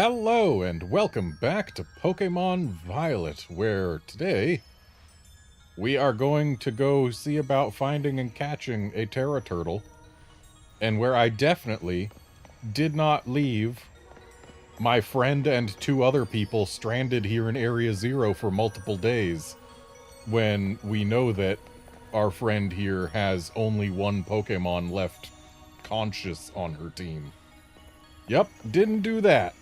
Hello and welcome back to Pokémon Violet, where today we are going to go see about finding and catching a Tera turtle, and where I definitely did not leave my friend and two other people stranded here in Area Zero for multiple days, when we know that our friend here has only one Pokemon left conscious on her team. Yep, didn't do that.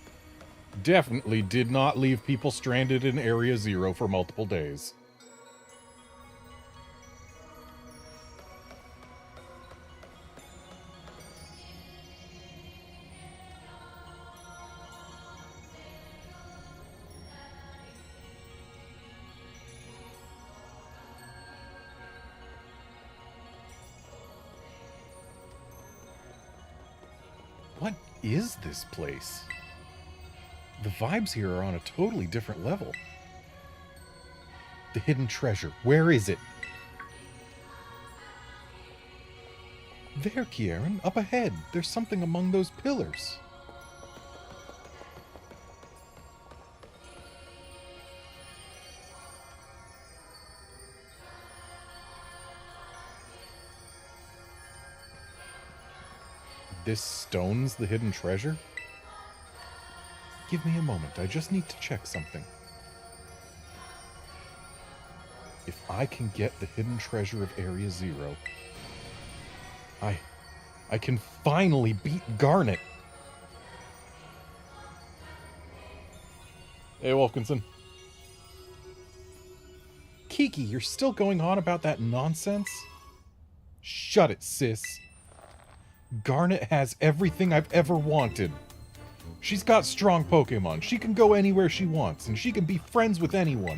Definitely did not leave people stranded in Area Zero for multiple days. What is this place? The vibes here are on a totally different level. The hidden treasure, where is it? There, Kieran, up ahead. There's something among those pillars. This stone's the hidden treasure? Give me a moment, I just need to check something. If I can get the hidden treasure of Area Zero, I can finally beat Garnet. Hey, Wolfkinson. Kiki, you're still going on about that nonsense? Shut it, sis. Garnet has everything I've ever wanted. She's got strong Pokemon, she can go anywhere she wants, and she can be friends with anyone.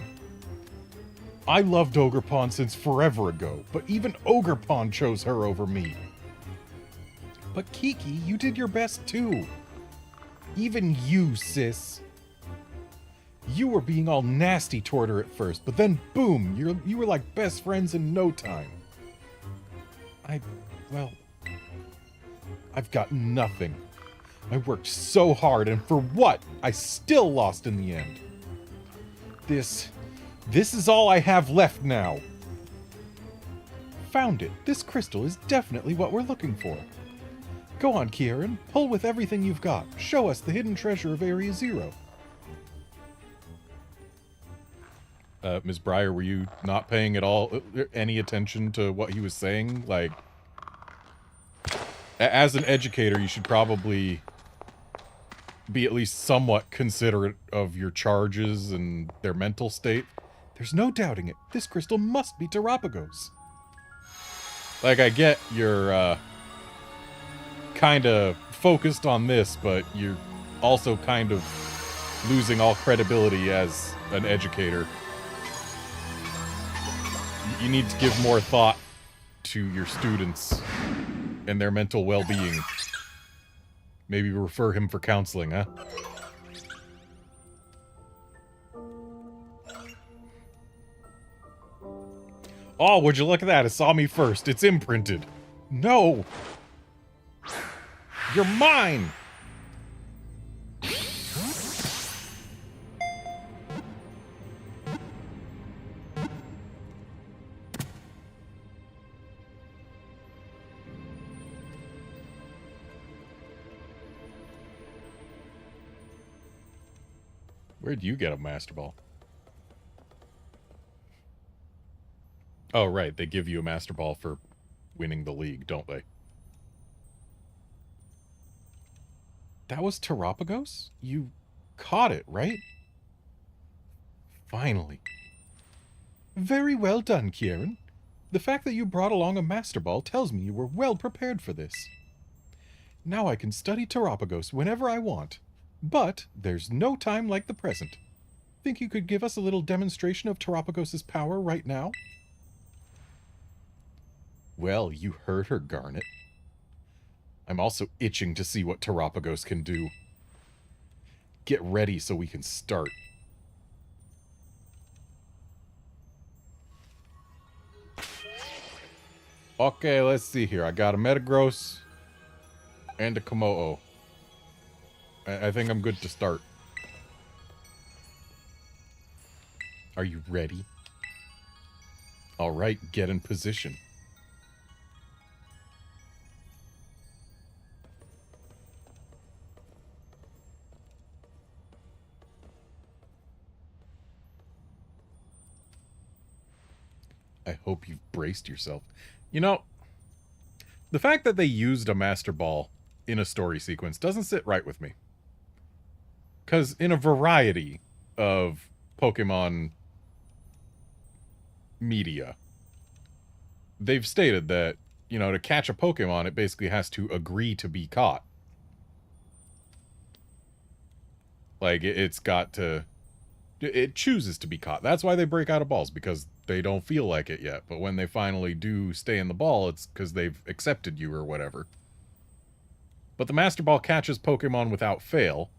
I loved Ogerpon since forever ago, but even Ogerpon chose her over me. But Kiki, you did your best too. Even you, sis. You were being all nasty toward her at first, but then boom, you were like best friends in no time. I've got nothing. I worked so hard, and for what? I still lost in the end. This is all I have left now. Found it. This crystal is definitely what we're looking for. Go on, Kieran. Pull with everything you've got. Show us the hidden treasure of Area Zero. Ms. Breyer, were you not paying at all any attention to what he was saying? Like, as an educator, you should probably be at least somewhat considerate of your charges and their mental state. There's no doubting it. This crystal must be Terrapin's. Like, I get you're, kind of focused on this, but you're also kind of losing all credibility as an educator. You need to give more thought to your students and their mental well-being. Maybe refer him for counseling, huh? Oh, would you look at that? It saw me first. It's imprinted. No! You're mine! Where'd you get a Master Ball? Oh, right. They give you a Master Ball for winning the league, don't they? That was Terrapin? You caught it, right? Finally. Very well done, Kieran. The fact that you brought along a Master Ball tells me you were well prepared for this. Now I can study Terrapin whenever I want. But there's no time like the present. Think you could give us a little demonstration of Terrapin's power right now? Well, you heard her, Garnet. I'm also itching to see what Terrapin can do. Get ready so we can start. Okay, let's see here. I got a Metagross and a Komodo. I think I'm good to start. Are you ready? All right, get in position. I hope you've braced yourself. You know, the fact that they used a Master Ball in a story sequence doesn't sit right with me. Because in a variety of Pokemon media, they've stated that, you know, to catch a Pokemon, it basically has to agree to be caught. Like, it's got to... It chooses to be caught. That's why they break out of balls, because they don't feel like it yet. But when they finally do stay in the ball, it's because they've accepted you or whatever. But the Master Ball catches Pokemon without fail.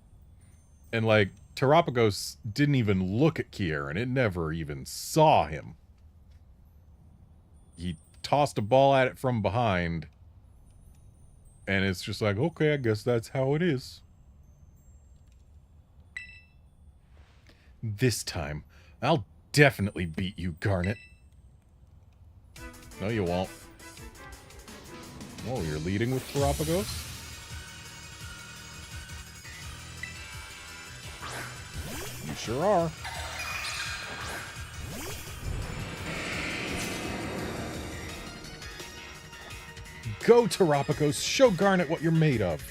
And, like, Terrapagos didn't even look at Kieran. It never even saw him. He tossed a ball at it from behind. And it's just like, okay, I guess that's how it is. This time, I'll definitely beat you, Garnet. No, you won't. Oh, you're leading with Terrapagos? You sure are. Go, Terrapagos! Show Garnet what you're made of!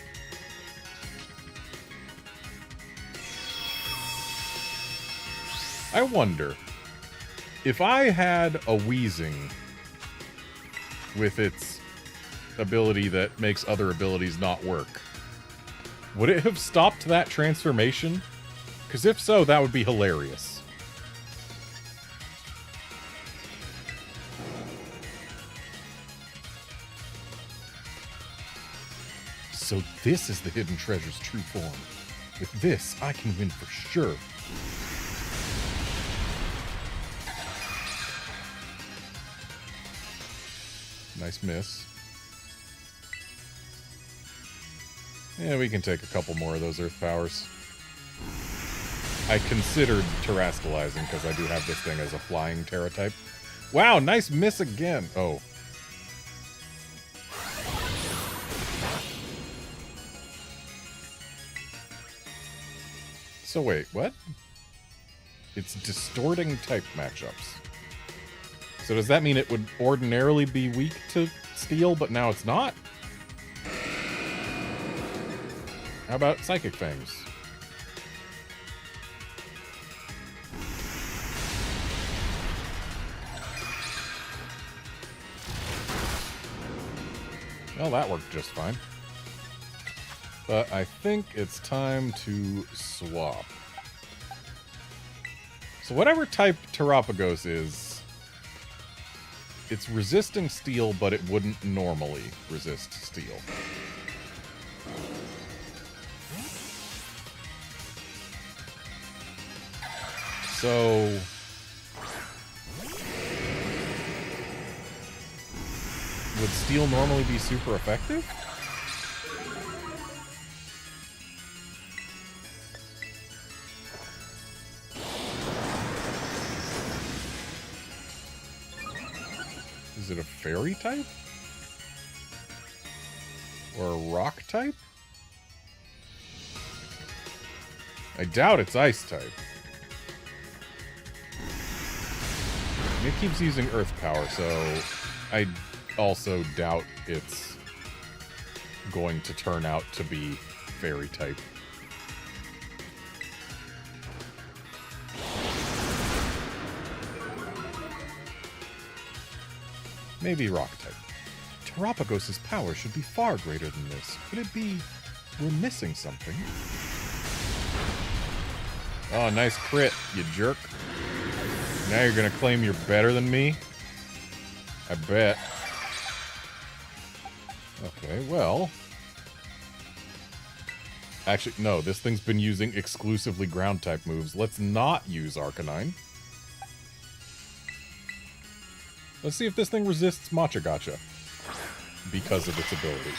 I wonder, if I had a Weezing with its ability that makes other abilities not work, would it have stopped that transformation? Because if so, that would be hilarious. So this is the Hidden Treasure's true form. With this, I can win for sure. Nice miss. Yeah, we can take a couple more of those Earth Powers. I considered Terrastalizing because I do have this thing as a flying Tera type. Wow, nice miss again. Oh. So wait, what? It's distorting type matchups. So does that mean it would ordinarily be weak to Steel, but now it's not? How about Psychic Fangs? Well, that worked just fine. But I think it's time to swap. So whatever type Terrapagos is, it's resisting Steel, but it wouldn't normally resist Steel. So... would Steel normally be super effective? Is it a Fairy type? Or a Rock type? I doubt it's Ice type. It keeps using Earth Power, so I also doubt it's going to turn out to be Fairy type. Maybe Rock type. Terrapagos' power should be far greater than this. Could it be we're missing something? Oh, nice crit, you jerk. Now you're gonna claim you're better than me? I bet. Okay, well... actually, no, this thing's been using exclusively ground-type moves. Let's not use Arcanine. Let's see if this thing resists Matcha Gotcha. Because of its ability.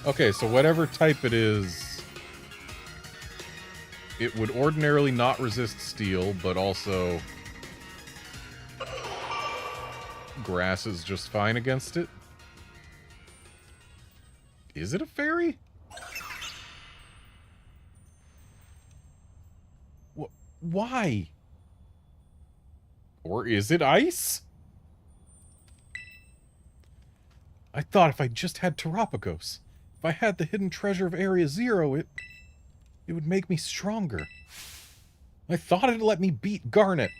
Okay, so whatever type it is, it would ordinarily not resist steel, but also grass is just fine against it. Is it a fairy? Why? Or is it ice? I thought if I just had Terrapagos, if I had the hidden treasure of Area Zero, it would make me stronger. I thought it'd let me beat Garnet.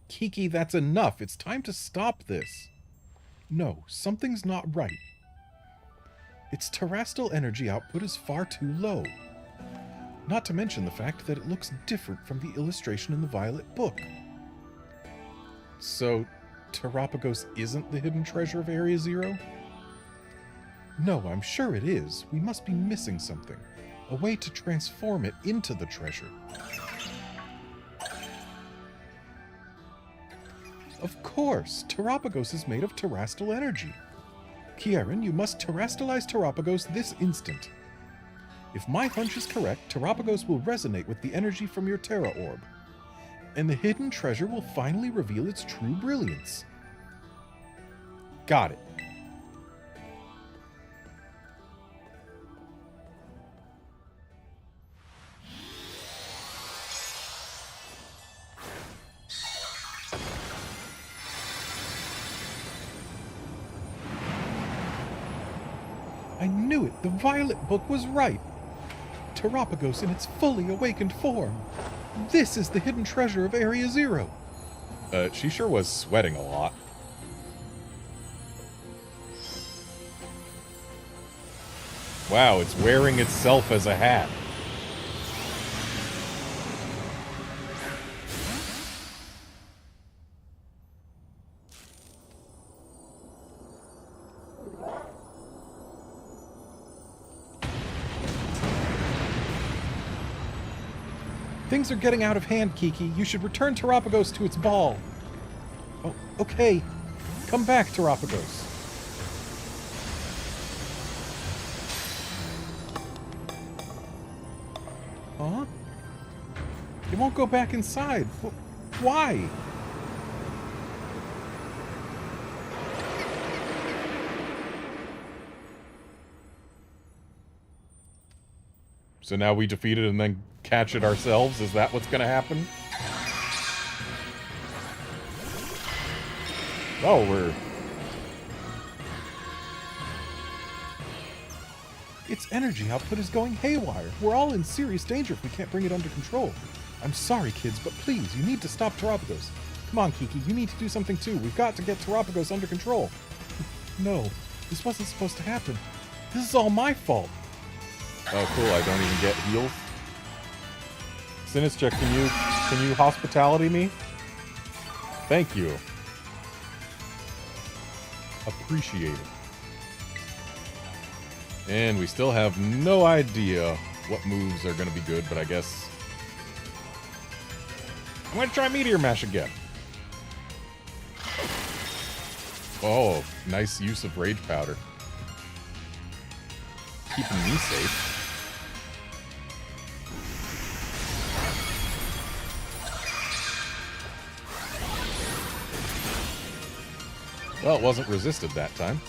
Kiki, that's enough. It's time to stop this. No, something's not right. Its terrestrial energy output is far too low. Not to mention the fact that it looks different from the illustration in the Violet book. So, Terrapagos isn't the hidden treasure of Area Zero? No, I'm sure it is. We must be missing something. A way to transform it into the treasure. Of course! Terrapagos is made of terrestrial energy. Kieran, you must terrestrialize Terrapagos this instant. If my hunch is correct, Terrapagos will resonate with the energy from your Tera orb, and the hidden treasure will finally reveal its true brilliance. Got it. I knew it! The Violet book was right! Terrapagos in its fully awakened form! This is the hidden treasure of Area Zero! She sure was sweating a lot. Wow, it's wearing itself as a hat. Things are getting out of hand, Kiki. You should return Terrapagos to its ball. Oh, okay. Come back, Terrapagos. Huh? It won't go back inside. Why? So now we defeat it and then catch it ourselves? Is that what's gonna happen? Oh, we're... Its energy output is going haywire. We're all in serious danger if we can't bring it under control. I'm sorry, kids, but please, you need to stop Terrapagos. Come on, Kiki, you need to do something too. We've got to get Terrapagos under control. No, this wasn't supposed to happen. This is all my fault. Oh, cool, I don't even get healed. Sinistra, can you hospitality me? Thank you. Appreciate it. And we still have no idea what moves are going to be good, but I guess... I'm going to try Meteor Mash again. Oh, nice use of Rage Powder. Keeping me safe. Well, it wasn't resisted that time.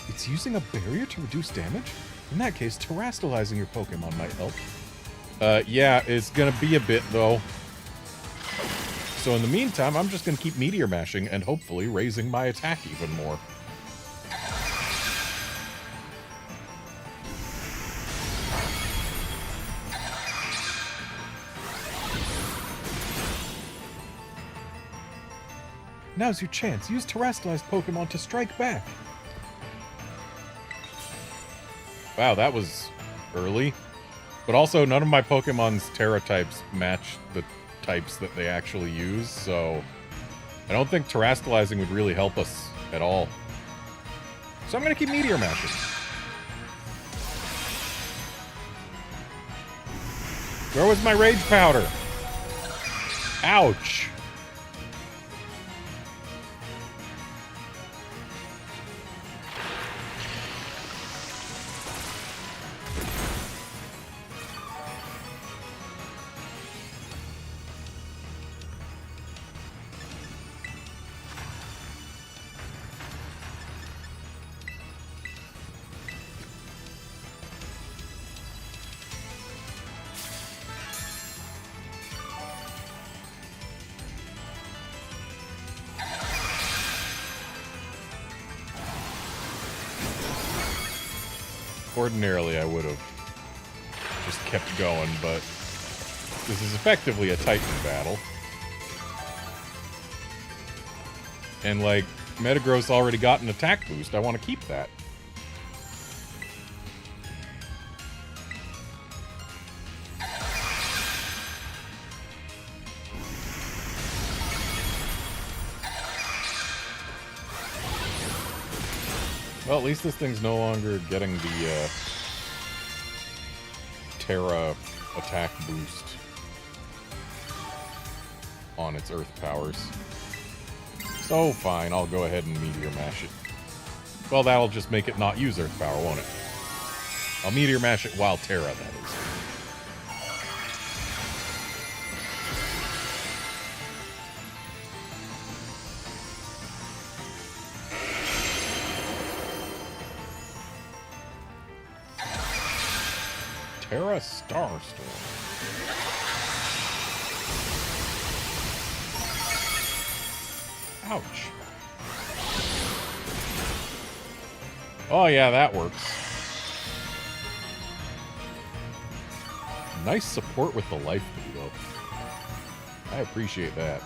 It's using a barrier to reduce damage? In that case, terrestrializing your Pokemon might help. Yeah, it's gonna be a bit, though. So in the meantime, I'm just gonna keep Meteor Mashing and hopefully raising my attack even more. Now's your chance. Use terrestrialized Pokemon to strike back. Wow, that was early. But also, none of my Pokemon's Tera types match the types that they actually use, so I don't think terrestrializing would really help us at all. So I'm gonna keep Meteor Mashing. Where was my Rage Powder? Ouch! Ordinarily, I would have just kept going, but this is effectively a Titan battle. And, like, Metagross already got an attack boost. I want to keep that. Well, at least this thing's no longer getting the Tera attack boost on its Earth powers. So, fine, I'll go ahead and Meteor Mash it. Well, that'll just make it not use Earth power, won't it? I'll Meteor Mash it while Tera, that is. Tera Starstorm. Ouch. Oh yeah, that works. Nice support with the life build up. I appreciate that.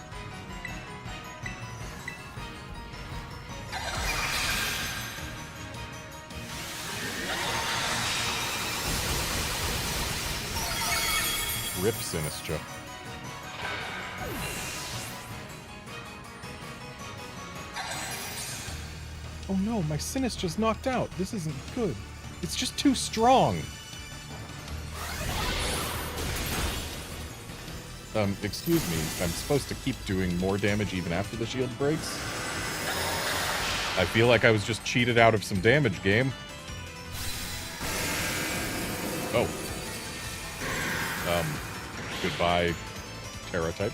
Rip Sinistra. Oh no, my Sinistra's knocked out. This isn't good. It's just too strong. Excuse me. I'm supposed to keep doing more damage even after the shield breaks? I feel like I was just cheated out of some damage, game. Oh. Goodbye, Tera type.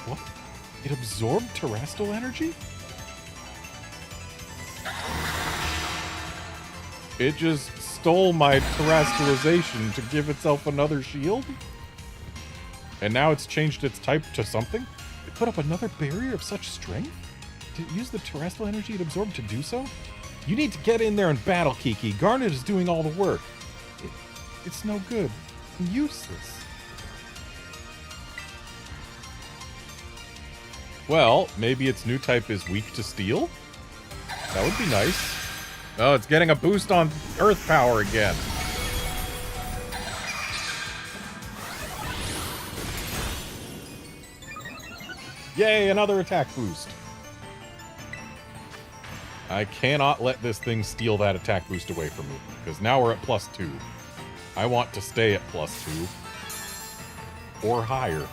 What? It absorbed terrestrial energy? It just stole my terrestrialization to give itself another shield? And now it's changed its type to something? It put up another barrier of such strength? Did it use the terrestrial energy it absorbed to do so? You need to get in there and battle, Kiki. Garnet is doing all the work. It's no good. Useless. Well, maybe its new type is weak to steel? That would be nice. Oh, it's getting a boost on Earth power again. Yay, another attack boost. I cannot let this thing steal that attack boost away from me, because now we're at +2. I want to stay at +2. Or higher.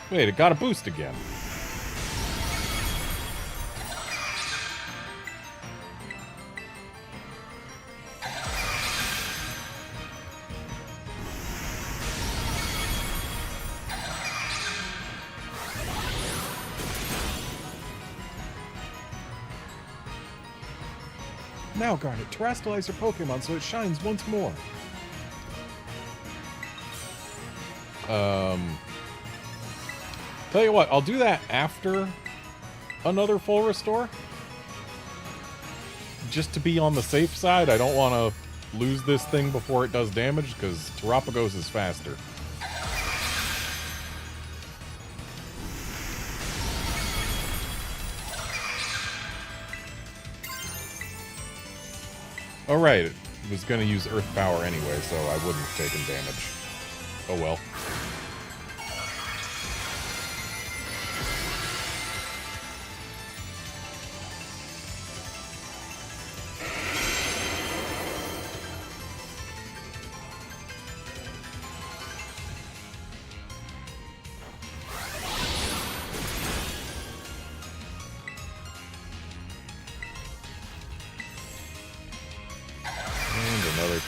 Wait, it got a boost again. Now, Garnet, terrestrialize your Pokemon so it shines once more. Tell you what, I'll do that after another full restore. Just to be on the safe side, I don't want to lose this thing before it does damage, because Terrapagos is faster. Alright, it was going to use Earth Power anyway, so I wouldn't have taken damage. Oh well.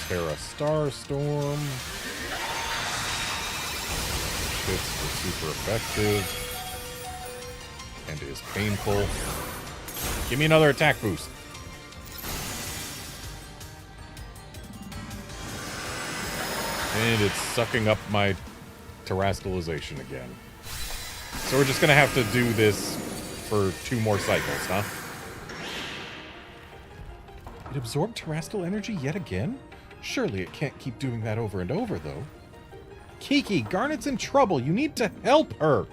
Tera Starstorm. Hits were super effective. And is painful. Give me another attack boost. And it's sucking up my terrestrialization again. So we're just gonna have to do this for 2 more cycles, huh? It absorbed terrestrial energy yet again? Surely it can't keep doing that over and over, though. Kiki, Garnet's in trouble. You need to help her.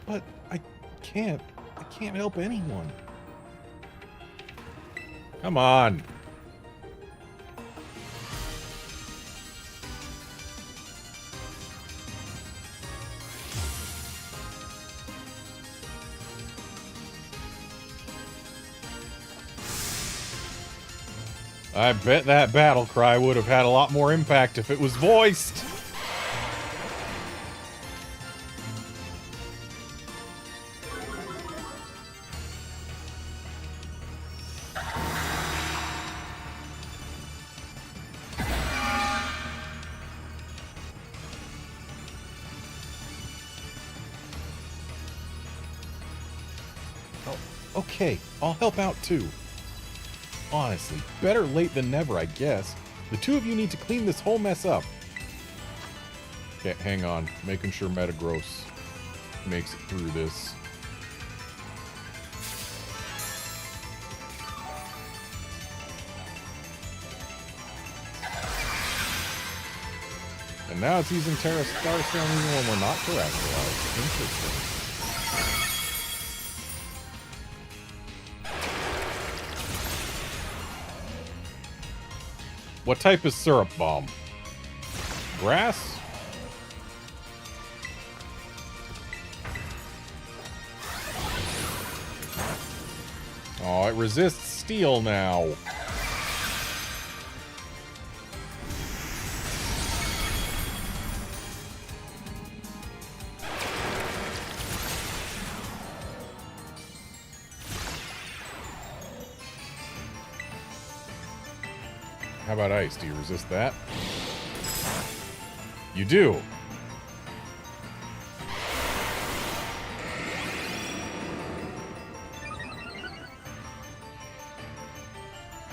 But I can't. I can't help anyone. Come on. I bet that battle cry would have had a lot more impact if it was voiced. Oh, okay, I'll help out too. Honestly, better late than never, I guess. The two of you need to clean this whole mess up. Okay, hang on. Making sure Metagross makes it through this. And now it's using Tera Starstone even when we're not terrestrialized. Interesting. What type is Syrup Bomb? Grass? Oh, it resists steel now. How about ice? Do you resist that? You do.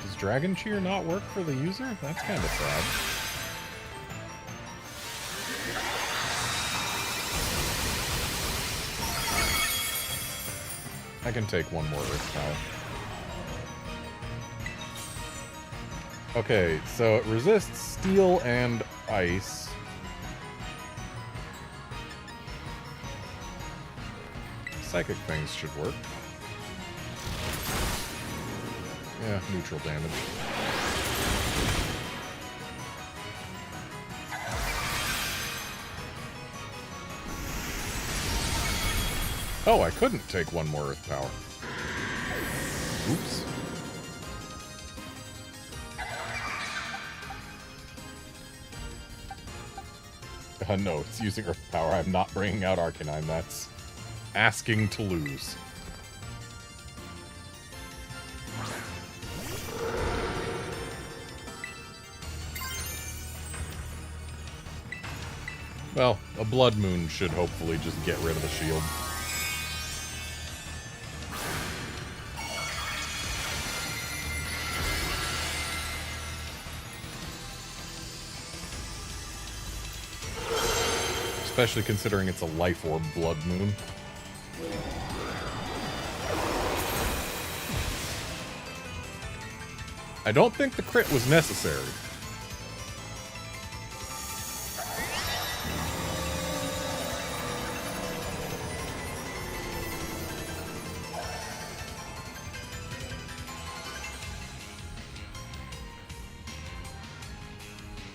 Does Dragon Cheer not work for the user? That's kind of sad. I can take one more Earth Power. Okay, so it resists steel and ice. Psychic things should work. Yeah, neutral damage. Oh, I couldn't take one more Earth Power. Oops. No, it's using Earth Power. I'm not bringing out Arcanine. That's asking to lose. Well, a Blood Moon should hopefully just get rid of the shield. Especially considering it's a Life Orb Blood Moon. I don't think the crit was necessary.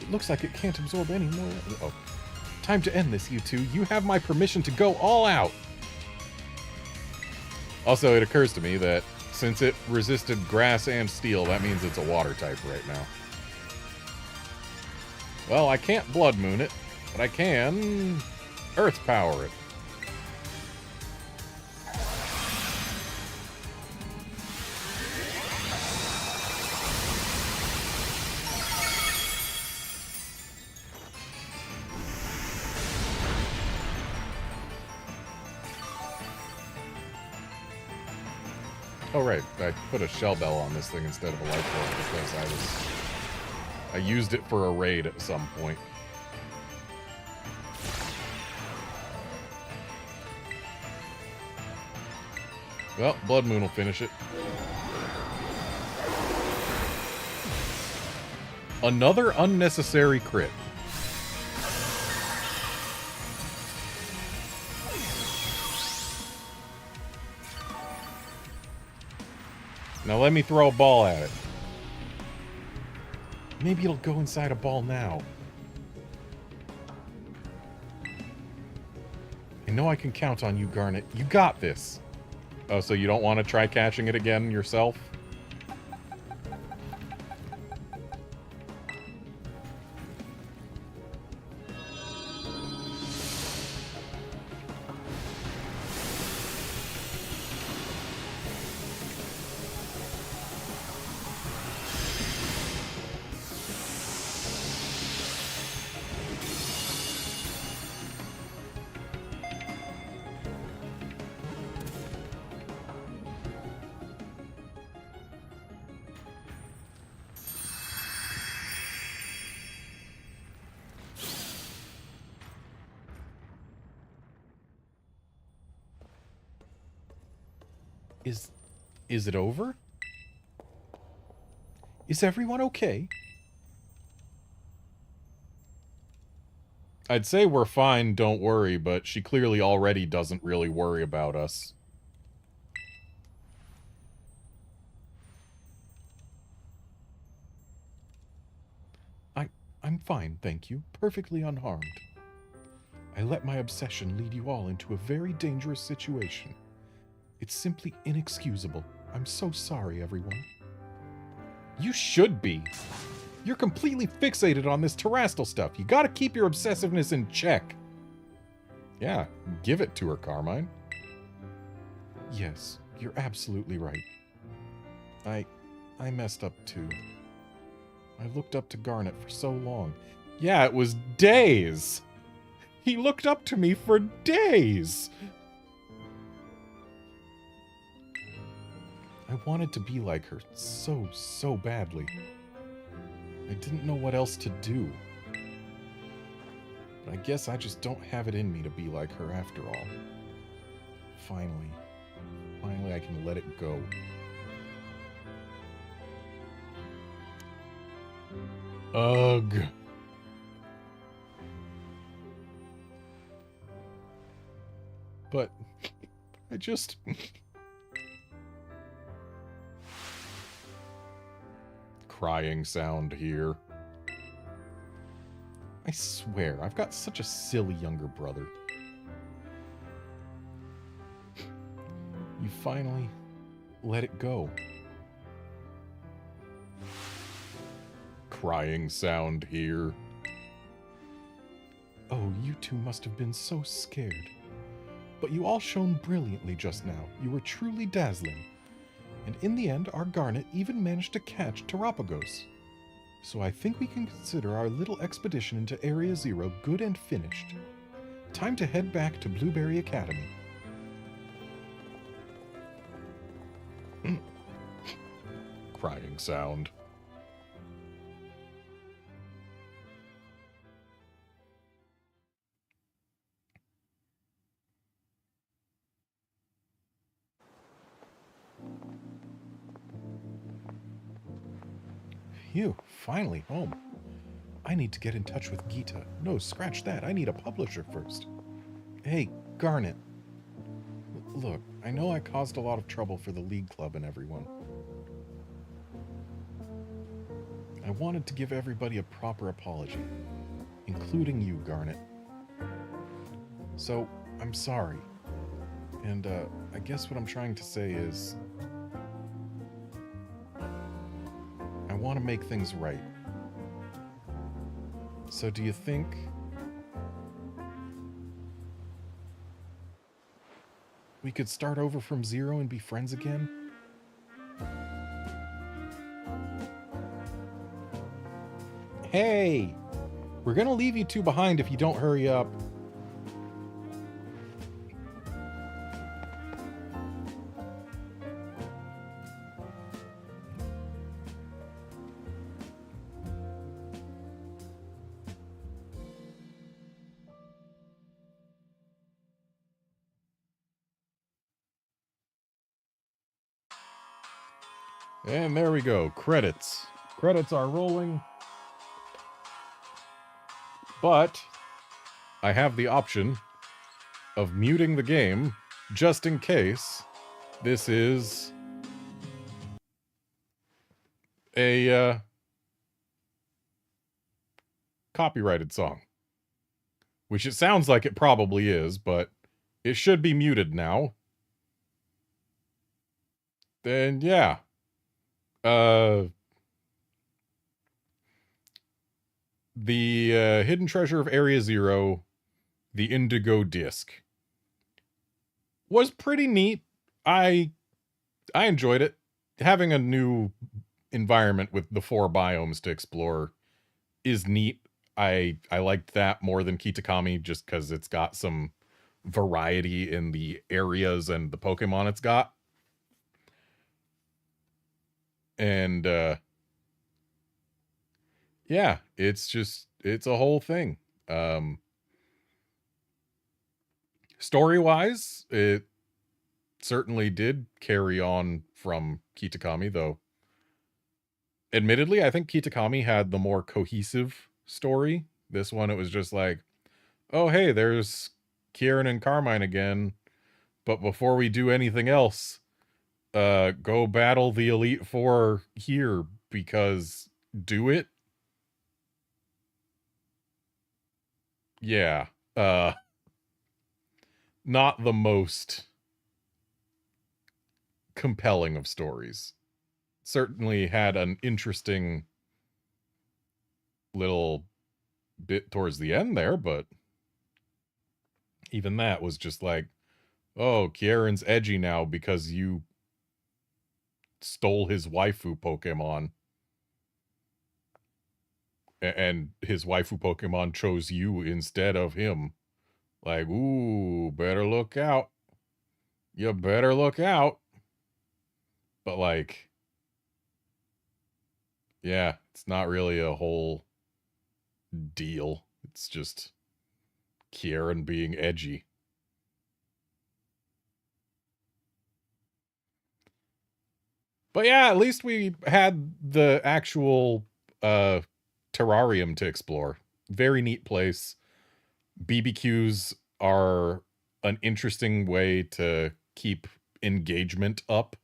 It looks like it can't absorb any more. Oh. Time to end this, you two. You have my permission to go all out. Also, it occurs to me that since it resisted grass and steel, that means it's a water type right now. Well, I can't Blood Moon it, but I can Earth Power it. Oh right, I put a Shell Bell on this thing instead of a Life Orb because I used it for a raid at some point. Well, Blood Moon will finish it. Another unnecessary crit. Now let me throw a ball at it. Maybe it'll go inside a ball now. I know I can count on you, Garnet. You got this. Oh, so you don't want to try catching it again yourself? Is it over? Is everyone okay? I'd say we're fine, don't worry, but she clearly already doesn't really worry about us. I'm fine, thank you. Perfectly unharmed. I let my obsession lead you all into a very dangerous situation. It's simply inexcusable. I'm so sorry, everyone. You should be. You're completely fixated on this terrestrial stuff. You gotta keep your obsessiveness in check. Yeah, give it to her, Carmine. Yes, you're absolutely right. I messed up too. I looked up to Garnet for so long. Yeah, it was days. He looked up to me for days. I wanted to be like her so badly. I didn't know what else to do. But I guess I just don't have it in me to be like her after all. Finally I can let it go. Ugh. But I just... Crying sound here. I swear, I've got such a silly younger brother. You finally let it go. Crying sound here. Oh, you two must have been so scared. But you all shone brilliantly just now. You were truly dazzling. And in the end, our Garnet even managed to catch Terrapagos. So I think we can consider our little expedition into Area Zero good and finished. Time to head back to Blueberry Academy. Crying sound. Phew, finally home. I need to get in touch with Gita. No, scratch that. I need a publisher first. Hey, Garnet. Look, I know I caused a lot of trouble for the League Club and everyone. I wanted to give everybody a proper apology, including you, Garnet. So, I'm sorry. And, I guess what I'm trying to say is... I want to make things right. So do you think... we could start over from zero and be friends again? Hey! We're gonna leave you two behind if you don't hurry up. And there we go. Credits. Credits are rolling. But I have the option of muting the game just in case this is a copyrighted song. Which it sounds like it probably is, but it should be muted now. Then, yeah. The Hidden Treasure of Area Zero, the Indigo disc, was pretty neat. I enjoyed it. Having a new environment with the 4 biomes to explore is neat. I liked that more than Kitakami just because it's got some variety in the areas and the Pokemon it's got. And yeah, it's a whole thing. Story-wise, it certainly did carry on from Kitakami, though. Admittedly, I think Kitakami had the more cohesive story. This one, it was just like, oh, hey, there's Kieran and Carmine again. But before we do anything else, go battle the Elite Four here, because do it. Yeah. Not the most compelling of stories. Certainly had an interesting little bit towards the end there, but even that was just like, oh, Kieran's edgy now because you stole his waifu Pokemon. And his waifu Pokemon chose you instead of him. Like, ooh, better look out. You better look out. But like, yeah, it's not really a whole deal. It's just Kieran being edgy. But yeah, at least we had the actual terrarium to explore. Very neat place. BBQs are an interesting way to keep engagement up.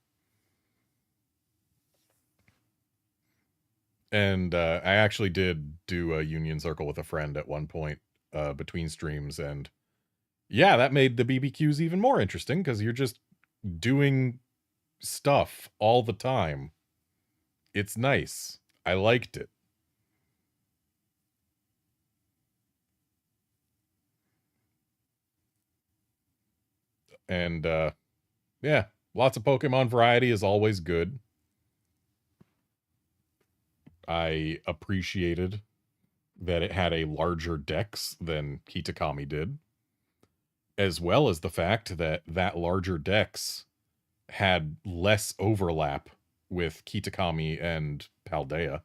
And I actually did do a Union Circle with a friend at one point between streams. And yeah, that made the BBQs even more interesting because you're just doing stuff all the time. It's nice. I liked it. And yeah, lots of Pokemon variety is always good. I appreciated that it had a larger dex than Kitakami did, as well as the fact that that larger dex had less overlap with Kitakami and Paldea.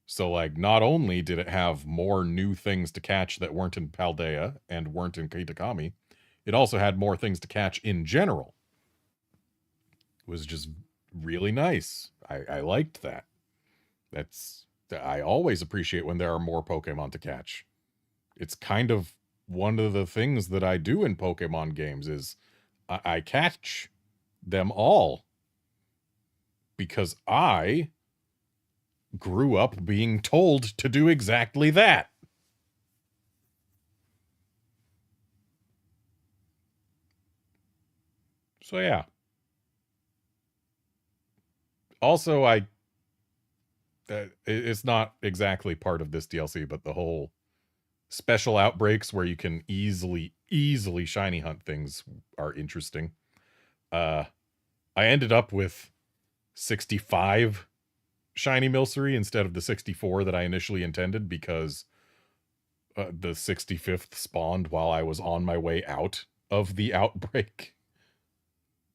So, like, not only did it have more new things to catch that weren't in Paldea and weren't in Kitakami, it also had more things to catch in general. It was just really nice. I liked that. I always appreciate when there are more Pokemon to catch. It's kind of one of the things that I do in Pokemon games is I catch them all because I grew up being told to do exactly that. So yeah. Also, it's not exactly part of this DLC, but the whole special outbreaks where you can easily shiny hunt things are interesting. I ended up with 65 shiny Milcery instead of the 64 that I initially intended because the 65th spawned while I was on my way out of the outbreak.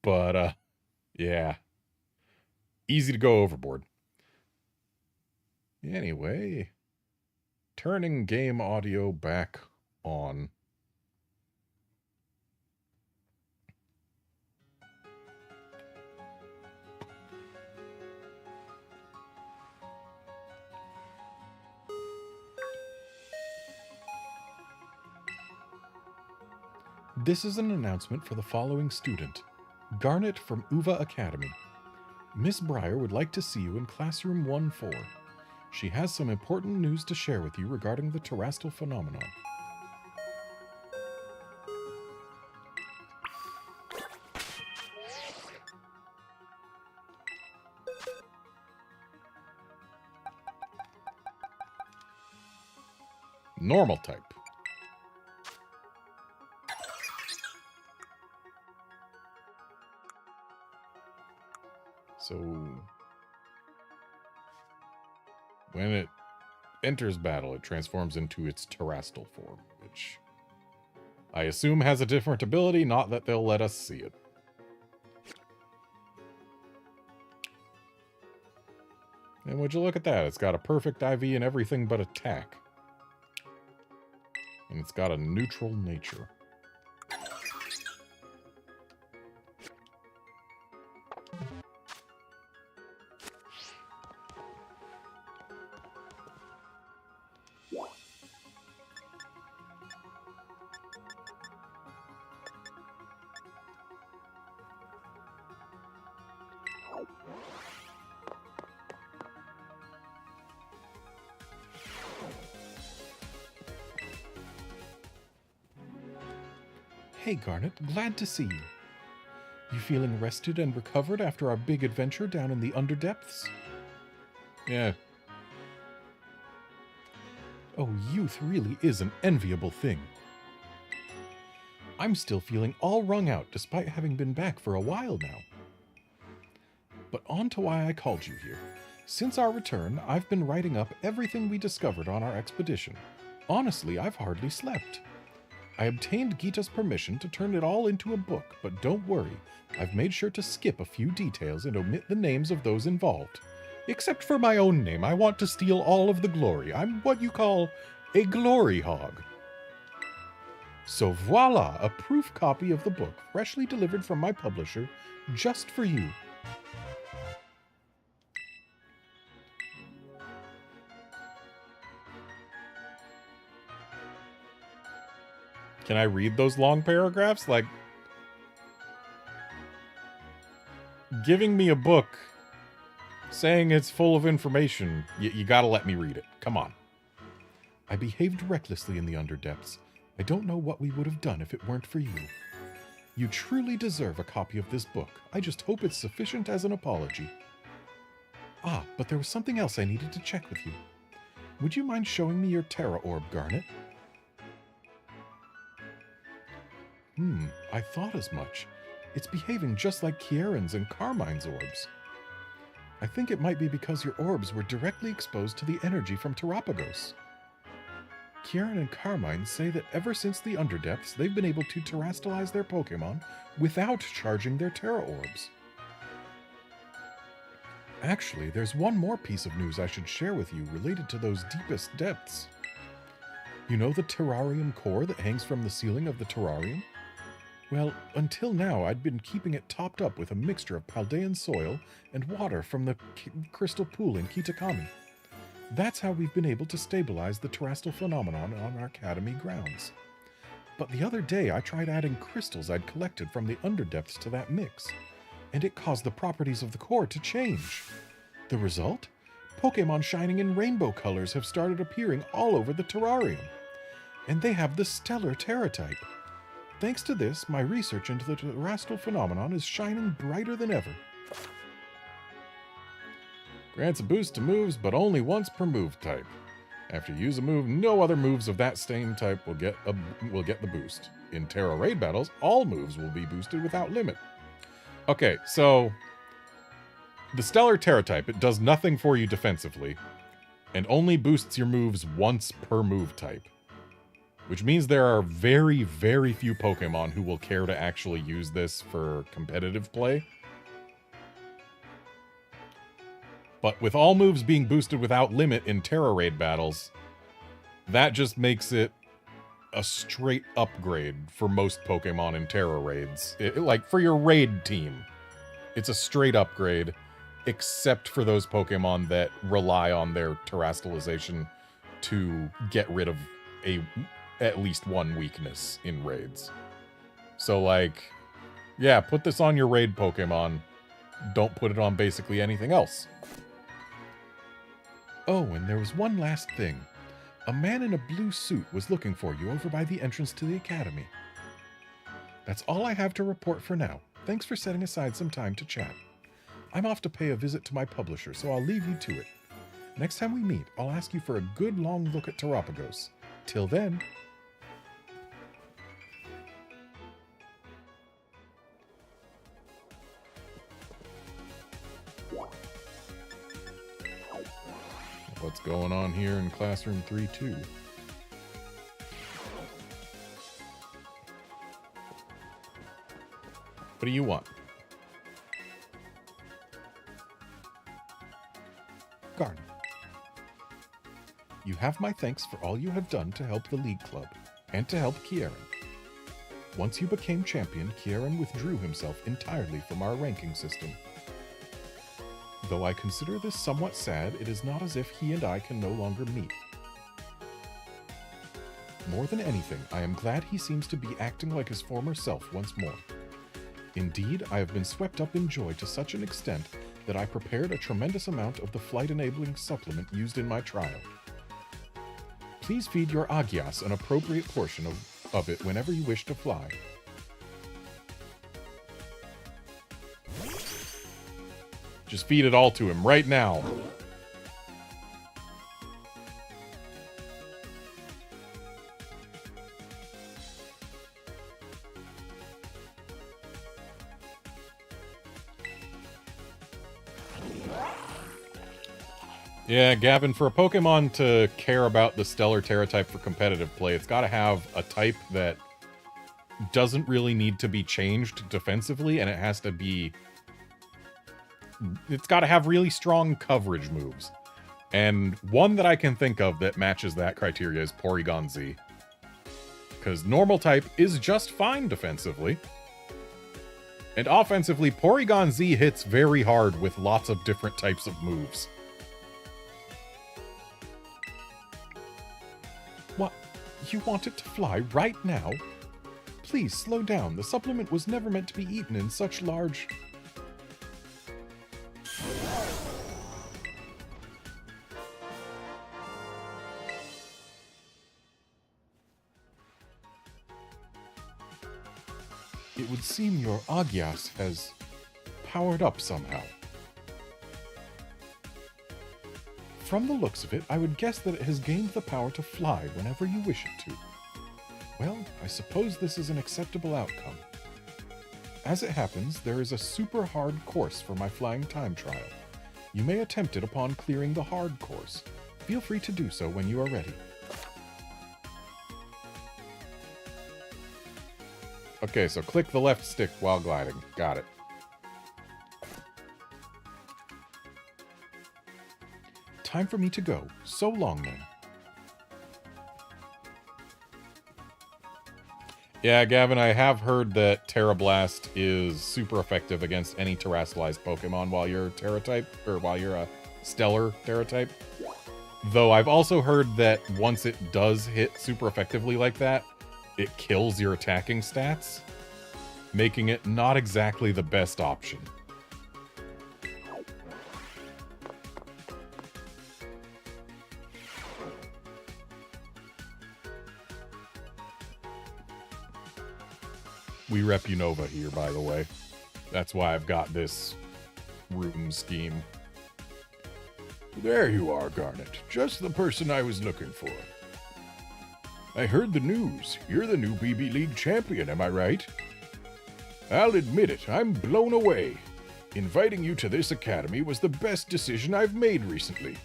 But yeah, easy to go overboard. Anyway, turning game audio back on. This is an announcement for the following student, Garnet from Uva Academy. Miss Breyer would like to see you in classroom 1-4. She has some important news to share with you regarding the terrestrial phenomenon. Normal type. So, when it enters battle, it transforms into its terrestrial form, which I assume has a different ability, not that they'll let us see it. And would you look at that? It's got a perfect IV and everything but attack. And it's got a neutral nature. Hey Garnet, glad to see you. You feeling rested and recovered after our big adventure down in the Underdepths? Yeah. Oh, youth really is an enviable thing. I'm still feeling all wrung out despite having been back for a while now. But on to why I called you here. Since our return, I've been writing up everything we discovered on our expedition. Honestly, I've hardly slept. I obtained Gita's permission to turn it all into a book, but don't worry, I've made sure to skip a few details and omit the names of those involved. Except for my own name, I want to steal all of the glory. I'm what you call a glory hog. So voila, a proof copy of the book, freshly delivered from my publisher, just for you. Can I read those long paragraphs? Like, giving me a book, saying it's full of information, you gotta let me read it. Come on. I behaved recklessly in the Underdepths. I don't know what we would have done if it weren't for you. You truly deserve a copy of this book. I just hope it's sufficient as an apology. Ah, but there was something else I needed to check with you. Would you mind showing me your Tera orb, Garnet? I thought as much. It's behaving just like Kieran's and Carmine's orbs. I think it might be because your orbs were directly exposed to the energy from Terrapagos. Kieran and Carmine say that ever since the Underdepths, they've been able to terrestrialize their Pokémon without charging their Tera orbs. Actually, there's one more piece of news I should share with you related to those deepest depths. You know the terrarium core that hangs from the ceiling of the terrarium? Well, until now, I'd been keeping it topped up with a mixture of Paldean soil and water from the crystal pool in Kitakami. That's how we've been able to stabilize the terrestrial phenomenon on our academy grounds. But the other day, I tried adding crystals I'd collected from the Underdepths to that mix, and it caused the properties of the core to change. The result? Pokémon shining in rainbow colors have started appearing all over the terrarium, and they have the stellar Tera type. Thanks to this, my research into the terrestrial phenomenon is shining brighter than ever. Grants a boost to moves, but only once per move type. After you use a move, no other moves of that same type will get the boost. In Tera raid battles, all moves will be boosted without limit. Okay, so the stellar Tera type, it does nothing for you defensively, and only boosts your moves once per move type. Which means there are very, very few Pokemon who will care to actually use this for competitive play. But with all moves being boosted without limit in Tera raid battles, that just makes it a straight upgrade for most Pokemon in Tera raids. Like, for your raid team, it's a straight upgrade, except for those Pokemon that rely on their terrestrialization to get rid of at least one weakness in raids. So, like, yeah, put this on your raid Pokemon. Don't put it on basically anything else. Oh, and there was one last thing. A man in a blue suit was looking for you over by the entrance to the academy. That's all I have to report for now. Thanks for setting aside some time to chat. I'm off to pay a visit to my publisher, so I'll leave you to it. Next time we meet, I'll ask you for a good long look at Terrapagos. Till then... What's going on here in Classroom 3-2? What do you want? Garnet. You have my thanks for all you have done to help the League Club, and to help Kieran. Once you became champion, Kieran withdrew himself entirely from our ranking system. Though I consider this somewhat sad, it is not as if he and I can no longer meet. More than anything, I am glad he seems to be acting like his former self once more. Indeed, I have been swept up in joy to such an extent that I prepared a tremendous amount of the flight-enabling supplement used in my trial. Please feed your Agias an appropriate portion of it whenever you wish to fly. Just feed it all to him right now. Yeah, Gavin, for a Pokemon to care about the Stellar Tera type for competitive play, it's got to have a type that doesn't really need to be changed defensively, and it has to be... It's got to have really strong coverage moves. And one that I can think of that matches that criteria is Porygon Z. Because normal type is just fine defensively. And offensively, Porygon Z hits very hard with lots of different types of moves. What? You want it to fly right now? Please slow down. The supplement was never meant to be eaten in such large... It would seem your Agias has powered up somehow. From the looks of it, I would guess that it has gained the power to fly whenever you wish it to. Well, I suppose this is an acceptable outcome. As it happens, there is a super hard course for my flying time trial. You may attempt it upon clearing the hard course. Feel free to do so when you are ready. Okay, so click the left stick while gliding. Got it. Time for me to go. So long, then. Yeah, Gavin, I have heard that Tera Blast is super effective against any terrestrialized Pokemon while you're Tera type, or while you're a Stellar Tera type. Though I've also heard that once it does hit super effectively like that, it kills your attacking stats, making it not exactly the best option. We rep Unova here, by the way. That's why I've got this room scheme. There you are, Garnet. Just the person I was looking for. I heard the news. You're the new BB League champion, am I right? I'll admit it, I'm blown away. Inviting you to this academy was the best decision I've made recently.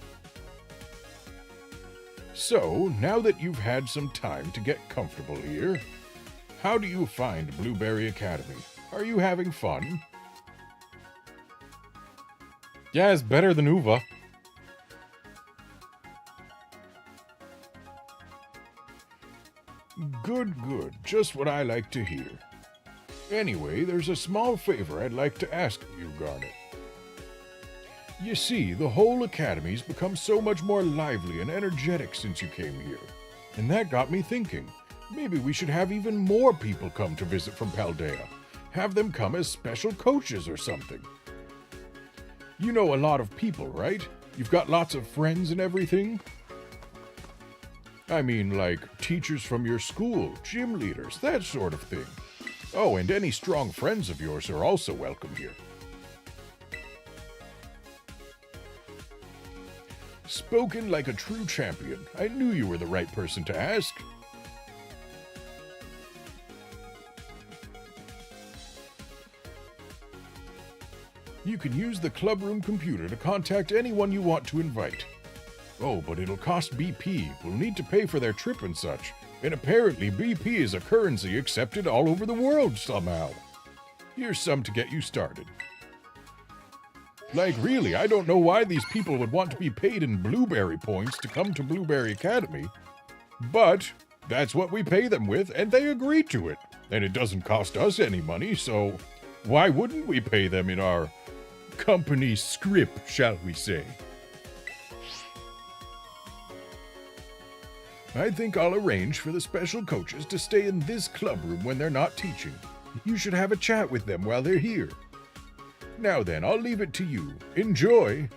So, now that you've had some time to get comfortable here, how do you find Blueberry Academy? Are you having fun? Yeah, it's better than Uva. Good, good. Just what I like to hear. Anyway, there's a small favor I'd like to ask of you, Garnet. You see, the whole academy's become so much more lively and energetic since you came here. And that got me thinking, Maybe we should have even more people come to visit from Paldea. Have them come as special coaches or something. You know a lot of people, right? You've got lots of friends and everything? I mean, like teachers from your school, gym leaders, that sort of thing. Oh, and any strong friends of yours are also welcome here. Spoken like a true champion. I knew you were the right person to ask. You can use the clubroom computer to contact anyone you want to invite. Oh, but it'll cost BP. We'll need to pay for their trip and such. And apparently BP is a currency accepted all over the world somehow. Here's some to get you started. Like, really, I don't know why these people would want to be paid in Blueberry points to come to Blueberry Academy. But that's what we pay them with, and they agree to it. And it doesn't cost us any money, so why wouldn't we pay them in our company script, shall we say? I think I'll arrange for the special coaches to stay in this clubroom when they're not teaching. You should have a chat with them while they're here. Now then, I'll leave it to you. Enjoy!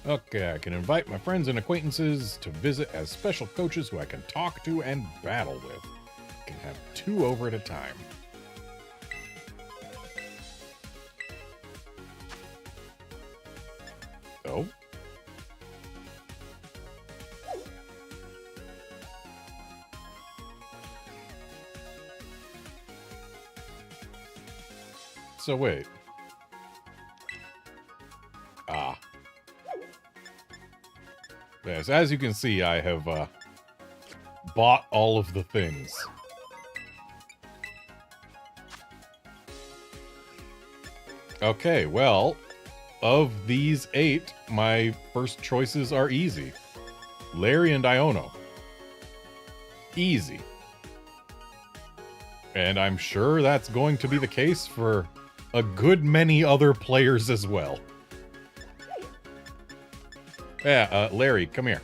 Okay, I can invite my friends and acquaintances to visit as special coaches who I can talk to and battle with. I can have 2 over at a time. Oh? So wait. Ah. Yes, as you can see, I have bought all of the things. Okay, well, of these 8, my first choices are easy. Larry and Iono. Easy. And I'm sure that's going to be the case for a good many other players as well. Yeah, Larry, come here.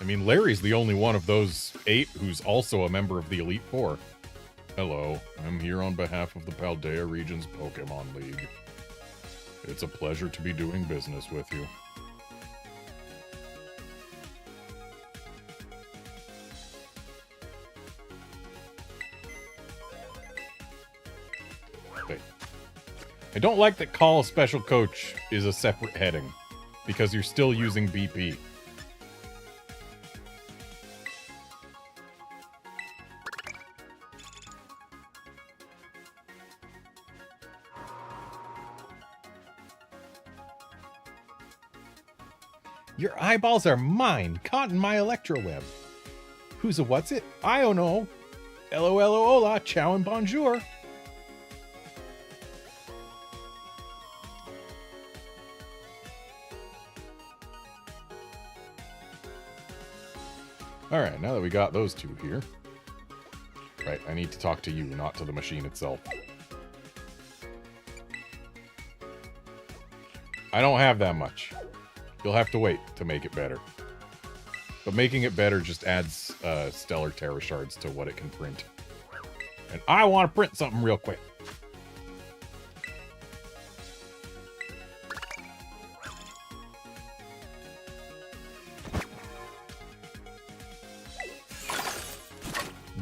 I mean, Larry's the only one of those 8 who's also a member of the Elite Four. Hello, I'm here on behalf of the Paldea Region's Pokémon League. It's a pleasure to be doing business with you. Wait. I don't like that Call a Special Coach is a separate heading, because you're still using BP. Your eyeballs are mine, caught in my electroweb. Who's a what's it? I don't know. LOL, hola, ciao and bonjour. Alright, now that we got those 2 here. Right, I need to talk to you, not to the machine itself. I don't have that much. You'll have to wait to make it better. But making it better just adds stellar Tera shards to what it can print. And I want to print something real quick.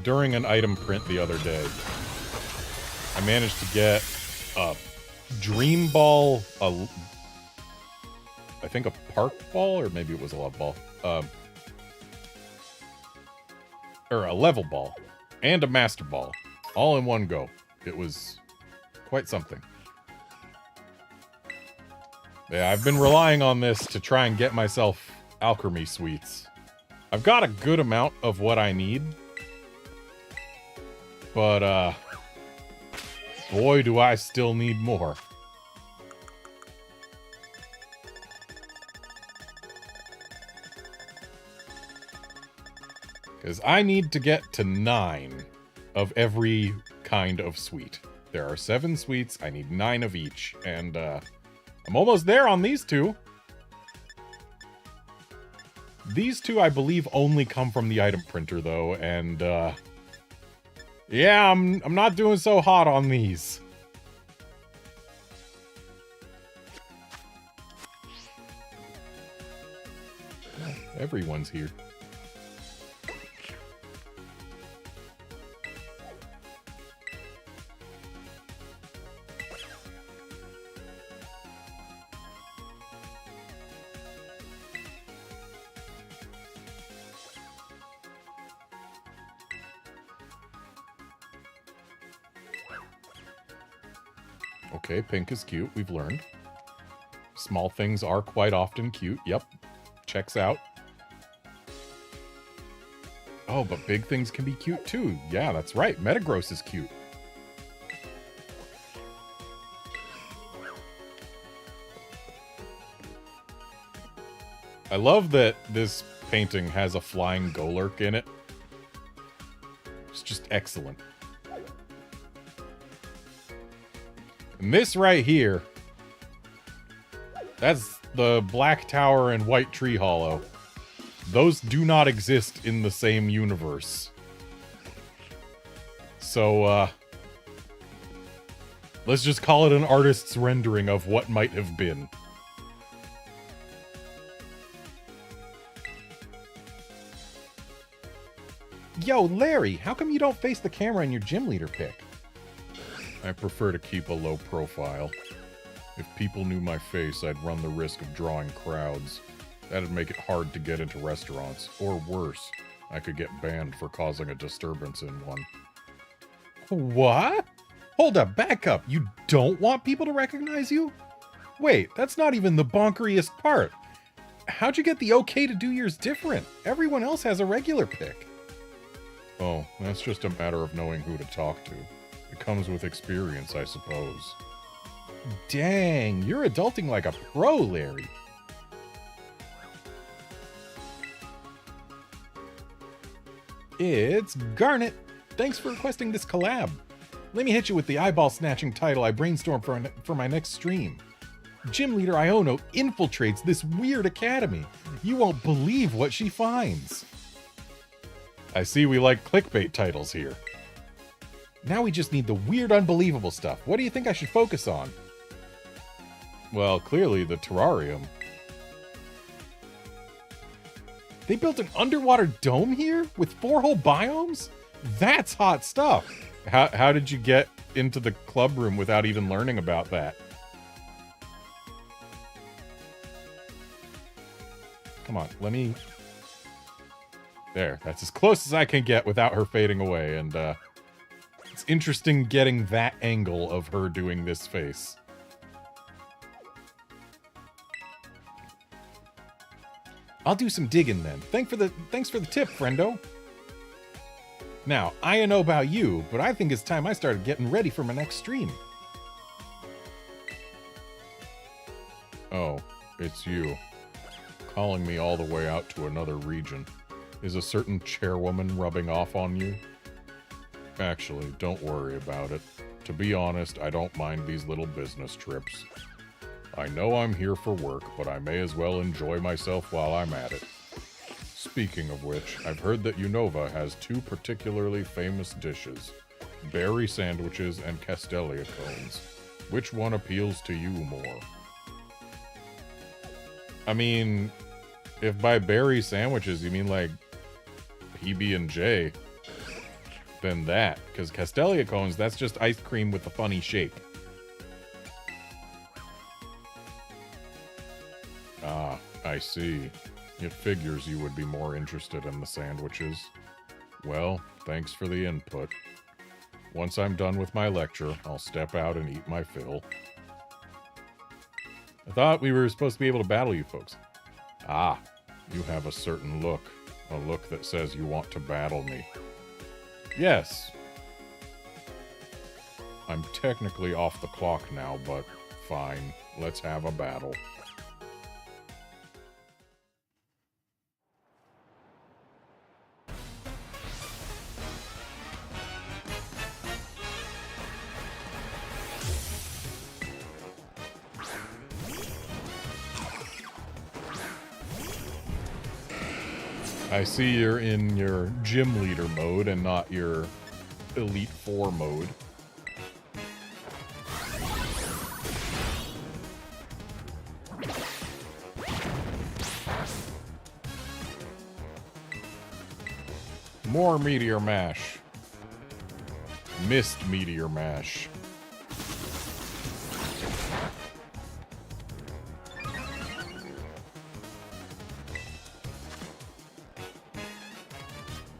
During an item print the other day, I managed to get a Dream Ball, I think a Park Ball, or maybe it was a Love Ball, or a Level Ball, and a Master Ball, all in one go. It was quite something. Yeah, I've been relying on this to try and get myself alchemy sweets. I've got a good amount of what I need, but boy, do I still need more. Because I need to get to 9 of every kind of sweet. There are 7 sweets, I need 9 of each, and I'm almost there on these 2. These 2, I believe, only come from the item printer, though, and yeah, I'm not doing so hot on these. Everyone's here. Okay, pink is cute, we've learned. Small things are quite often cute, yep. Checks out. Oh, but big things can be cute too. Yeah, that's right, Metagross is cute. I love that this painting has a flying Golurk in it. It's just excellent. And this right here, that's the Black Tower and White Tree Hollow. Those do not exist in the same universe. So, let's just call it an artist's rendering of what might have been. Yo, Larry, how come you don't face the camera in your gym leader pic? I prefer to keep a low profile. If people knew my face, I'd run the risk of drawing crowds. That'd make it hard to get into restaurants. Or worse, I could get banned for causing a disturbance in one. What? Hold up, back up. You don't want people to recognize you? Wait, that's not even the bonkeriest part. How'd you get the okay to do yours different? Everyone else has a regular pic. Oh, that's just a matter of knowing who to talk to. It comes with experience, I suppose. Dang, you're adulting like a pro, Larry. It's Garnet. Thanks for requesting this collab. Let me hit you with the eyeball-snatching title I brainstormed for my next stream. Gym leader Iono infiltrates this weird academy. You won't believe what she finds. I see we like clickbait titles here. Now we just need the weird, unbelievable stuff. What do you think I should focus on? Well, clearly the terrarium. They built an underwater dome here with 4 whole biomes? That's hot stuff. How did you get into the club room without even learning about that? Come on, let me... There, that's as close as I can get without her fading away, and it's interesting getting that angle of her doing this face. I'll do some digging then. Thanks for the tip, friendo. Now, I don't know about you, but I think it's time I started getting ready for my next stream. Oh, it's you. Calling me all the way out to another region. Is a certain chairwoman rubbing off on you? Actually, don't worry about it. To be honest, I don't mind these little business trips. I know I'm here for work, but I may as well enjoy myself while I'm at it. Speaking of which, I've heard that Unova has 2 particularly famous dishes. Berry sandwiches and Castelia cones. Which one appeals to you more? I mean, if by berry sandwiches you mean like PB&J, then that. Because Castelia cones, that's just ice cream with a funny shape. Ah, I see. It figures you would be more interested in the sandwiches. Well, thanks for the input. Once I'm done with my lecture, I'll step out and eat my fill. I thought we were supposed to be able to battle you folks. Ah, you have a certain look. A look that says you want to battle me. Yes. I'm technically off the clock now, but fine. Let's have a battle. I see you're in your gym leader mode and not your Elite Four mode. More Meteor Mash. Missed Meteor Mash.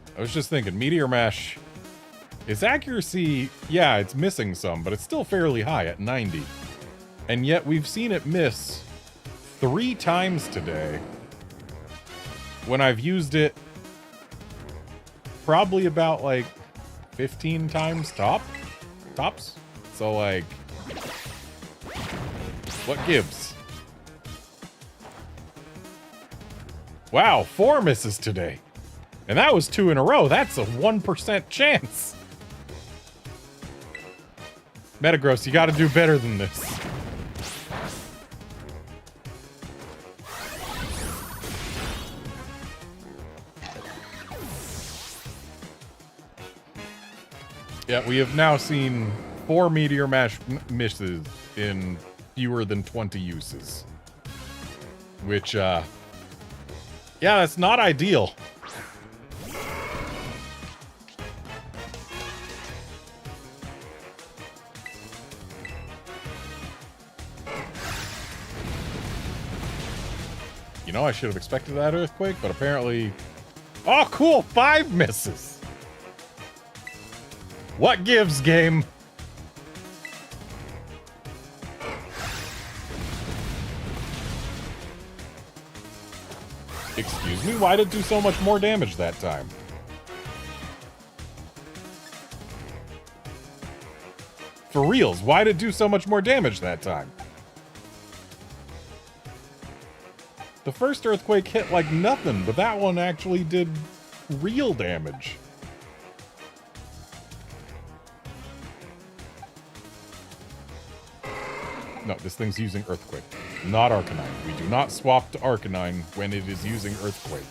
I was just thinking, Meteor Mash, its accuracy, yeah, it's missing some, but it's still fairly high at 90. And yet we've seen it miss 3 times today. When I've used it probably about, like, 15 times tops. So, like, what gives? Wow, 4 misses today. And that was 2 in a row. That's a 1% chance. Metagross, you gotta do better than this. Yeah, we have now seen 4 Meteor Mash misses in fewer than 20 uses. Which, yeah, that's not ideal. You know, I should have expected that earthquake, but apparently... Oh, cool! 5 misses! What gives, game? Excuse me? Why did it do so much more damage that time? For reals, why did it do so much more damage that time? The first earthquake hit like nothing, but that one actually did real damage. No, this thing's using Earthquake, not Arcanine. We do not swap to Arcanine when it is using Earthquake.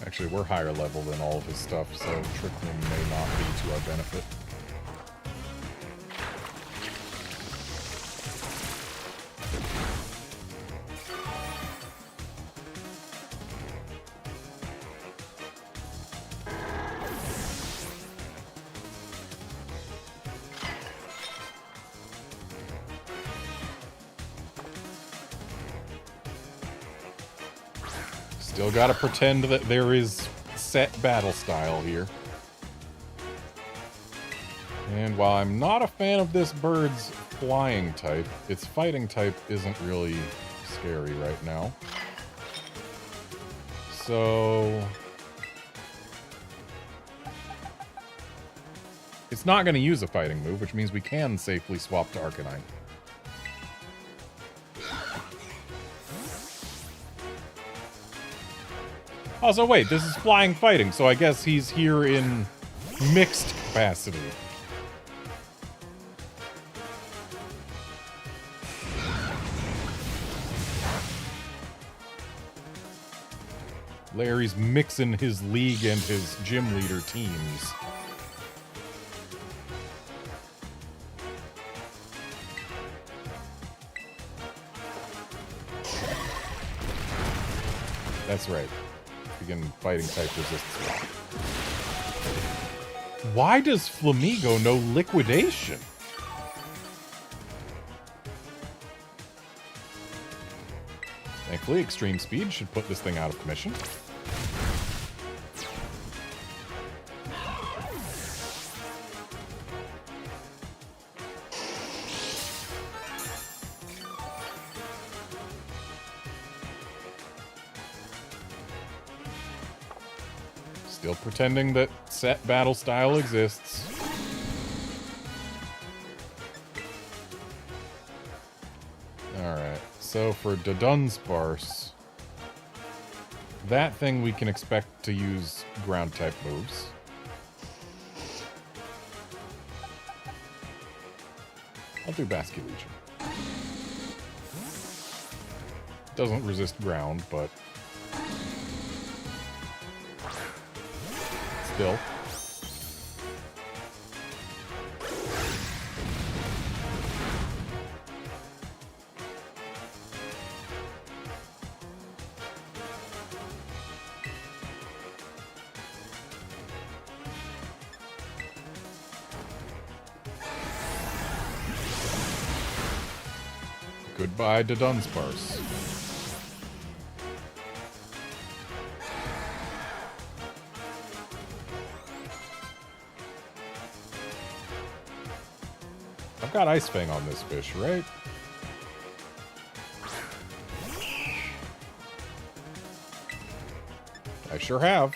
Actually, we're higher level than all of his stuff, so Trick Room may not be to our benefit. Still gotta pretend that there is set battle style here. And while I'm not a fan of this bird's flying type, its fighting type isn't really scary right now. So... it's not going to use a fighting move, which means we can safely swap to Arcanine. Also, wait, this is flying fighting, so I guess he's here in mixed capacity. Larry's mixing his league and his gym leader teams. That's right. Begin fighting type resistance. Why does Flamigo know liquidation? Thankfully, extreme speed should put this thing out of commission. Still pretending that set battle style exists. Alright. so for Dunsparce, that thing we can expect to use ground-type moves. I'll do Basculegion. Doesn't resist ground, but still. Goodbye to Dunsparce. I've got Ice Fang on this fish, right? I sure have.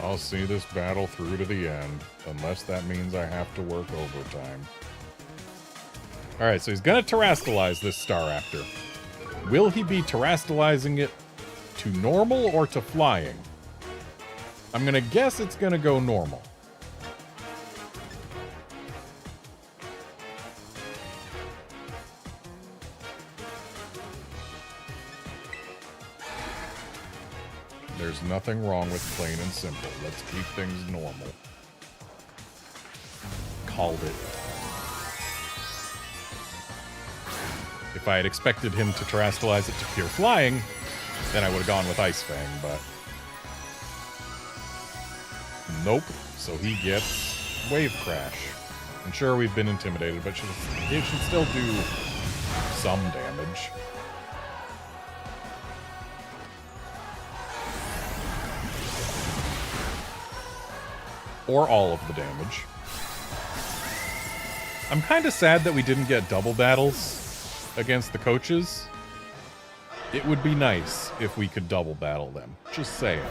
I'll see this battle through to the end, unless that means I have to work overtime. Alright, so he's gonna Terrastalize this Staraptor. Will he be Terrastalizing it to normal or to flying? I'm gonna guess it's gonna go normal. There's nothing wrong with plain and simple. Let's keep things normal. Called it. If I had expected him to Terrastalize it to pure flying, then I would have gone with Ice Fang, but... Nope. So he gets Wave Crash. I'm sure we've been intimidated, but it should still do some damage. Or all of the damage. I'm kind of sad that we didn't get double battles against the coaches. It would be nice if we could double battle them. Just saying.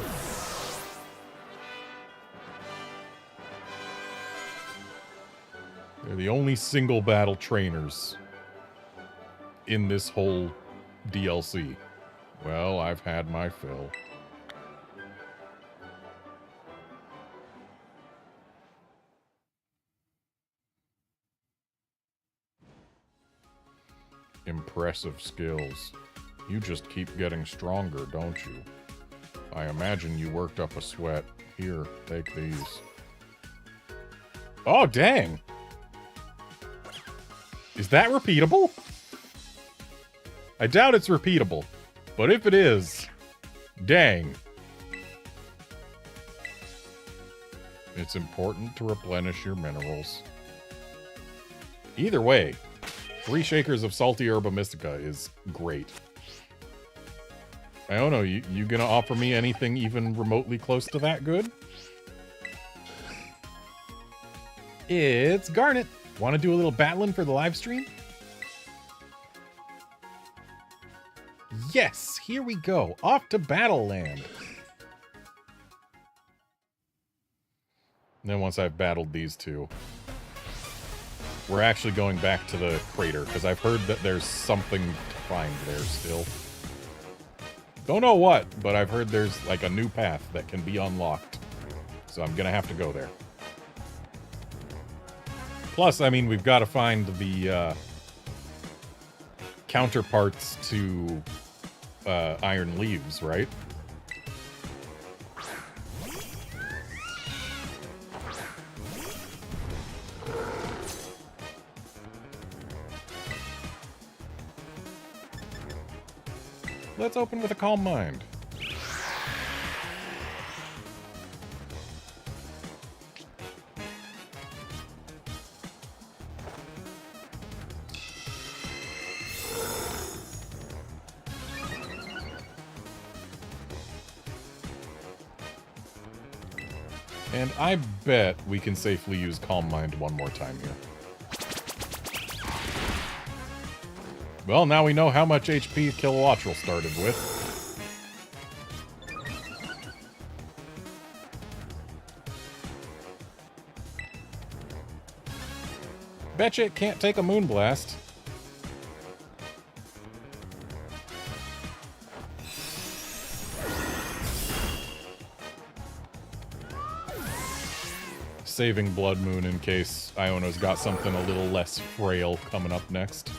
They're the only single battle trainers in this whole DLC. Well, I've had my fill. Impressive skills. You just keep getting stronger, don't you? I imagine you worked up a sweat. Here, take these. Oh, dang! Is that repeatable? I doubt it's repeatable. But if it is, dang. It's important to replenish your minerals. Either way, 3 shakers of Salty Herba Mystica is great. I don't know, you gonna offer me anything even remotely close to that good? It's Garnet. Want to do a little battling for the live stream? Yes, here we go. Off to Battle Land. And then once I've battled these two, we're actually going back to the crater, because I've heard that there's something to find there still. Don't know what, but I've heard there's like a new path that can be unlocked. So I'm gonna have to go there. Plus, I mean, we've got to find the counterparts to Iron Leaves, right? Let's open with a calm mind. And I bet we can safely use Calm Mind one more time here. Well, now we know how much HP Kilowattrel started with. Betcha it can't take a Moonblast. Saving Blood Moon in case Iono's got something a little less frail coming up next.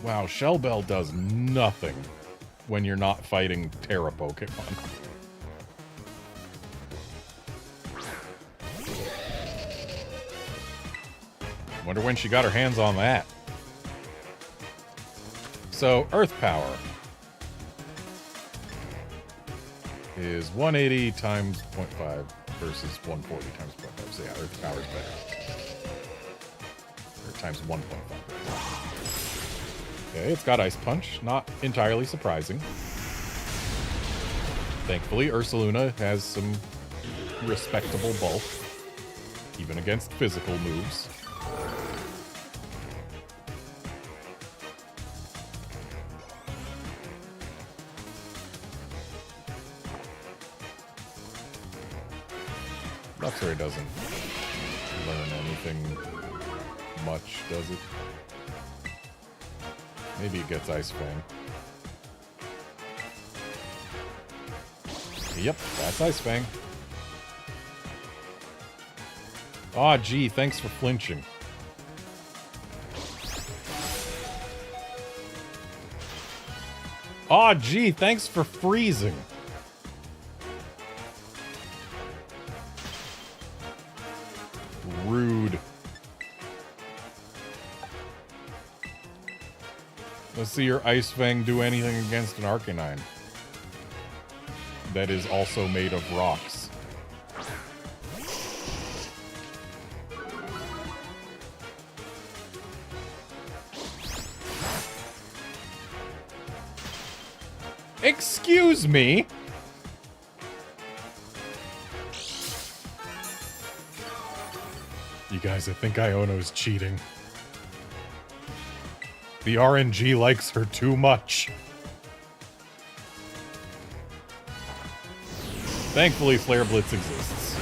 Wow, Shell Bell does nothing when you're not fighting Tera Pokemon. Wonder when she got her hands on that. So, Earth Power is 180 times 0.5 versus 140 times 0.5. So yeah, Earth Power is better. Or times 1.5. Okay, it's got Ice Punch. Not entirely surprising. Thankfully, Ursaluna has some respectable bulk, even against physical moves. Luxray doesn't learn anything much, does it? Maybe it gets Ice Fang. Yep, that's Ice Fang. Aw, gee, thanks for flinching. Aw, gee, thanks for freezing. Rude. Let's see your Ice Fang do anything against an Arcanine that is also made of rocks. Excuse me? You guys, I think Iono's cheating. The RNG likes her too much. Thankfully, Flare Blitz exists.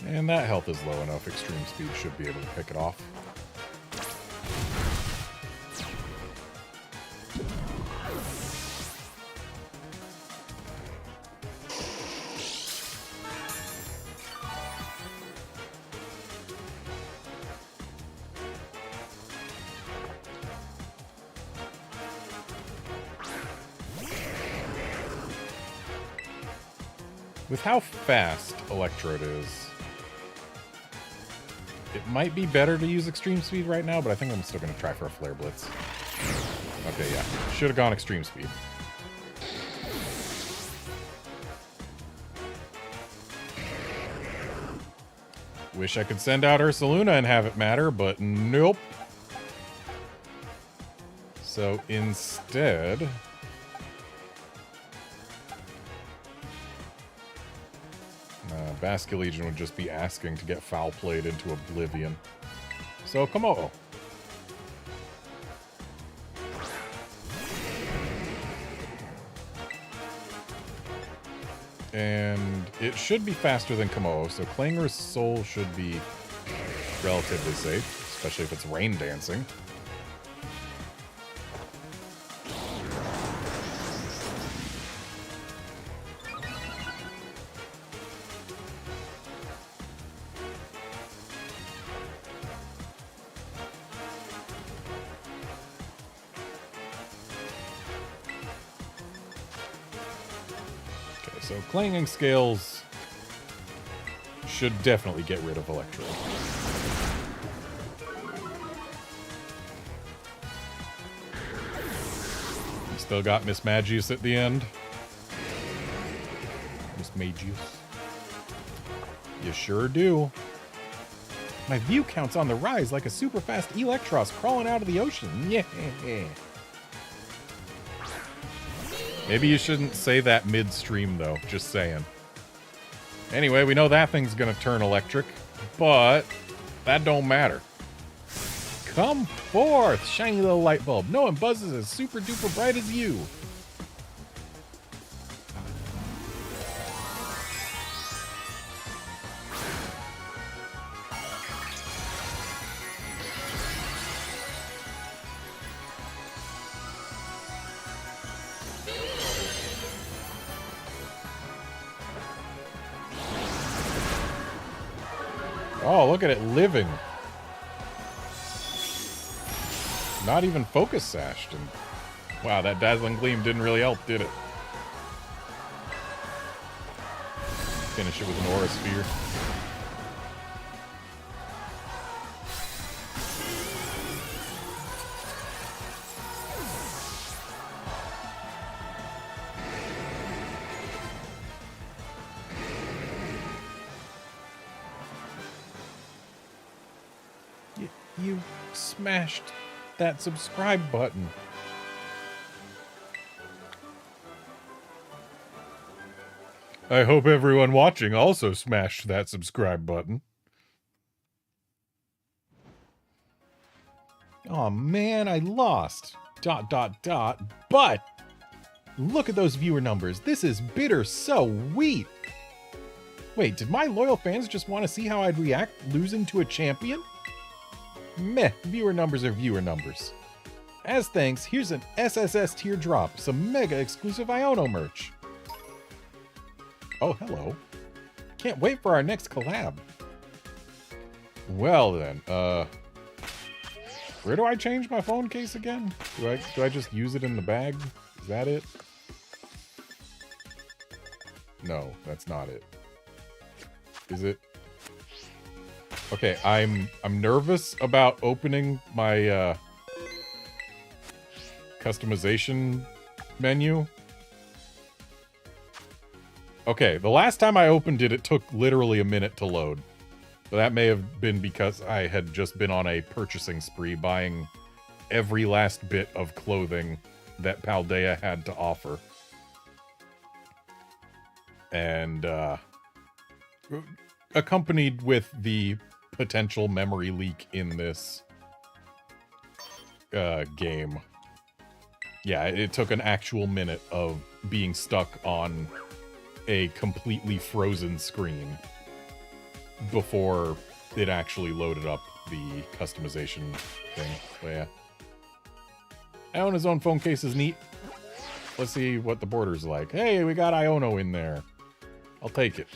And that health is low enough. Extreme Speed should be able to pick it off. With how fast Electrode is, it might be better to use Extreme Speed right now, but I think I'm still going to try for a Flare Blitz. Okay, yeah. Should have gone Extreme Speed. Wish I could send out Ursaluna and have it matter, but nope. So instead... Basculegion would just be asking to get foul played into oblivion. So, come on. And it should be faster than Komodo, so Clanger's Soul should be relatively safe, especially if it's Rain Dancing. So clanging scales should definitely get rid of electric. You still got Miss Magius at the end. Miss Magius. You sure do. My view count's on the rise like a super fast Electros crawling out of the ocean. Yeah. Maybe you shouldn't say that midstream, though. Just saying. Anyway, we know that thing's gonna turn electric, but that don't matter. Come forth, shiny little light bulb. No one buzzes as super duper bright as you. Oh, look at it living. Not even focus sashed. And wow, that dazzling gleam didn't really help, did it? Finish it with an aura sphere. You smashed that subscribe button. I hope everyone watching also smashed that subscribe button. Oh man, I lost. ... But look at those viewer numbers. This is bitter so wheat. Wait, did my loyal fans just want to see how I'd react losing to a champion? Meh, viewer numbers are viewer numbers. As thanks, here's an SSS teardrop, some mega exclusive Iono merch. Oh, hello. Can't wait for our next collab. Well then, where do I change my phone case again? Do I just use it in the bag? Is that it? No, that's not it. Is it? Okay, I'm nervous about opening my customization menu. Okay, the last time I opened it, it took literally a minute to load. So that may have been because I had just been on a purchasing spree, buying every last bit of clothing that Paldea had to offer. And accompanied with the potential memory leak in this game. Yeah, it took an actual minute of being stuck on a completely frozen screen before it actually loaded up the customization thing. But yeah. Iono's own phone case is neat. Let's see what the border's like. Hey, we got Iono in there. I'll take it.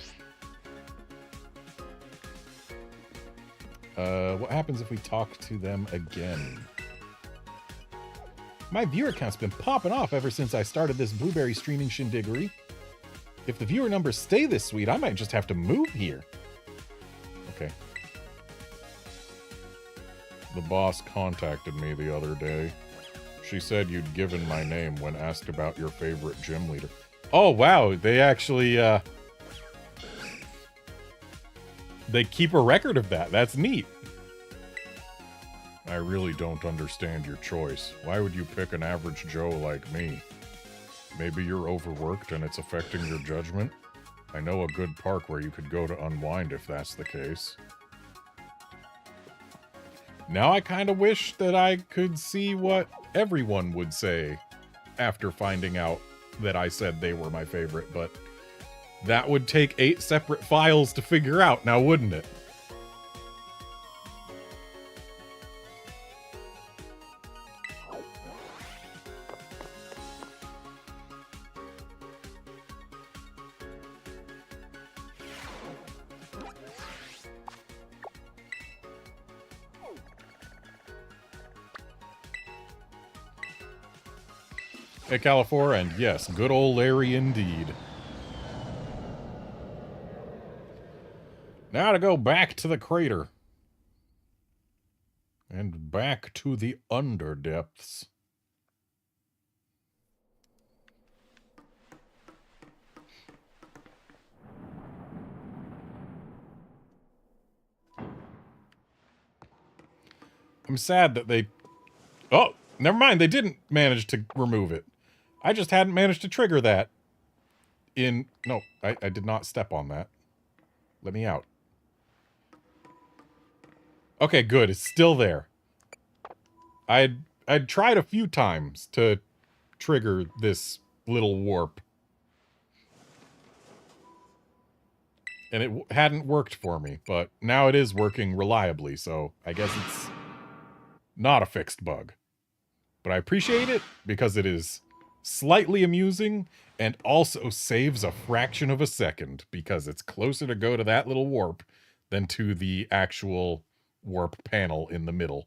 What happens if we talk to them again? My viewer count's been popping off ever since I started this blueberry streaming shindiggery. If the viewer numbers stay this sweet, I might just have to move here. Okay. The boss contacted me the other day. She said you'd given my name when asked about your favorite gym leader. Oh, wow. They actually, they keep a record of that. That's neat. I really don't understand your choice. Why would you pick an average Joe like me? Maybe you're overworked and it's affecting your judgment? I know a good park where you could go to unwind if that's the case. Now I kind of wish that I could see what everyone would say after finding out that I said they were my favorite, but that would take 8 separate files to figure out, now wouldn't it? Hey, Califor, and yes, good old Larry indeed. Now to go back to the crater. And back to the underdepths. I'm sad that they... Oh, never mind. They didn't manage to remove it. I just hadn't managed to trigger that. No, I did not step on that. Let me out. Okay, good. It's still there. I'd tried a few times to trigger this little warp. And it hadn't worked for me, but now it is working reliably, so I guess it's not a fixed bug. But I appreciate it because it is slightly amusing and also saves a fraction of a second because it's closer to go to that little warp than to the actual warp panel in the middle.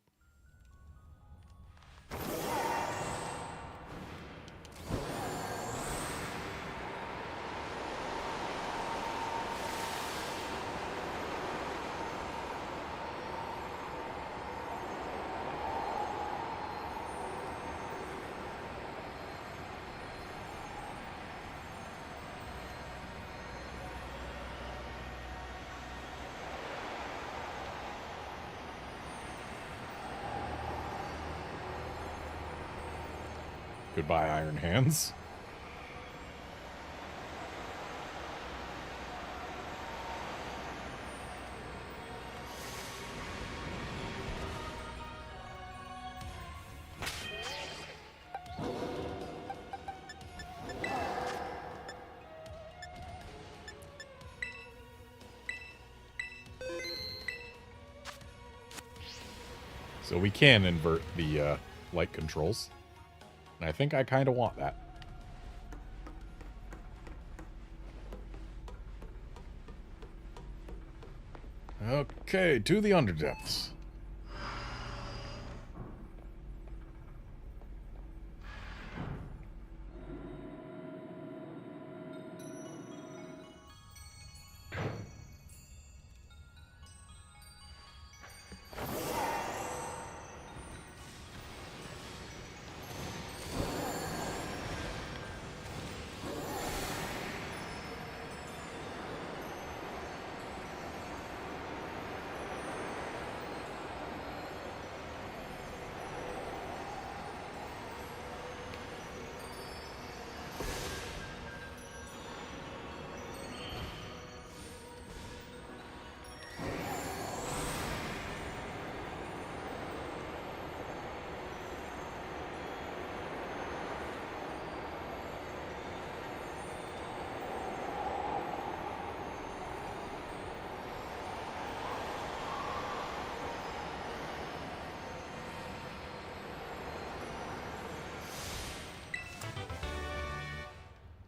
Goodbye, Iron Hands. So we can invert the light controls. And I think I kind of want that. Okay, to the underdepths.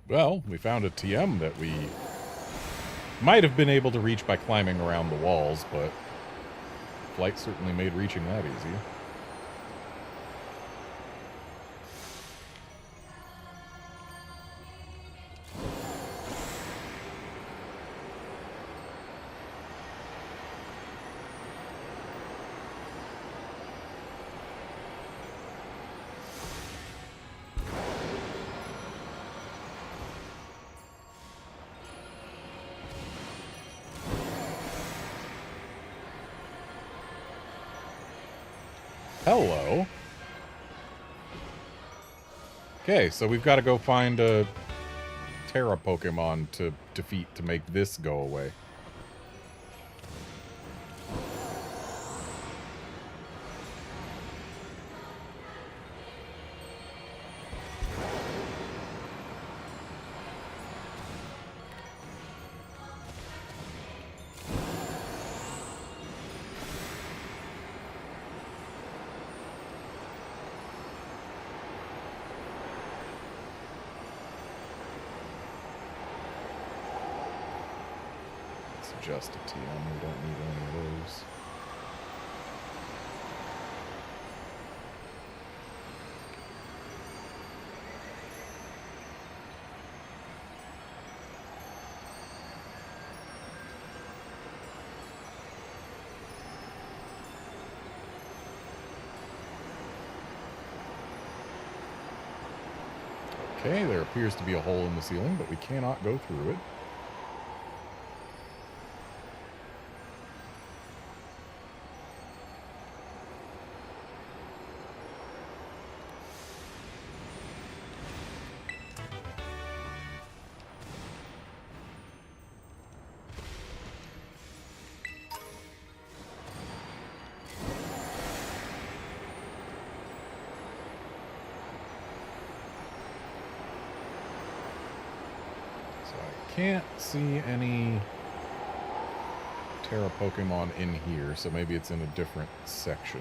Well, we found a TM that we might have been able to reach by climbing around the walls, but flight certainly made reaching that easy. Hello. Okay, so we've got to go find a Tera Pokemon to defeat to make this go away. Just a TM, we don't need any of those. Okay, there appears to be a hole in the ceiling, but we cannot go through it. Can't see any Tera Pokemon in here, so maybe it's in a different section.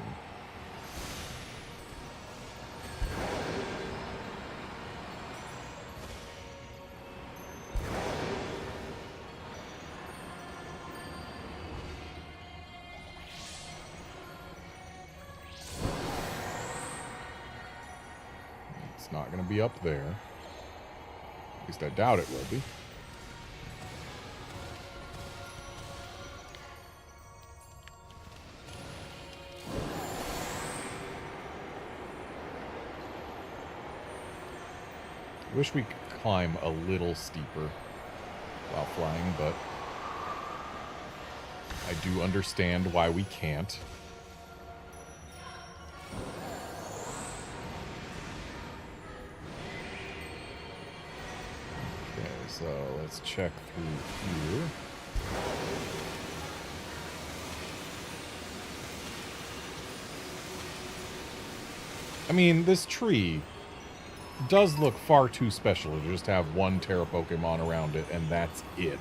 It's not going to be up there. At least I doubt it will be. Wish we could climb a little steeper while flying, but I do understand why we can't. Okay, so let's check through here. I mean, this tree does look far too special to just have one Tera Pokemon around it, and that's it.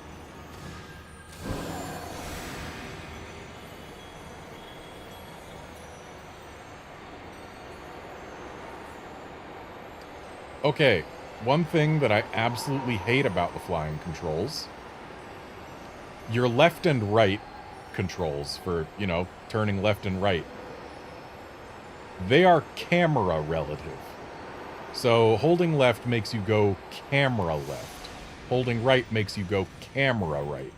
Okay, one thing that I absolutely hate about the flying controls, your left and right controls for, you know, turning left and right, they are camera relative. So holding left makes you go camera left. Holding right makes you go camera right.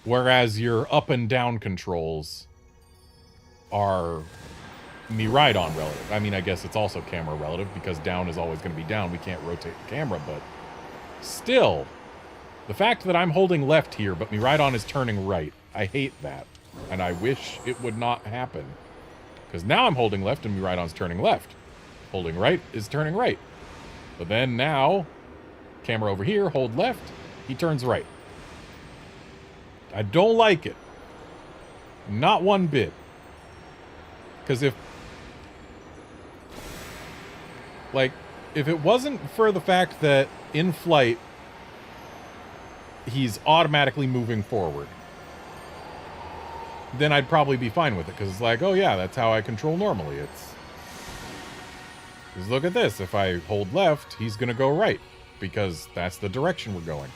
Whereas your up and down controls are Miraidon relative. I mean, I guess it's also camera relative because down is always going to be down. We can't rotate the camera, but still, the fact that I'm holding left here, but Miraidon is turning right, I hate that. And I wish it would not happen. Because now I'm holding left and Miraidon's turning left. Holding right is turning right. But then now, camera over here, hold left, he turns right. I don't like it. Not one bit. Because if it wasn't for the fact that in flight, he's automatically moving forward, then I'd probably be fine with it. Because it's like, oh yeah, that's how I control normally. Because look at this. If I hold left, he's going to go right. Because that's the direction we're going.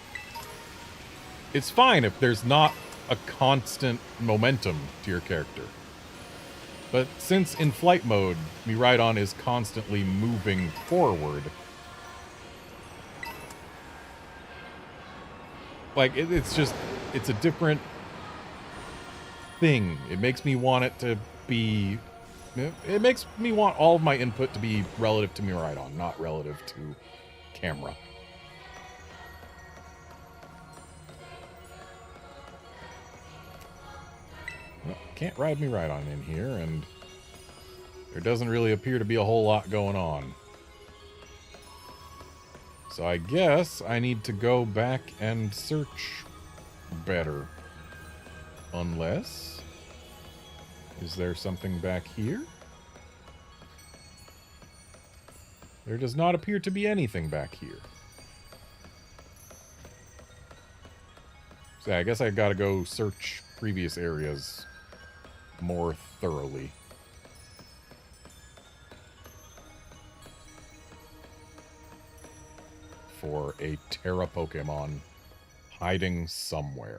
It's fine if there's not a constant momentum to your character. But since in flight mode, Miraidon is constantly moving forward, like, it's a different thing. It makes me want it to be... It makes me want all of my input to be relative to Miraidon, not relative to camera. Well, can't ride Miraidon in here, and there doesn't really appear to be a whole lot going on. So I guess I need to go back and search better. Unless... Is there something back here? There does not appear to be anything back here. So I guess I gotta go search previous areas more thoroughly. For a Tera Pokemon hiding somewhere.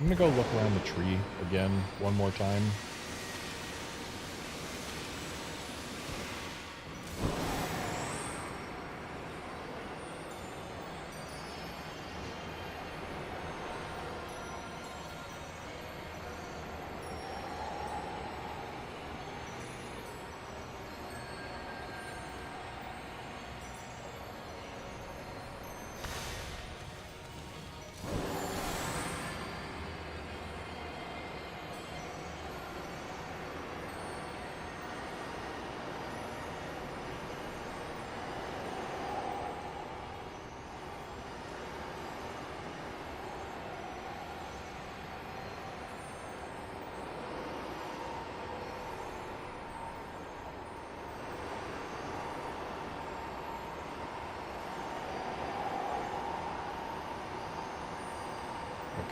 I'm gonna go look around the tree again one more time.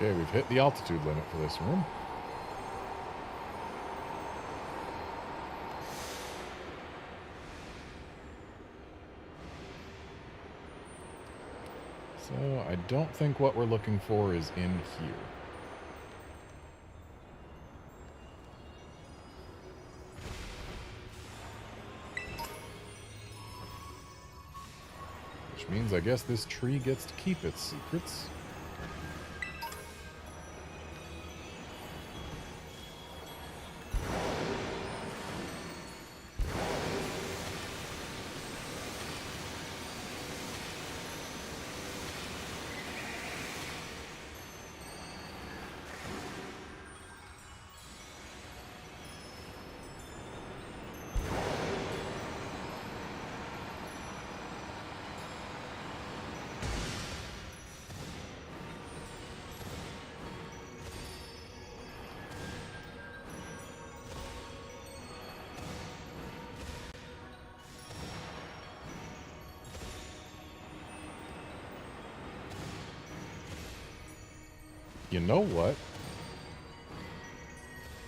Okay, we've hit the altitude limit for this room. So I don't think what we're looking for is in here. Which means I guess this tree gets to keep its secrets. You know what?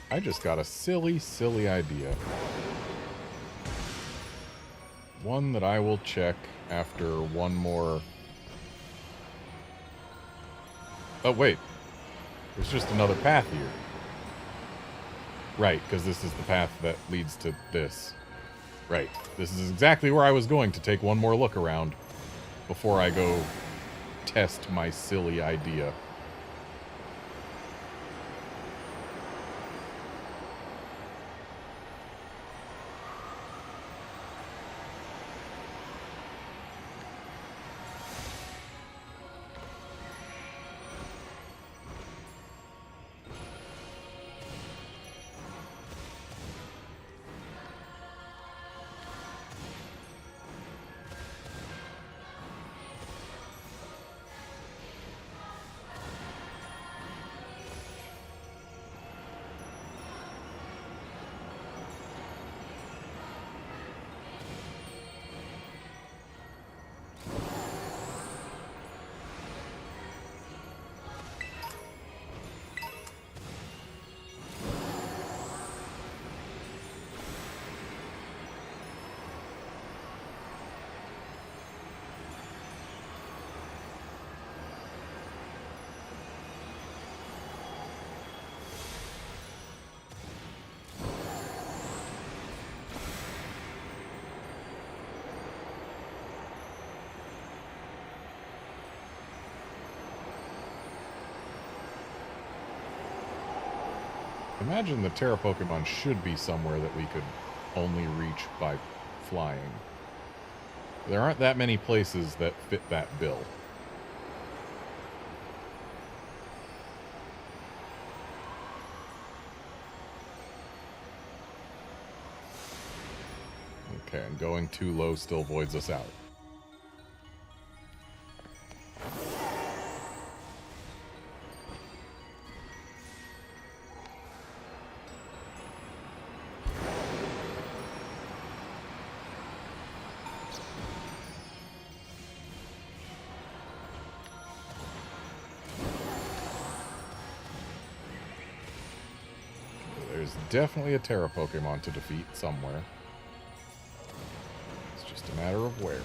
I just got a silly, silly idea. One that I will check after one more... Oh, wait. There's just another path here. Right, because this is the path that leads to this. Right. This is exactly where I was going to take one more look around before I go test my silly idea. Imagine the Tera Pokemon should be somewhere that we could only reach by flying. There aren't that many places that fit that bill. Okay, and going too low still voids us out. There's definitely a Tera Pokemon to defeat somewhere. It's just a matter of where.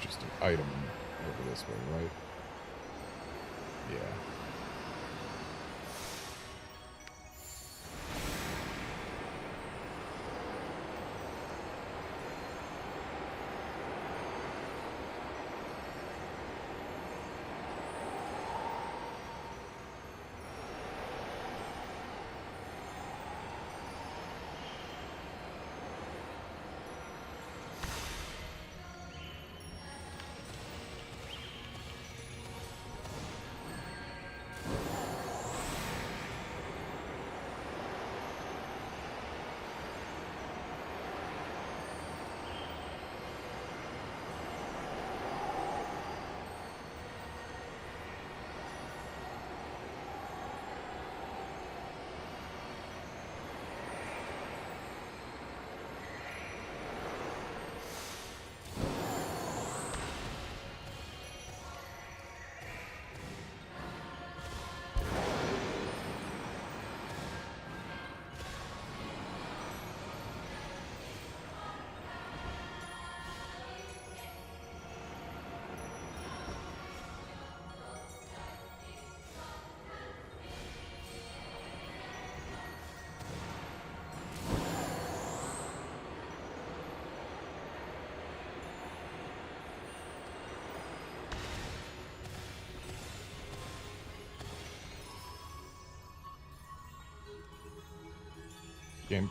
just an item over this way, right? Yeah.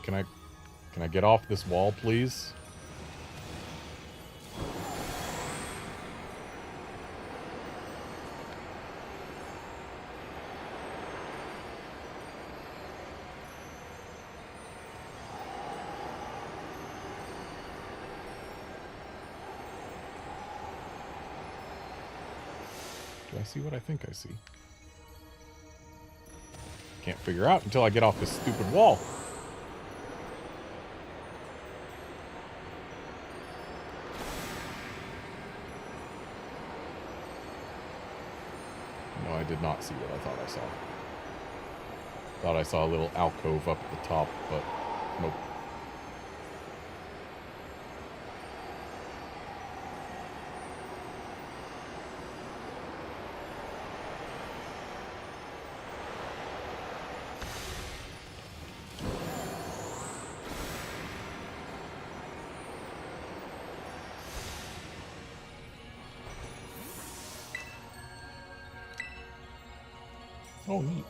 Can I get off this wall, please? Do I see what I think I see? Can't figure out until I get off this stupid wall. No, I did not see what I thought I saw. Thought I saw a little alcove up at the top, but nope. Oh, neat.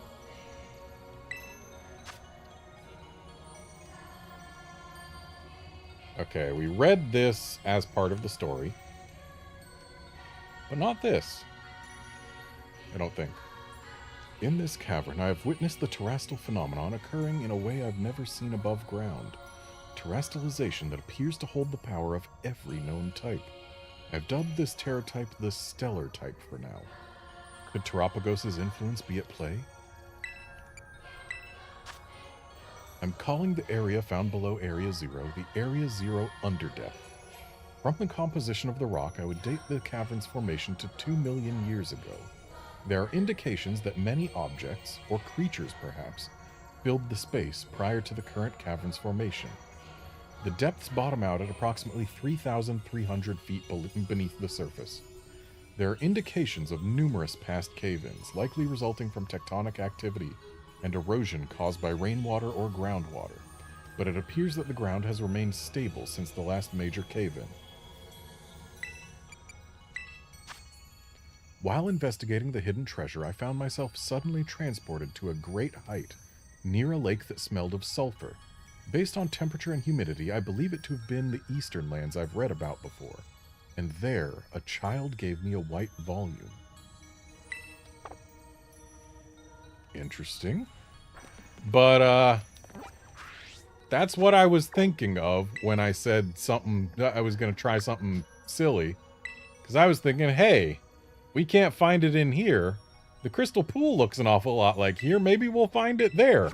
Okay, we read this as part of the story. But not this. I don't think. In this cavern, I have witnessed the terrestrial phenomenon occurring in a way I've never seen above ground. Terrestrialization that appears to hold the power of every known type. I've dubbed this Tera type the Stellar type for now. Could Terrapagos' influence be at play? I'm calling the area found below Area 0 the Area 0 Underdepth. From the composition of the rock, I would date the cavern's formation to 2 million years ago. There are indications that many objects, or creatures perhaps, filled the space prior to the current cavern's formation. The depths bottom out at approximately 3,300 feet beneath the surface. There are indications of numerous past cave-ins, likely resulting from tectonic activity and erosion caused by rainwater or groundwater, but it appears that the ground has remained stable since the last major cave-in. While investigating the hidden treasure, I found myself suddenly transported to a great height, near a lake that smelled of sulfur. Based on temperature and humidity, I believe it to have been the eastern lands I've read about before. And there, a child gave me a white volume. Interesting. But, that's what I was thinking of when I said something, I was going to try something silly. Because I was thinking, hey, we can't find it in here. The crystal pool looks an awful lot like here. Maybe we'll find it there.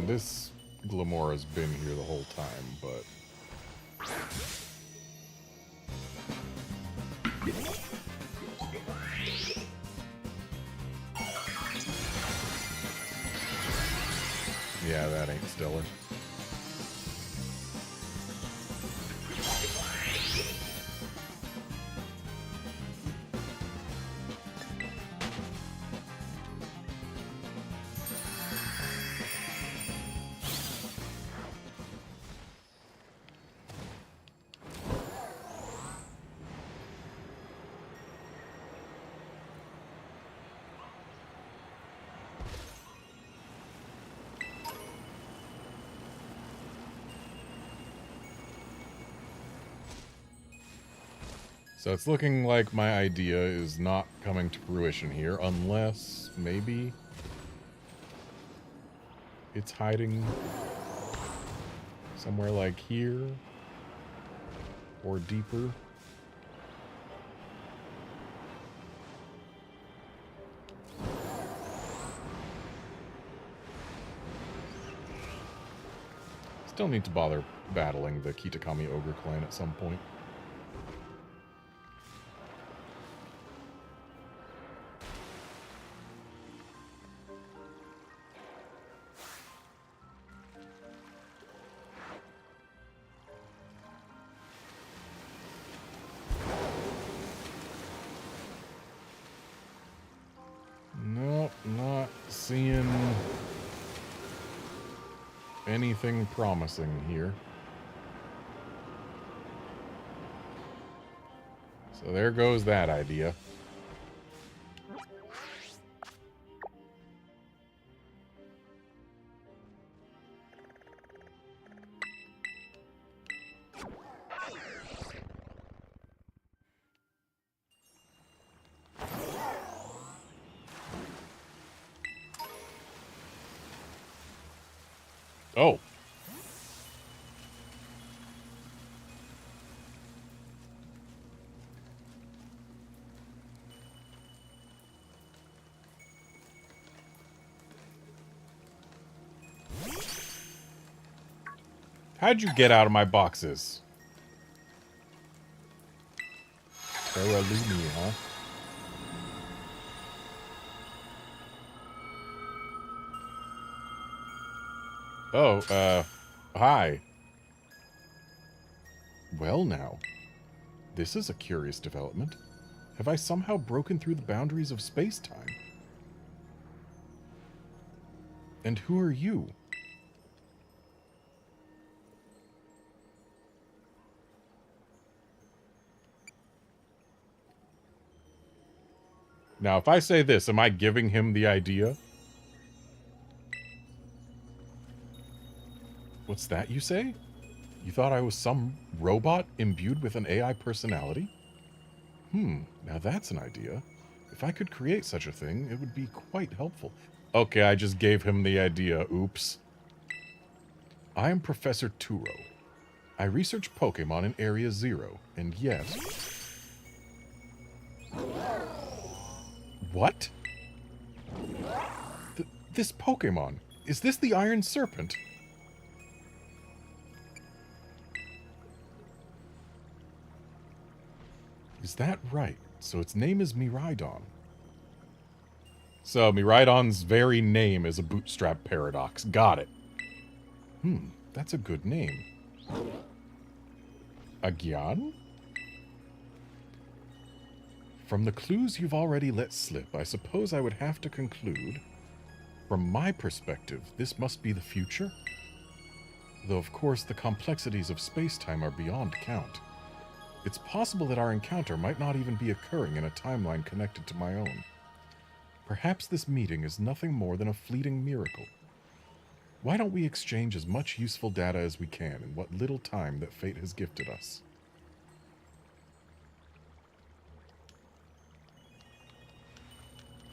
mean, this Glamora's been here the whole time, but... yeah, that ain't stellar. So it's looking like my idea is not coming to fruition here, unless maybe it's hiding somewhere like here or deeper. Still need to bother battling the Kitakami Ogre clan at some point. Anything promising here. So there goes that idea. Oh. How'd you get out of my boxes? Terrapin, huh? Oh, hi. Well now, this is a curious development. Have I somehow broken through the boundaries of space-time? And who are you? Now, if I say this, am I giving him the idea? What's that you say? You thought I was some robot imbued with an AI personality? Now that's an idea. If I could create such a thing, it would be quite helpful. Okay, I just gave him the idea. Oops. I am Professor Turo. I research Pokemon in Area Zero, and yes... What? This Pokemon. Is this the Iron Serpent? Is that right? So its name is Miraidon. So Miraidon's very name is a bootstrap paradox. Got it. That's a good name. Agyan? From the clues you've already let slip, I suppose I would have to conclude, from my perspective, this must be the future? Though, of course, the complexities of space-time are beyond count. It's possible that our encounter might not even be occurring in a timeline connected to my own. Perhaps this meeting is nothing more than a fleeting miracle. Why don't we exchange as much useful data as we can in what little time that fate has gifted us?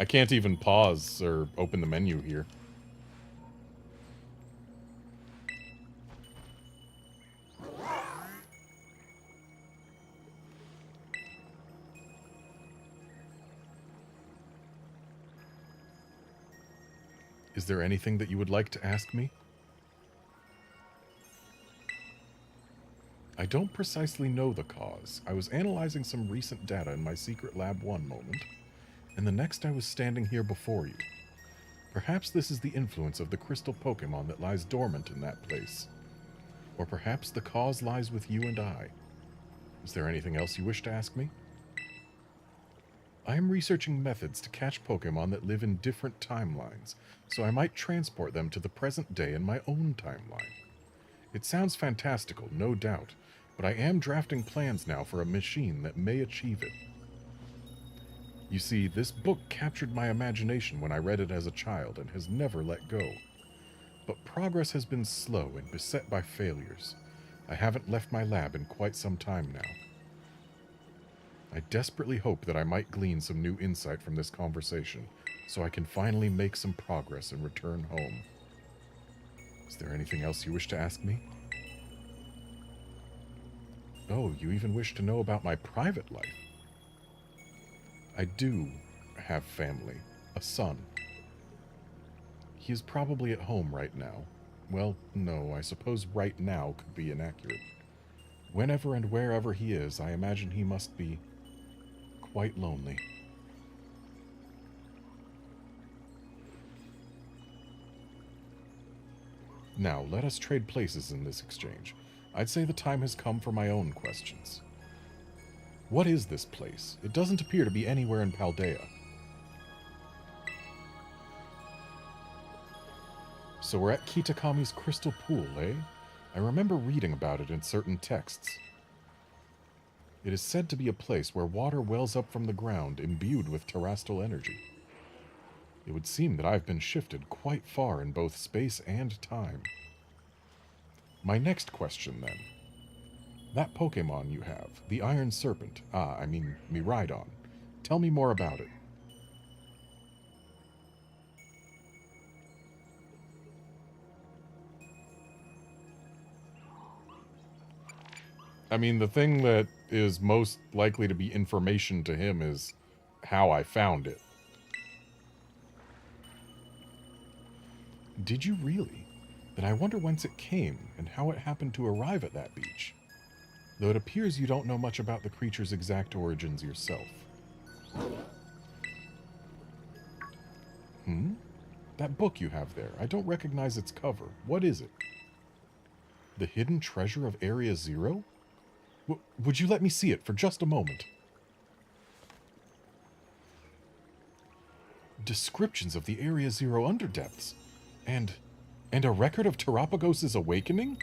I can't even pause or open the menu here. Is there anything that you would like to ask me? I don't precisely know the cause. I was analyzing some recent data in my secret lab one moment, and the next I was standing here before you. Perhaps this is the influence of the crystal Pokémon that lies dormant in that place. Or perhaps the cause lies with you and I. Is there anything else you wish to ask me? I am researching methods to catch Pokémon that live in different timelines, so I might transport them to the present day in my own timeline. It sounds fantastical, no doubt, but I am drafting plans now for a machine that may achieve it. You see, this book captured my imagination when I read it as a child and has never let go. But progress has been slow and beset by failures. I haven't left my lab in quite some time now. I desperately hope that I might glean some new insight from this conversation, so I can finally make some progress and return home. Is there anything else you wish to ask me? Oh, you even wish to know about my private life? I do have family, a son. He is probably at home right now. Well, no, I suppose right now could be inaccurate. Whenever and wherever he is, I imagine he must be quite lonely. Now, let us trade places in this exchange. I'd say the time has come for my own questions. What is this place? It doesn't appear to be anywhere in Paldea. So we're at Kitakami's crystal pool, eh? I remember reading about it in certain texts. It is said to be a place where water wells up from the ground, imbued with terrestrial energy. It would seem that I've been shifted quite far in both space and time. My next question, then. That Pokémon you have, the Iron Serpent, Miraidon. Tell me more about it. I mean, the thing that is most likely to be information to him is how I found it. Did you really? Then I wonder whence it came and how it happened to arrive at that beach. Though it appears you don't know much about the creature's exact origins yourself. That book you have there, I don't recognize its cover. What is it? The Hidden Treasure of Area Zero? Would you let me see it for just a moment? Descriptions of the Area Zero underdepths. And a record of Terrapagos' awakening?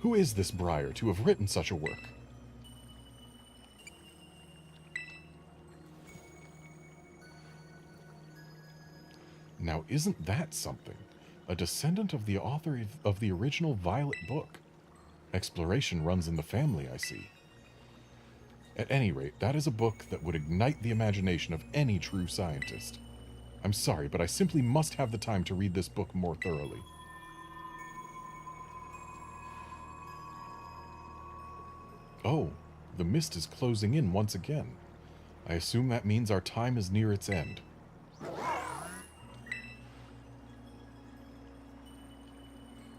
Who is this Briar to have written such a work? Now, isn't that something? A descendant of the author of the original Violet book. Exploration runs in the family, I see. At any rate, that is a book that would ignite the imagination of any true scientist. I'm sorry, but I simply must have the time to read this book more thoroughly. Oh, the mist is closing in once again. I assume that means our time is near its end.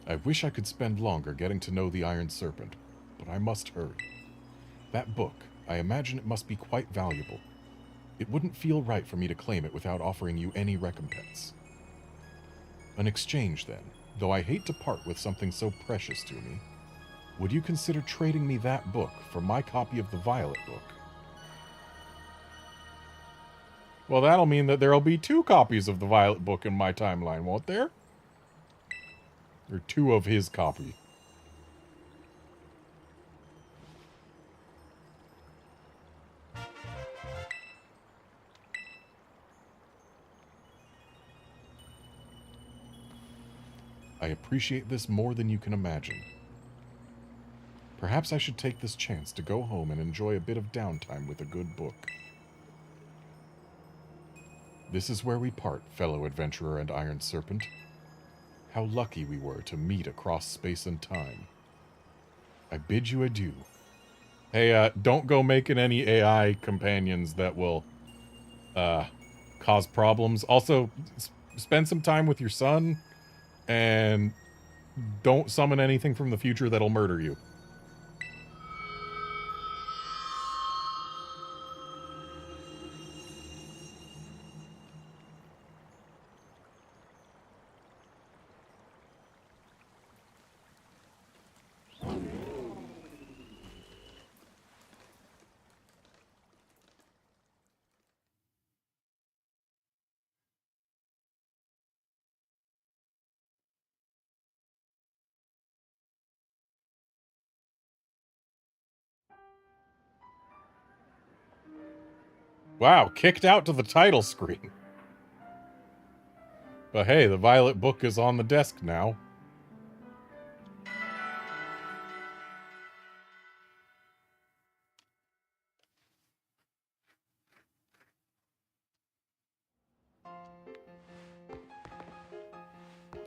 I wish I could spend longer getting to know the Iron Serpent, but I must hurry. That book, I imagine it must be quite valuable. It wouldn't feel right for me to claim it without offering you any recompense. An exchange, then, though I hate to part with something so precious to me. Would you consider trading me that book for my copy of the Violet book? Well, that'll mean that there'll be 2 copies of the Violet book in my timeline, won't there? Or 2 of his copy. I appreciate this more than you can imagine. Perhaps I should take this chance to go home and enjoy a bit of downtime with a good book. This is where we part, fellow adventurer and Iron Serpent. How lucky we were to meet across space and time. I bid you adieu. Hey, don't go making any AI companions that will, cause problems. Also, spend some time with your son, and don't summon anything from the future that'll murder you. Wow, kicked out to the title screen. But hey, the Violet book is on the desk now.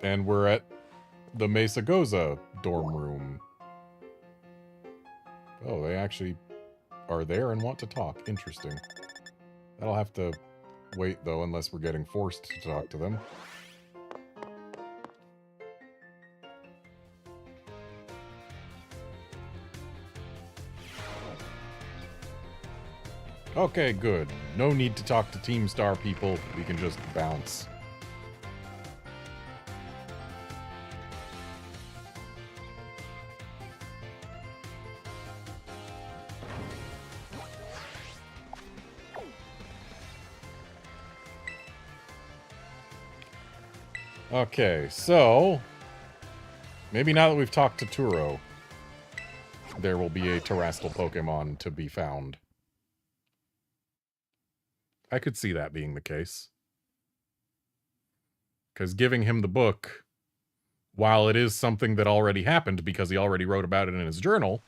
And we're at the Mesa Goza dorm room. Oh, they actually are there and want to talk. Interesting. That'll have to wait, though, unless we're getting forced to talk to them. Okay, good. No need to talk to Team Star people. We can just bounce. Okay, so maybe now that we've talked to Turo, there will be a terrestrial Pokemon to be found. I could see that being the case. Because giving him the book, while it is something that already happened because he already wrote about it in his journal,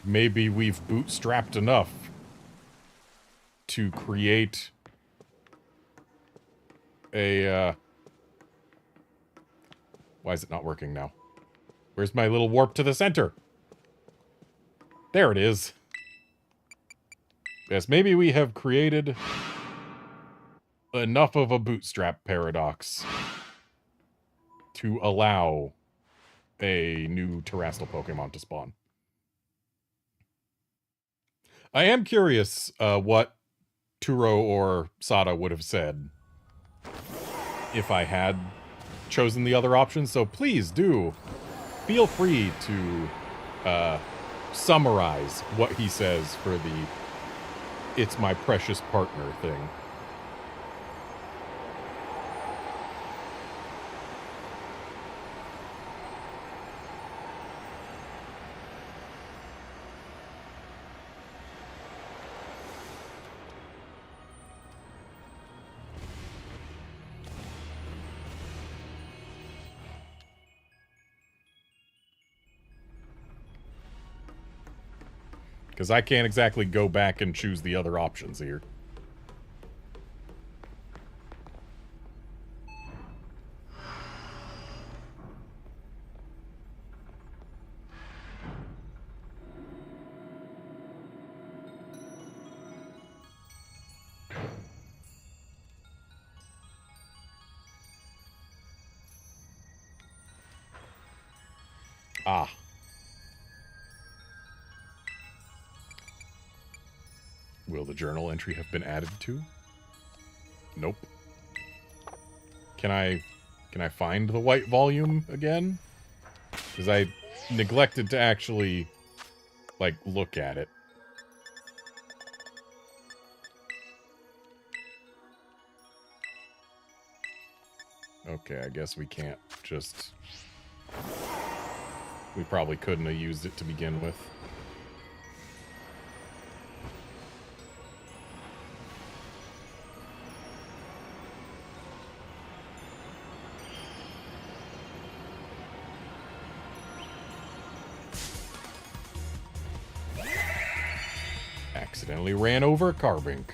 maybe we've bootstrapped enough to create a, why is it not working now? Where's my little warp to the center? There it is. Yes, maybe we have created enough of a bootstrap paradox to allow a new terrestrial Pokemon to spawn. I am curious what Turo or Sada would have said if I had chosen the other options, so please do feel free to summarize what he says for the "it's my precious partner" thing. Because I can't exactly go back and choose the other options here. Ah. Will the journal entry have been added to? Nope. Can I find the white volume again? Because I neglected to actually, like, look at it. Okay, I guess we can't just... We probably couldn't have used it to begin with. Accidentally ran over a Carbink.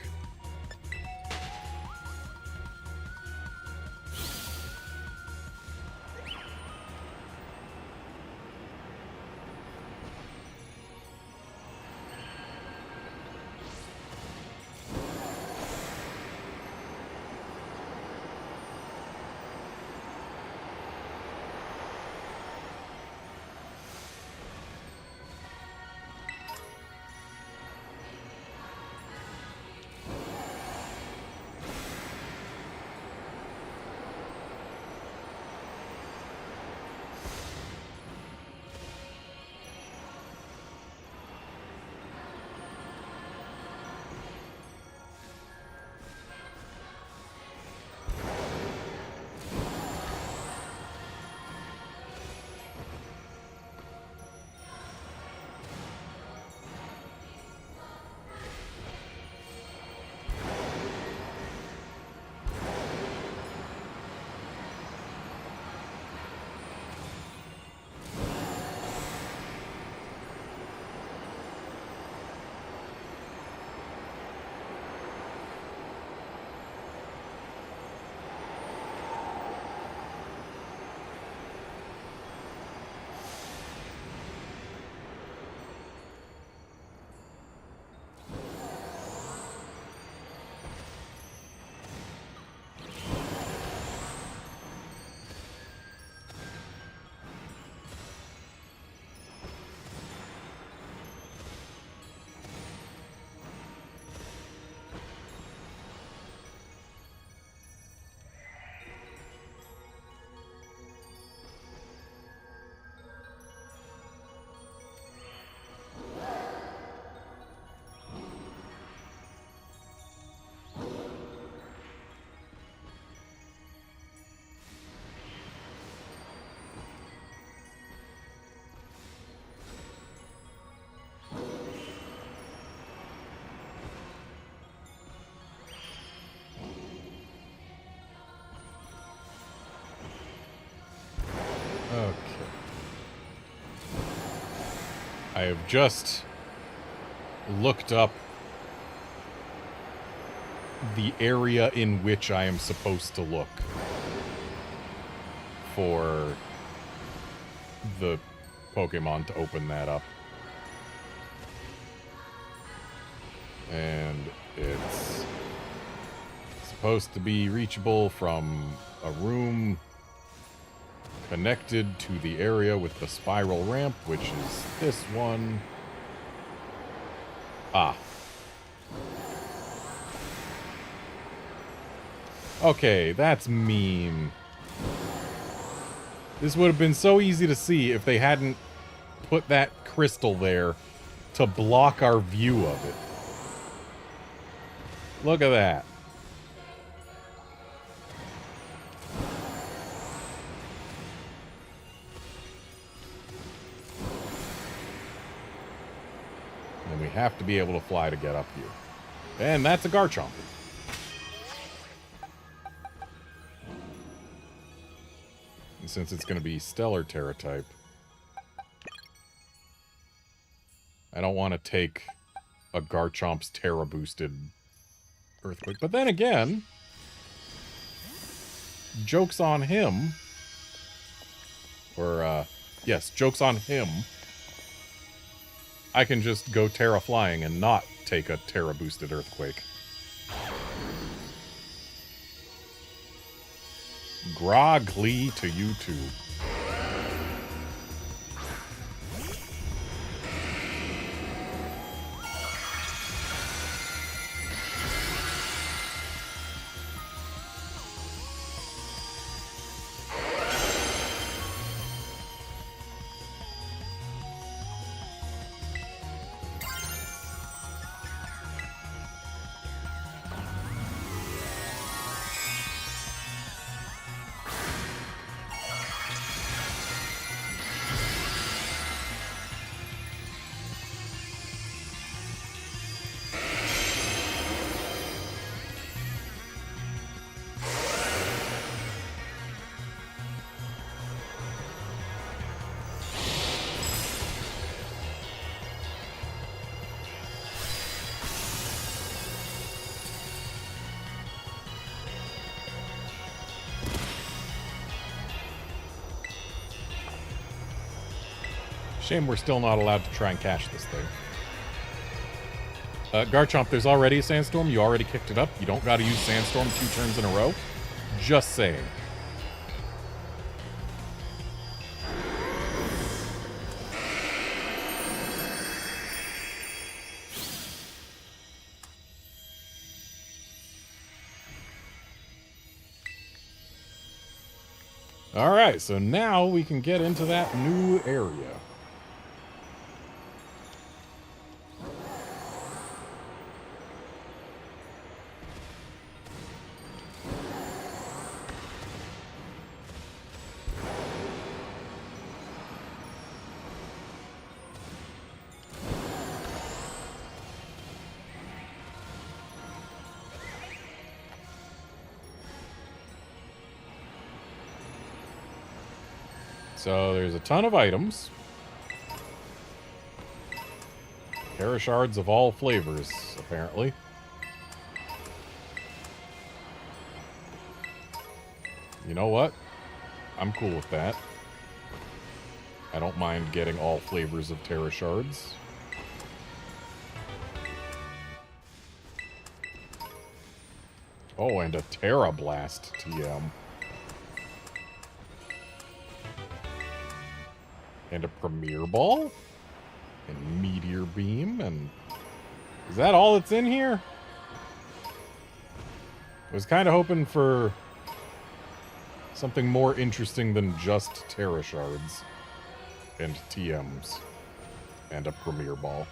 I have just looked up the area in which I am supposed to look for the Pokemon to open that up. And it's supposed to be reachable from a room connected to the area with the spiral ramp, which is this one. Ah. Okay, that's mean. This would have been so easy to see if they hadn't put that crystal there to block our view of it. Look at that. And we have to be able to fly to get up here. And that's a Garchomp. And since it's going to be Stellar Terra type, I don't want to take a Garchomp's Terra boosted Earthquake. But then again, joke's on him. Or, yes, joke's on him. I can just go Terra flying and not take a Terra boosted Earthquake. Grogly to you two. Shame we're still not allowed to try and catch this thing. Garchomp, there's already a Sandstorm. You already kicked it up. You don't got to use Sandstorm 2 turns in a row. Just saying. Alright, so now we can get into that new area. So there's a ton of items. Terra shards of all flavors, apparently. You know what? I'm cool with that. I don't mind getting all flavors of Terra shards. Oh, and a Terra Blast TM. And a Premier Ball? And Meteor Beam? And is that all that's in here? I was kind of hoping for something more interesting than just Terra Shards. And TMs. And a Premier Ball.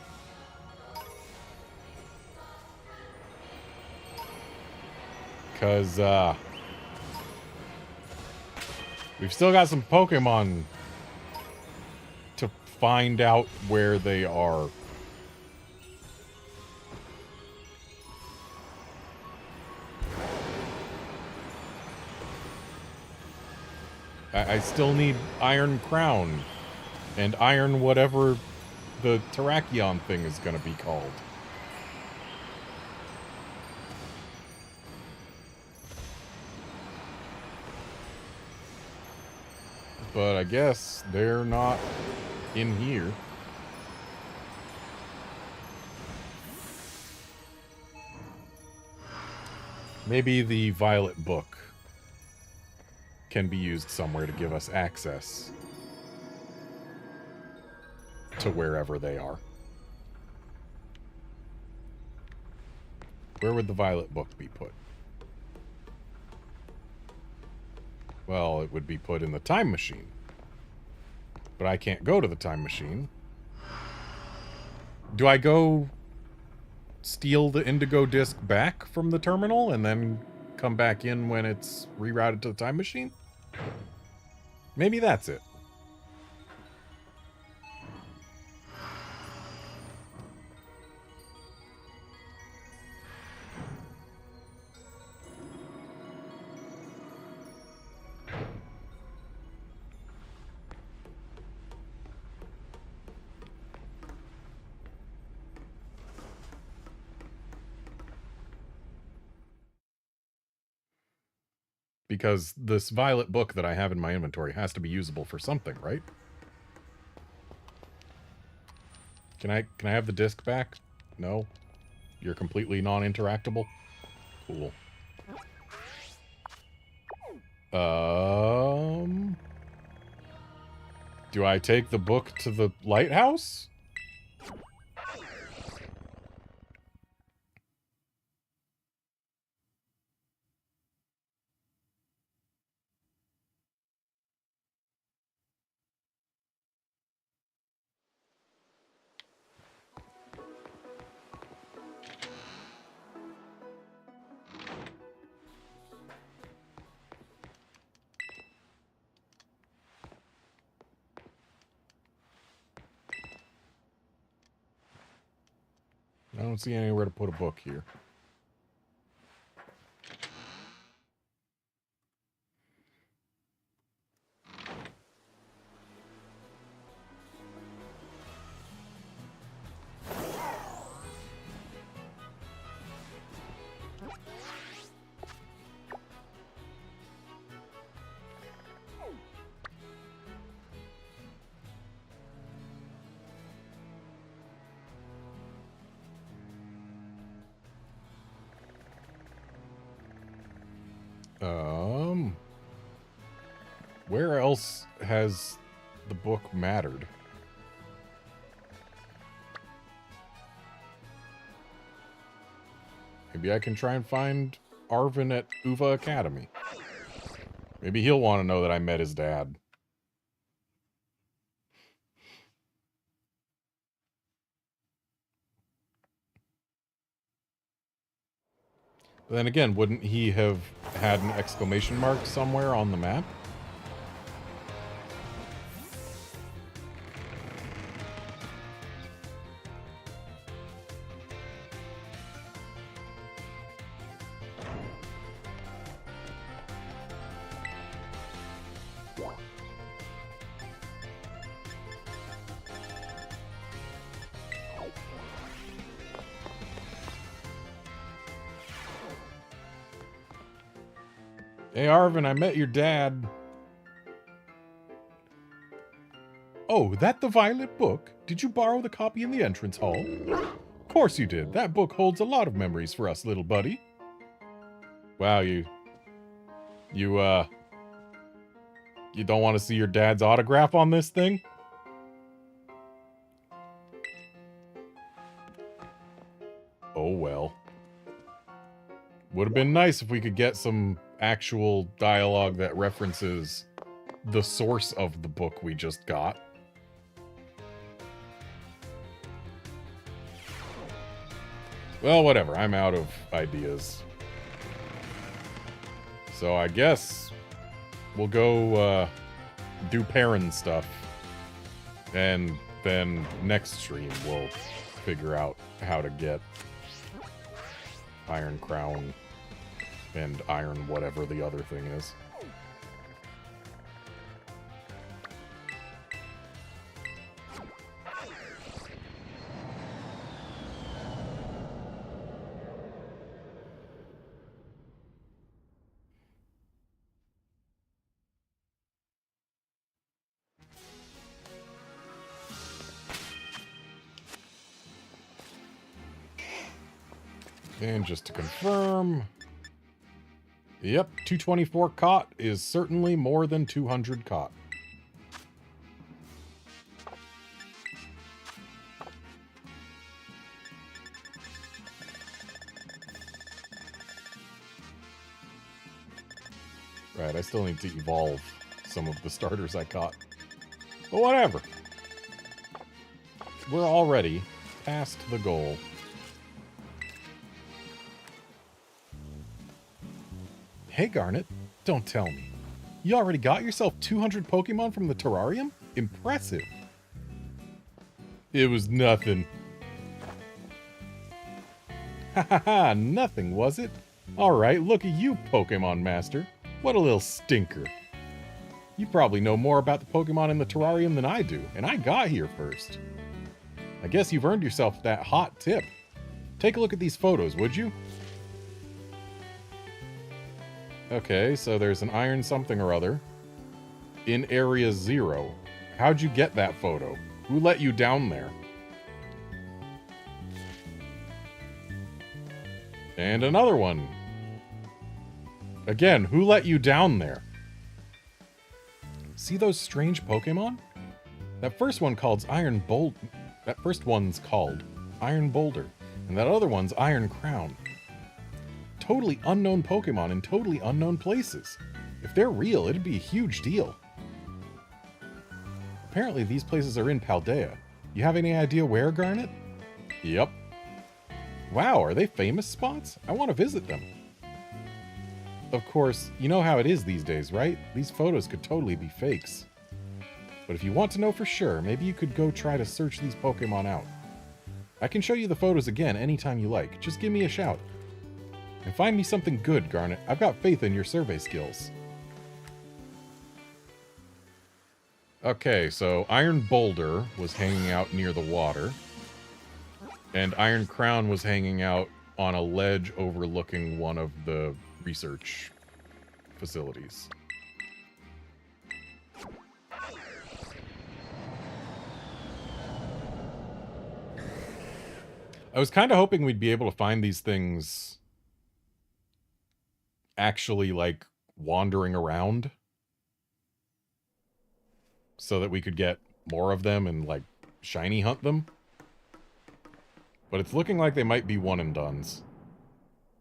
Because, we've still got some Pokemon to find out where they are. I still need Iron Crown and Iron whatever the Terrakion thing is going to be called. But I guess they're not in here. Maybe the Violet book can be used somewhere to give us access to wherever they are. Where would the Violet book be put? Well, it would be put in the time machine. But I can't go to the time machine. Do I go steal the Indigo disc back from the terminal and then come back in when it's rerouted to the time machine? Maybe that's it. Because this Violet book that I have in my inventory has to be usable for something, right? Can I have the disc back? No? You're completely non-interactable? Cool. Do I take the book to the lighthouse? I don't see anywhere to put a book here. Where else has the book mattered? Maybe I can try and find Arvin at Uva Academy. Maybe he'll want to know that I met his dad. But then again, wouldn't he have had an exclamation mark somewhere on the map? Hey, Arvin, I met your dad. Oh, that the Violet book? Did you borrow the copy in the entrance hall? Of course you did. That book holds a lot of memories for us, little buddy. Wow, you don't want to see your dad's autograph on this thing? Oh, well. Would have been nice if we could get some actual dialogue that references the source of the book we just got. Well, whatever. I'm out of ideas. So I guess we'll go do parent stuff. And then next stream we'll figure out how to get Iron Crown and Iron whatever the other thing is. And just to confirm... Yep, 224 caught is certainly more than 200 caught. Right, I still need to evolve some of the starters I caught. But whatever. We're already past the goal. Hey Garnet, don't tell me. You already got yourself 200 Pokemon from the terrarium? Impressive. It was nothing. Ha ha ha, nothing was it? Alright, look at you, Pokemon Master. What a little stinker. You probably know more about the Pokemon in the terrarium than I do, and I got here first. I guess you've earned yourself that hot tip. Take a look at these photos, would you? Okay, so there's an iron something or other in Area 0. How'd you get that photo? Who let you down there? And another one. Again, who let you down there? See those strange Pokemon? That first one's called Iron Boulder, and that other one's Iron Crown. Totally unknown Pokemon in totally unknown places. If they're real, it'd be a huge deal. Apparently these places are in Paldea. You have any idea where, Garnet? Yep. Wow, are they famous spots? I want to visit them. Of course, you know how it is these days, right? These photos could totally be fakes. But if you want to know for sure, maybe you could go try to search these Pokemon out. I can show you the photos again anytime you like. Just give me a shout. And find me something good, Garnet. I've got faith in your survey skills. Okay, so Iron Boulder was hanging out near the water. And Iron Crown was hanging out on a ledge overlooking one of the research facilities. I was kind of hoping we'd be able to find these things actually, like, wandering around so that we could get more of them and, like, shiny hunt them. But it's looking like they might be one and dones,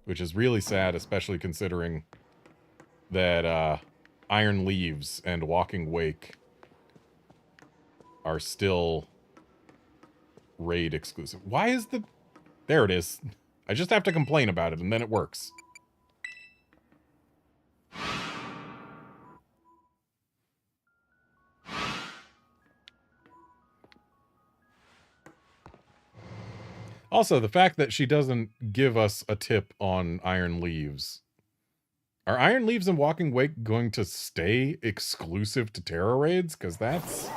which is really sad, especially considering that Iron Leaves and Walking Wake are still raid exclusive. Why is the... There it is. I just have to complain about it, and then it works. Also, the fact that she doesn't give us a tip on Iron Leaves. Are Iron Leaves and Walking Wake going to stay exclusive to Tera raids? Because that's...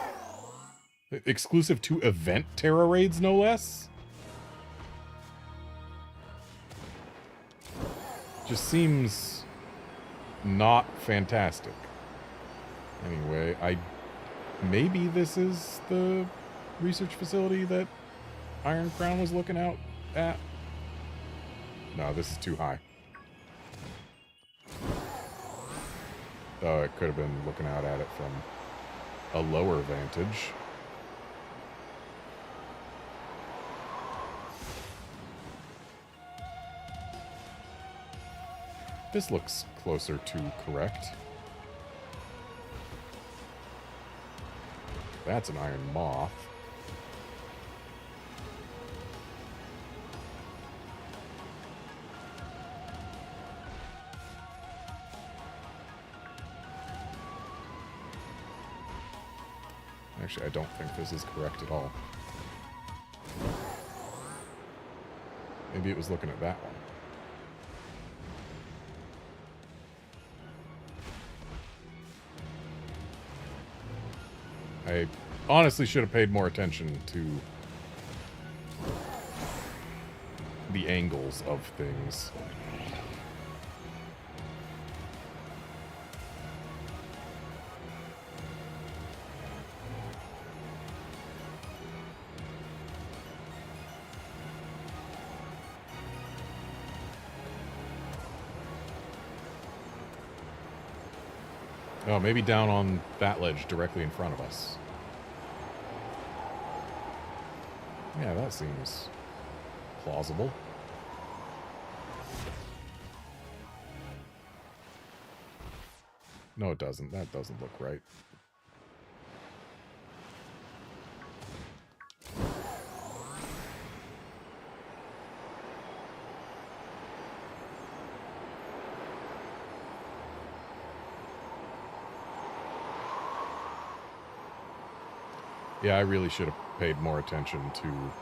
exclusive to event Tera raids, no less? Just seems not fantastic. Anyway, maybe this is the research facility that Iron Crown was looking out at. No, this is too high. Oh, it could have been looking out at it from a lower vantage. This looks closer to correct. That's an iron moth. Actually, I don't think this is correct at all. Maybe it was looking at that one. I honestly should have paid more attention to the angles of things. Oh, maybe down on that ledge directly in front of us. Yeah, that seems plausible. No, it doesn't. That doesn't look right. Yeah, I really should have paid more attention to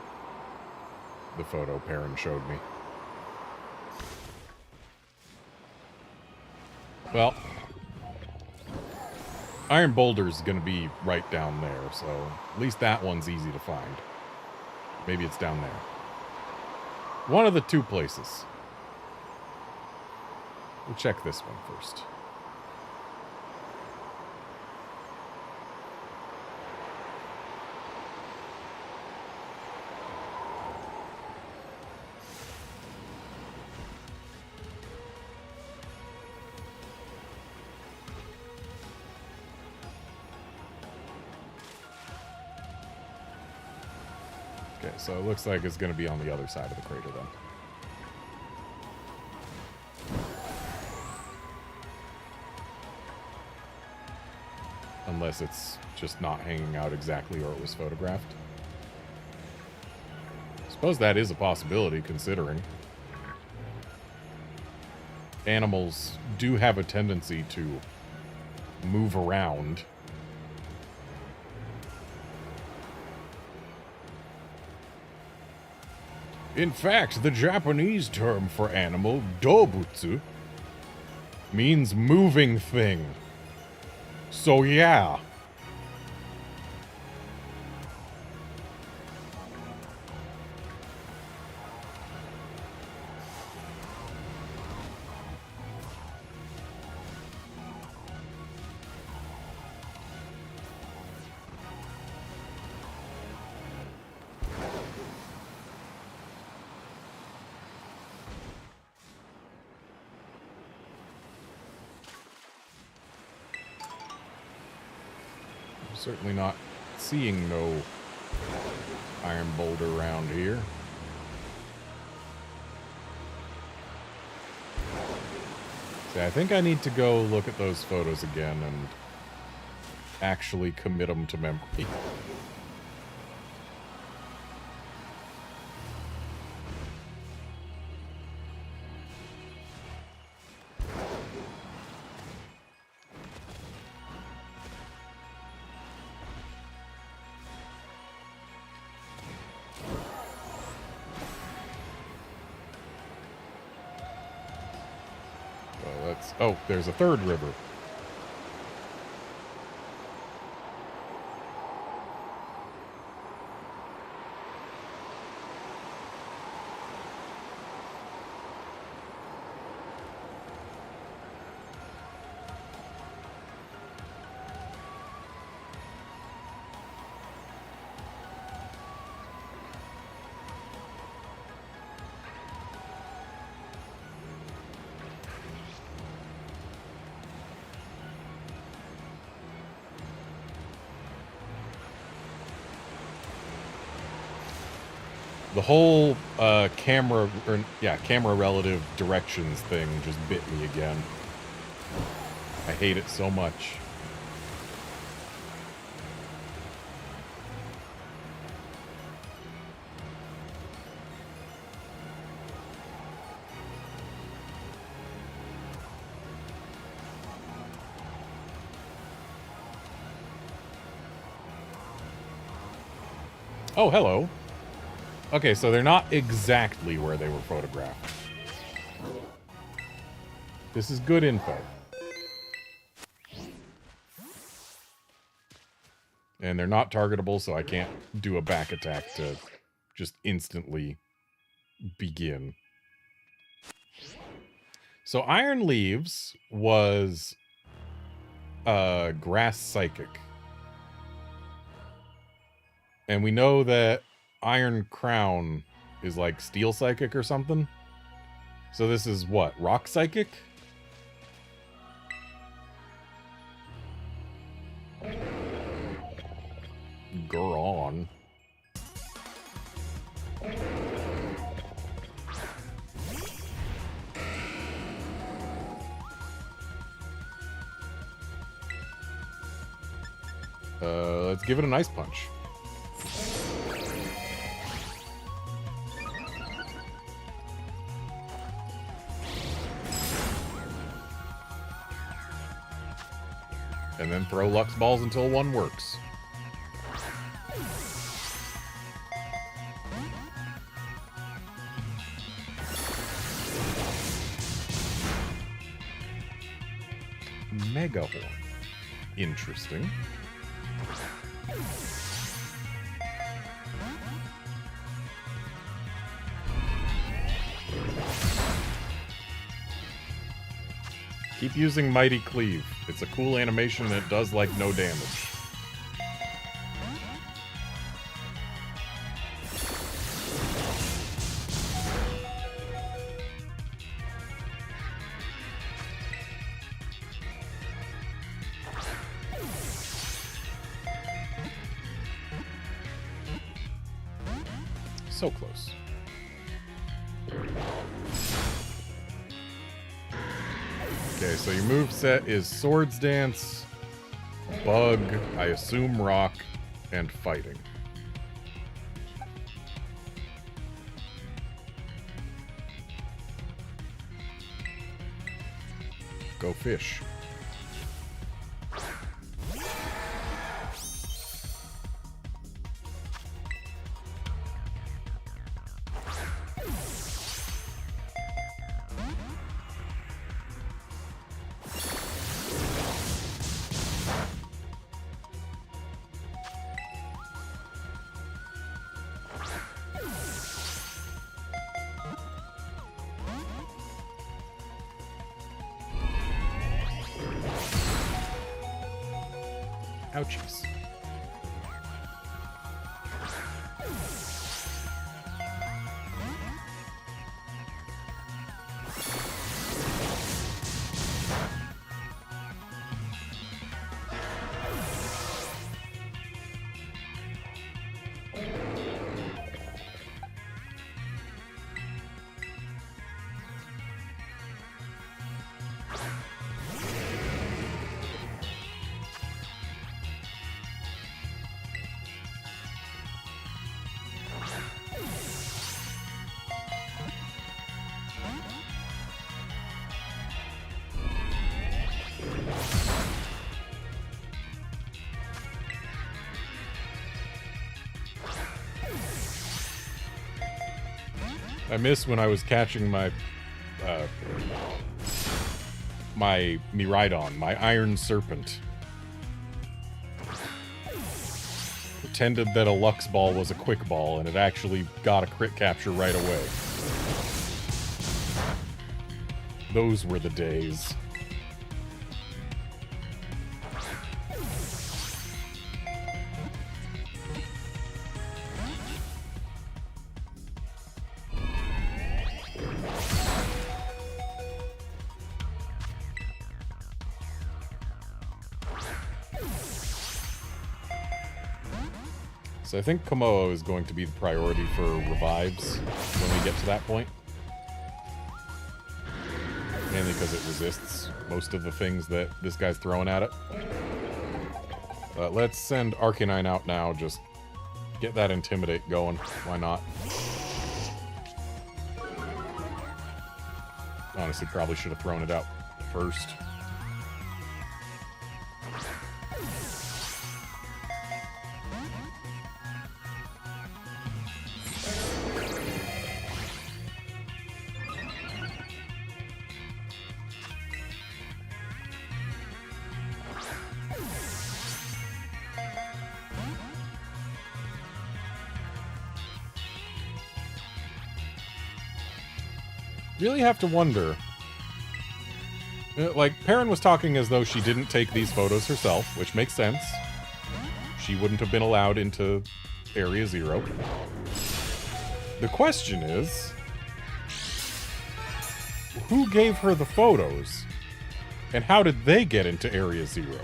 the photo Perrin showed me. Well, Iron Boulder's going to be right down there, so at least that one's easy to find. Maybe it's down there. One of the two places. We'll check this one first. Okay, so it looks like it's going to be on the other side of the crater then. Unless it's just not hanging out exactly where it was photographed. Suppose that is a possibility, considering animals do have a tendency to move around. In fact, the Japanese term for animal, dobutsu, Means moving thing. So yeah. Certainly not seeing no iron boulder around here. See, I think I need to go look at those photos again and actually commit them to memory. Oh, there's a third river. The whole camera relative directions thing just bit me again. I hate it so much. Oh, hello. Okay, so they're not exactly where they were photographed. This is good info. And they're not targetable, so I can't do a back attack to just instantly begin. So Iron Leaves was grass psychic. And we know that Iron Crown is like steel psychic or something. So this is what? Rock psychic? Goron. Let's give it an ice punch. And then throw Lux Balls until one works. Mega Horn. Interesting. Keep using Mighty Cleave. It's a cool animation and it does, like, no damage. So close. Okay, so your moveset is Swords Dance, Bug, I assume Rock, and Fighting. Go fish. Ouchies. I miss when I was catching my Miraidon, my Iron Serpent. Pretended that a Lux Ball was a Quick Ball, and it actually got a crit capture right away. Those were the days. So I think Komodo is going to be the priority for revives when we get to that point. Mainly because it resists most of the things that this guy's throwing at it. Let's send Arcanine out now, just get that Intimidate going. Why not? Honestly, probably should have thrown it out first. Really have to wonder. Like, Perrin was talking as though she didn't take these photos herself, which makes sense. She wouldn't have been allowed into Area Zero. The question is, who gave her the photos? And how did they get into Area Zero?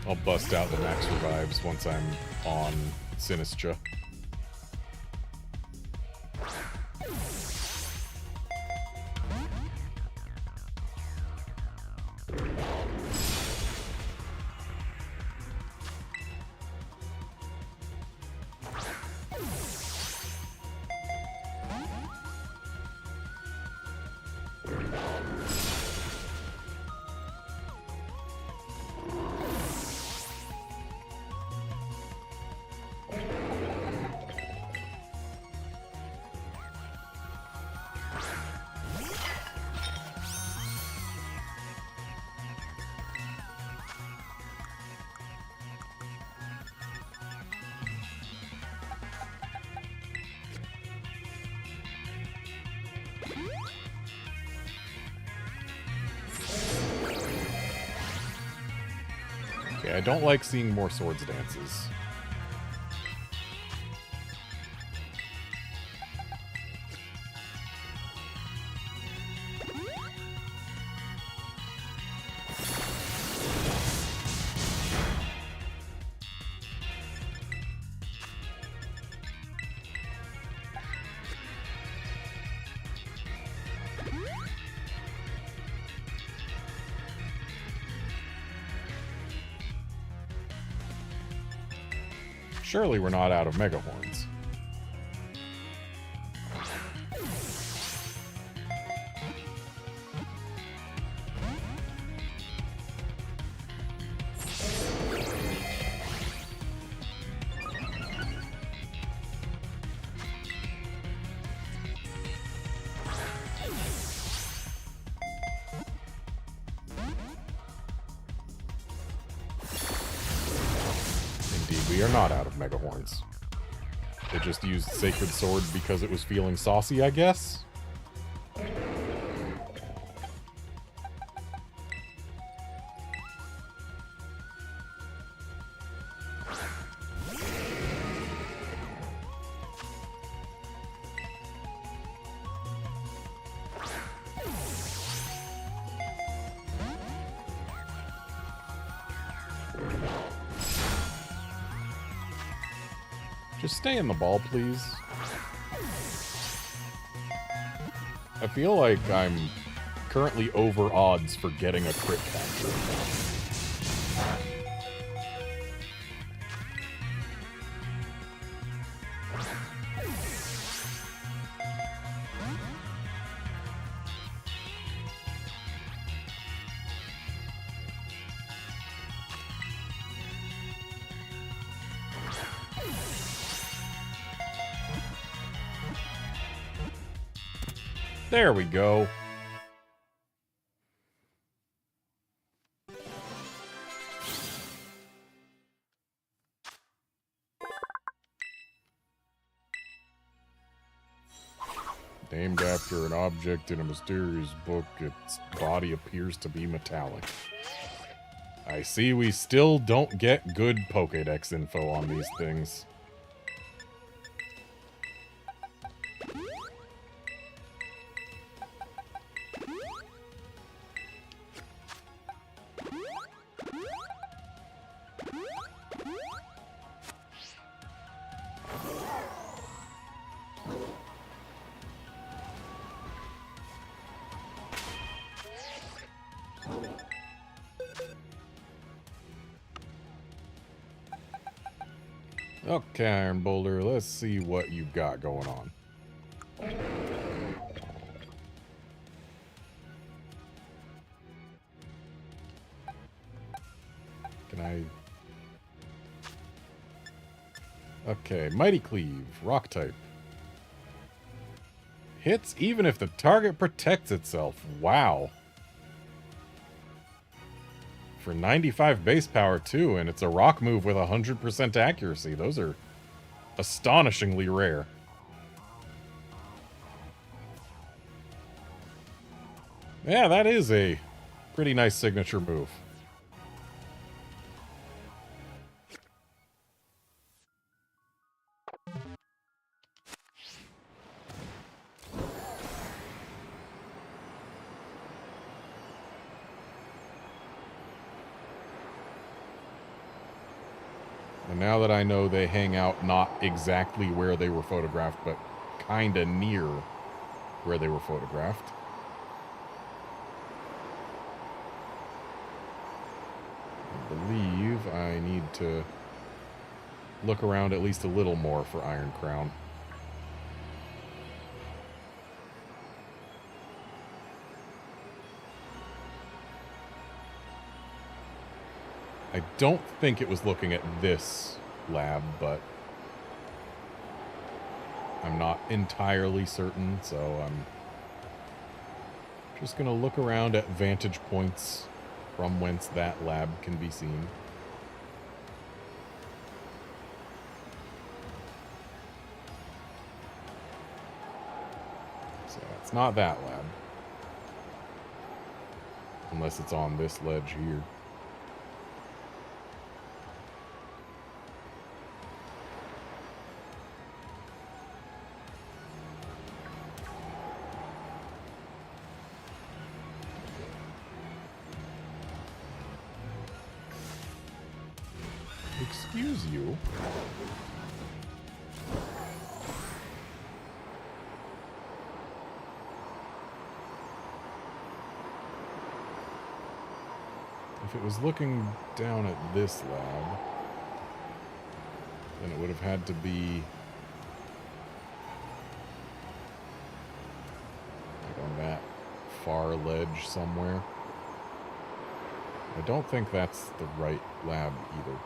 I'll bust out the max revives once I'm on Sinistra. Okay, I don't like seeing more swords dances. Surely we're not out of Mega Horns. We are not out of Mega Horns. They just used Sacred Sword because it was feeling saucy, I guess? Just stay in the ball, please. I feel like I'm currently over odds for getting a crit capture. There we go. Named after an object in a mysterious book, its body appears to be metallic. I see we still don't get good Pokédex info on these things. Okay, Iron Boulder, let's see what you've got going on. Can I... Okay, Mighty Cleave, Rock type. Hits even if the target protects itself. Wow. For 95 base power, too, and it's a rock move with 100% accuracy. Those are astonishingly rare. Yeah, that is a pretty nice signature move. And now that I know they hang out not exactly where they were photographed, but kinda near where they were photographed. I believe I need to look around at least a little more for Iron Crown. I don't think it was looking at this lab, but I'm not entirely certain, so I'm just going to look around at vantage points from whence that lab can be seen. So it's not that lab. Unless it's on this ledge here. Excuse you. If it was looking down at this lab, then it would have had to be like on that far ledge somewhere. I don't think that's the right lab either.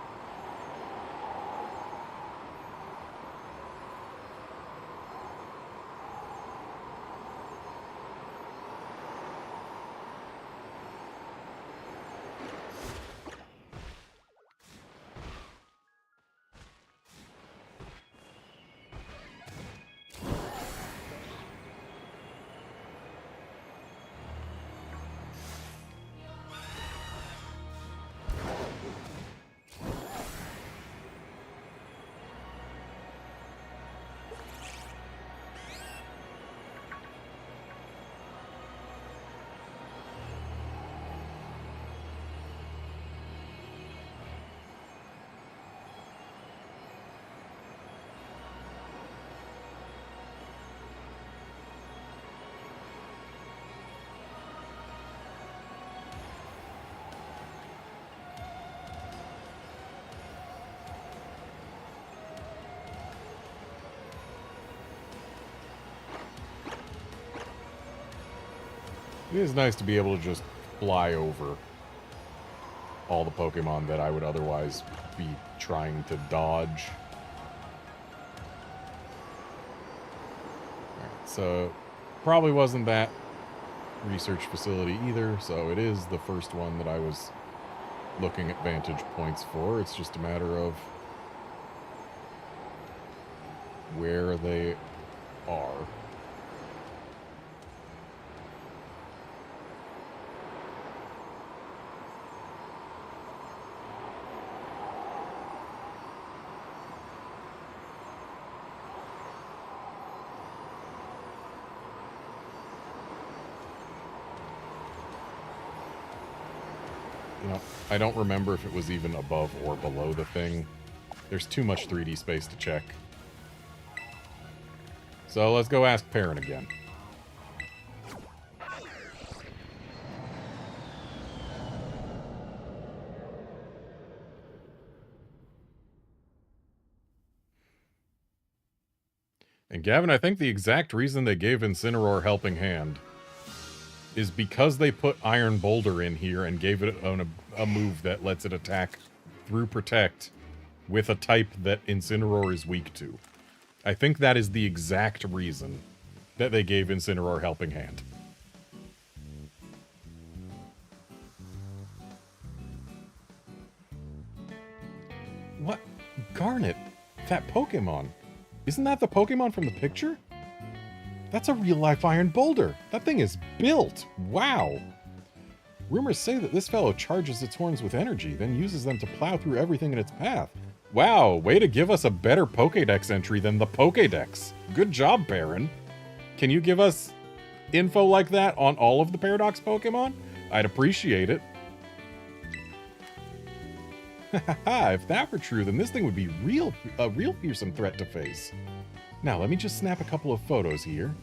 It is nice to be able to just fly over all the Pokemon that I would otherwise be trying to dodge. Alright, so probably wasn't that research facility either, so it is the first one that I was looking at vantage points for. It's just a matter of where they are. You know, I don't remember if it was even above or below the thing. There's too much 3D space to check. So let's go ask Perrin again. And Gavin, I think the exact reason they gave Incineroar Helping Hand is because they put Iron Boulder in here and gave it a move that lets it attack through Protect with a type that Incineroar is weak to. I think that is the exact reason that they gave Incineroar Helping Hand. What? Garnet? That Pokemon? Isn't that the Pokemon from the picture? That's a real-life Iron Boulder. That thing is built. Wow. Rumors say that this fellow charges its horns with energy, then uses them to plow through everything in its path. Wow, way to give us a better Pokédex entry than the Pokédex. Good job, Perrin. Can you give us info like that on all of the Paradox Pokemon? I'd appreciate it. If that were true, then this thing would be a real fearsome threat to face. Now, let me just snap a couple of photos here.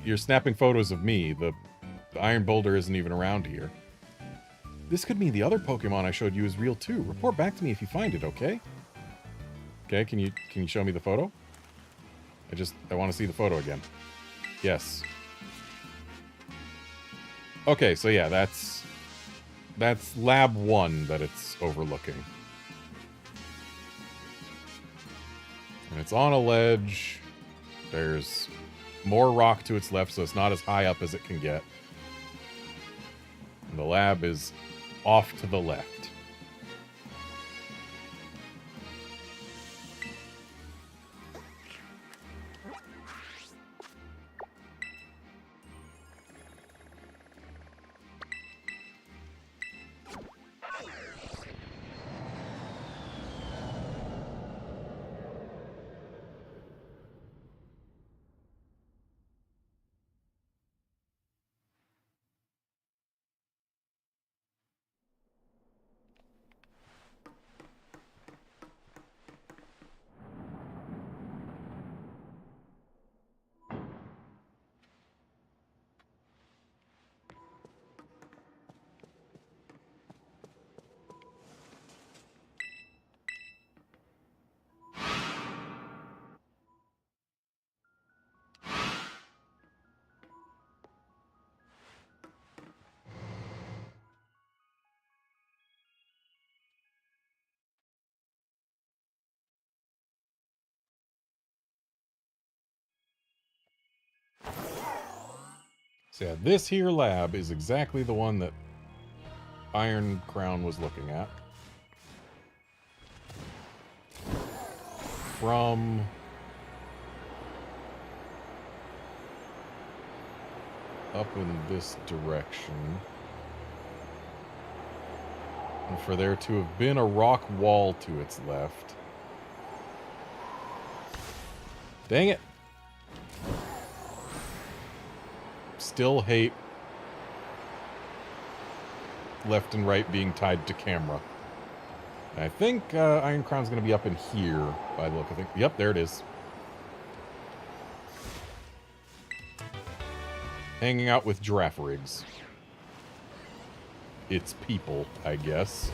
You're snapping photos of me. The Iron Boulder isn't even around here. This could mean the other Pokemon I showed you is real too. Report back to me if you find it, okay? Okay, can you show me the photo? I want to see the photo again. Yes. Okay, so yeah, that's Lab 1 that it's overlooking. And it's on a ledge. There's more rock to its left, so it's not as high up as it can get. And the lab is off to the left. So yeah, this here lab is exactly the one that Iron Crown was looking at. From up in this direction. And for there to have been a rock wall to its left. Dang it! Still hate left and right being tied to camera. And I think Iron Crown's going to be up in here by the look. I think. Yep, there it is. Hanging out with giraffe rigs. It's people, I guess.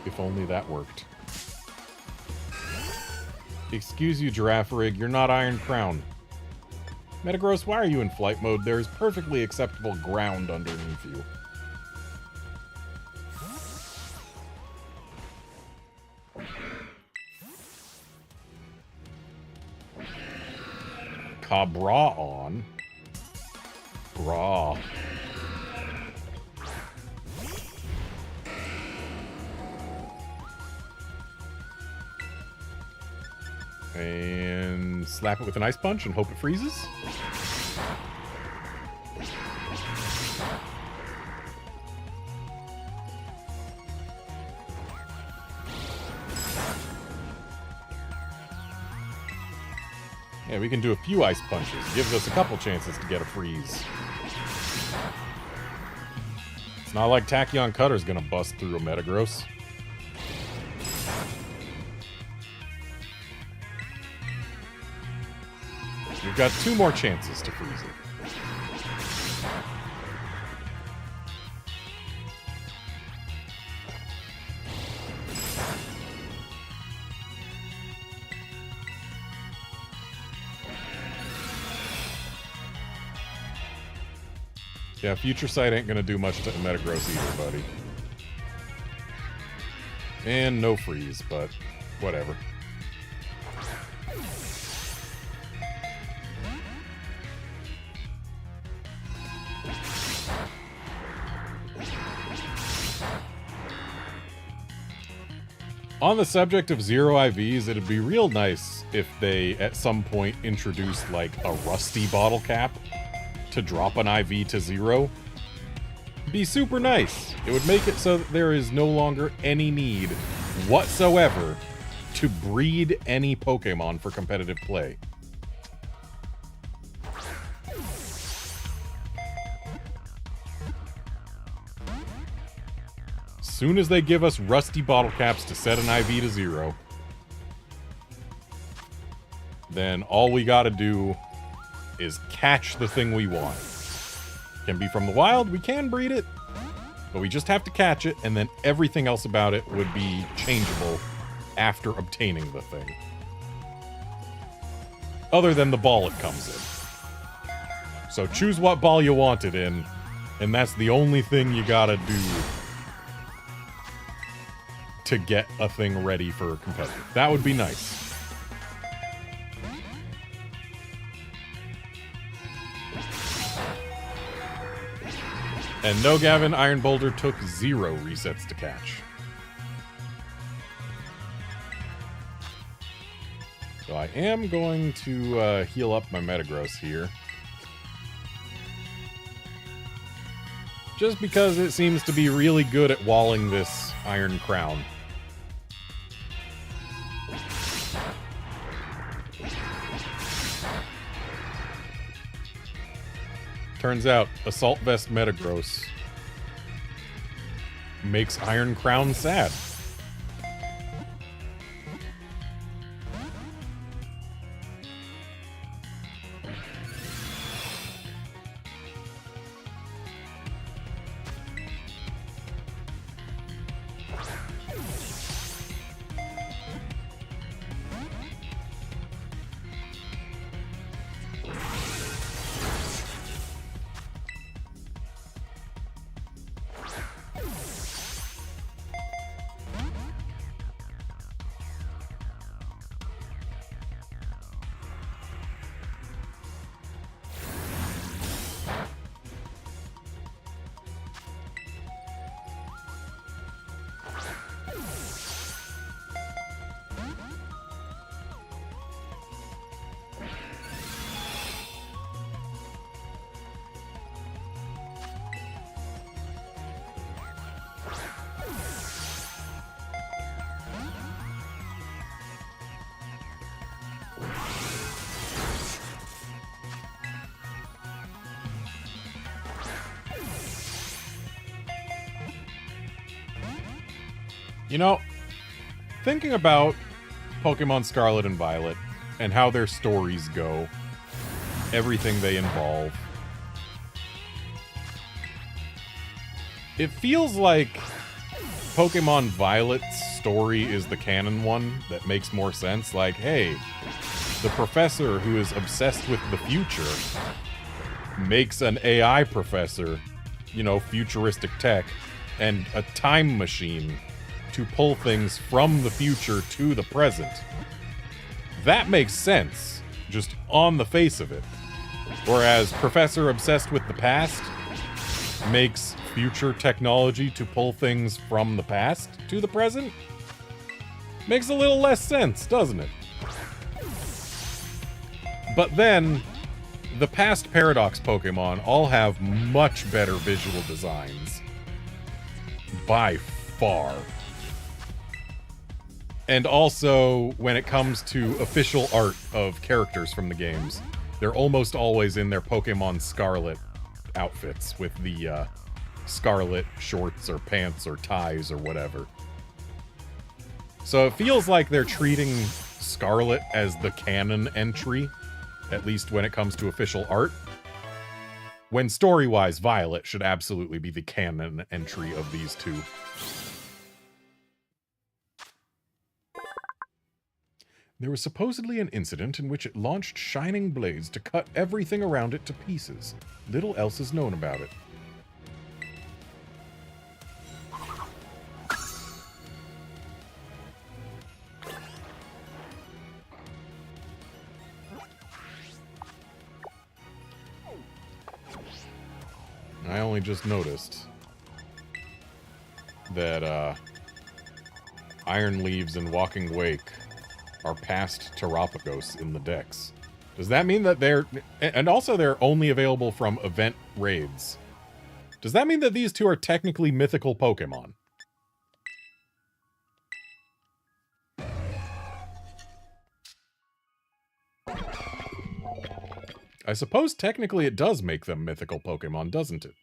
If only that worked. Excuse you, Giraffe Rig, you're not Iron Crown. Metagross, why are you in flight mode? There is perfectly acceptable ground underneath you. Cabra on. Bra. And slap it with an ice punch and hope it freezes. Yeah, we can do a few ice punches. Gives us a couple chances to get a freeze. It's not like Tachyon Cutter's gonna bust through a Metagross. We've got 2 more chances to freeze it. Yeah, Future Sight ain't gonna do much to Metagross either, buddy. And no freeze, but whatever. On the subject of zero IVs, it'd be real nice if they, at some point, introduced, like, a rusty bottle cap to drop an IV to 0. be super nice. It would make it so that there is no longer any need whatsoever to breed any Pokemon for competitive play. Soon as they give us rusty bottle caps to set an IV to 0, then all we gotta do is catch the thing we want. Can be from the wild, we can breed it, but we just have to catch it, and then everything else about it would be changeable after obtaining the thing. Other than the ball it comes in. So choose what ball you want it in, and that's the only thing you gotta do to get a thing ready for competitive. That would be nice. And no, Gavin, Iron Boulder took 0 resets to catch. So I am going to heal up my Metagross here. Just because it seems to be really good at walling this Iron Crown. Turns out, Assault Vest Metagross makes Iron Crown sad. You know, thinking about Pokemon Scarlet and Violet and how their stories go, everything they involve, it feels like Pokemon Violet's story is the canon one that makes more sense. Like, hey, the professor who is obsessed with the future makes an AI professor, you know, futuristic tech, and a time machine to pull things from the future to the present. That makes sense, just on the face of it. Whereas Professor obsessed with the past makes future technology to pull things from the past to the present? Makes a little less sense, doesn't it? But then, the past Paradox Pokemon all have much better visual designs. By far. And also, when it comes to official art of characters from the games, they're almost always in their Pokemon Scarlet outfits with the Scarlet shorts or pants or ties or whatever. So it feels like they're treating Scarlet as the canon entry, at least when it comes to official art. When story-wise, Violet should absolutely be the canon entry of these two. There was supposedly an incident in which it launched shining blades to cut everything around it to pieces. Little else is known about it. I only just noticed that Iron Leaves and Walking Wake are past Terrapagos in the decks. Does that mean that they're... And also they're only available from event raids. Does that mean that these two are technically mythical Pokemon? I suppose technically it does make them mythical Pokemon, doesn't it?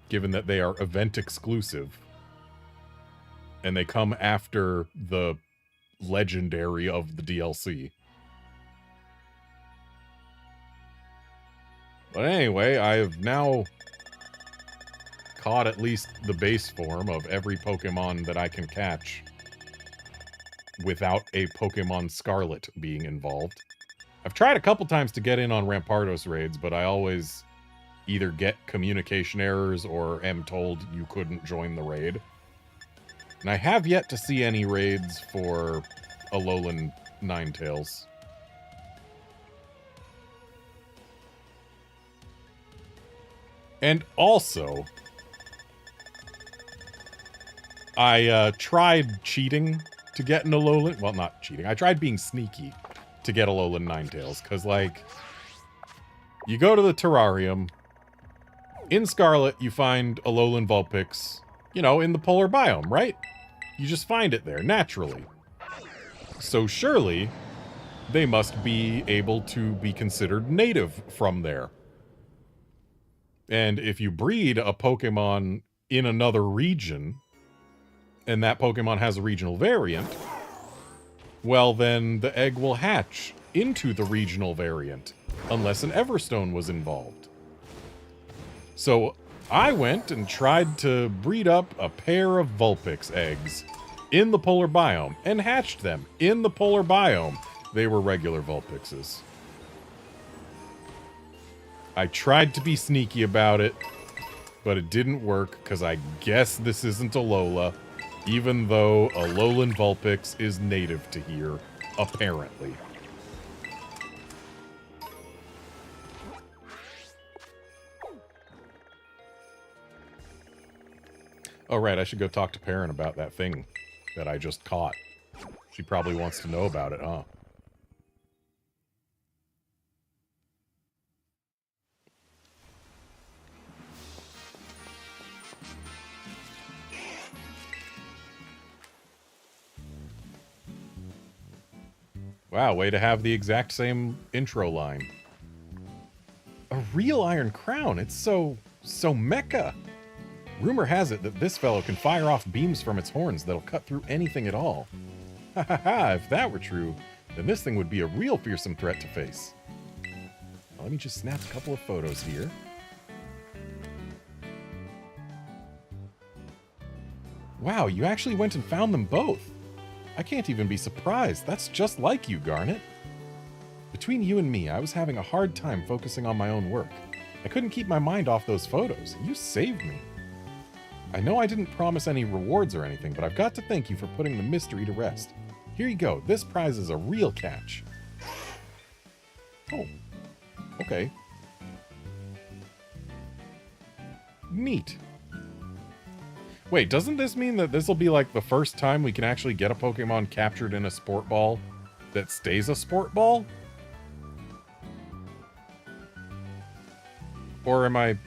Given that they are event exclusive. And they come after the legendary of the DLC. But anyway, I have now caught at least the base form of every Pokemon that I can catch without a Pokemon Scarlet being involved. I've tried a couple times to get in on Rampardos raids, but I always either get communication errors or am told you couldn't join the raid. And I have yet to see any raids for Alolan Ninetales. And also, I tried cheating to get an Alolan... Well, not cheating. I tried being sneaky to get Alolan Ninetales, because, like, you go to the terrarium. In Scarlet, you find Alolan Vulpix, you know, in the polar biome, right? You just find it there, naturally. So surely, they must be able to be considered native from there. And if you breed a Pokemon in another region, and that Pokemon has a regional variant, well then the egg will hatch into the regional variant, unless an Everstone was involved. So I went and tried to breed up a pair of Vulpix eggs in the polar biome, and hatched them in the polar biome. They were regular Vulpixes. I tried to be sneaky about it, but it didn't work, because I guess this isn't Alola, even though Alolan Vulpix is native to here, apparently. Oh, right, I should go talk to Perrin about that thing that I just caught. She probably wants to know about it, huh? Wow, way to have the exact same intro line. A real Iron Crown, it's so mecha. Rumor has it that this fellow can fire off beams from its horns that'll cut through anything at all. Ha ha ha, if that were true, then this thing would be a real fearsome threat to face. Well, let me just snap a couple of photos here. Wow, you actually went and found them both. I can't even be surprised. That's just like you, Garnet. Between you and me, I was having a hard time focusing on my own work. I couldn't keep my mind off those photos. You saved me. I know I didn't promise any rewards or anything, but I've got to thank you for putting the mystery to rest. Here you go. This prize is a real catch. Oh. Okay. Neat. Wait, doesn't this mean that this will be like the first time we can actually get a Pokemon captured in a sport ball that stays a sport ball? Or am I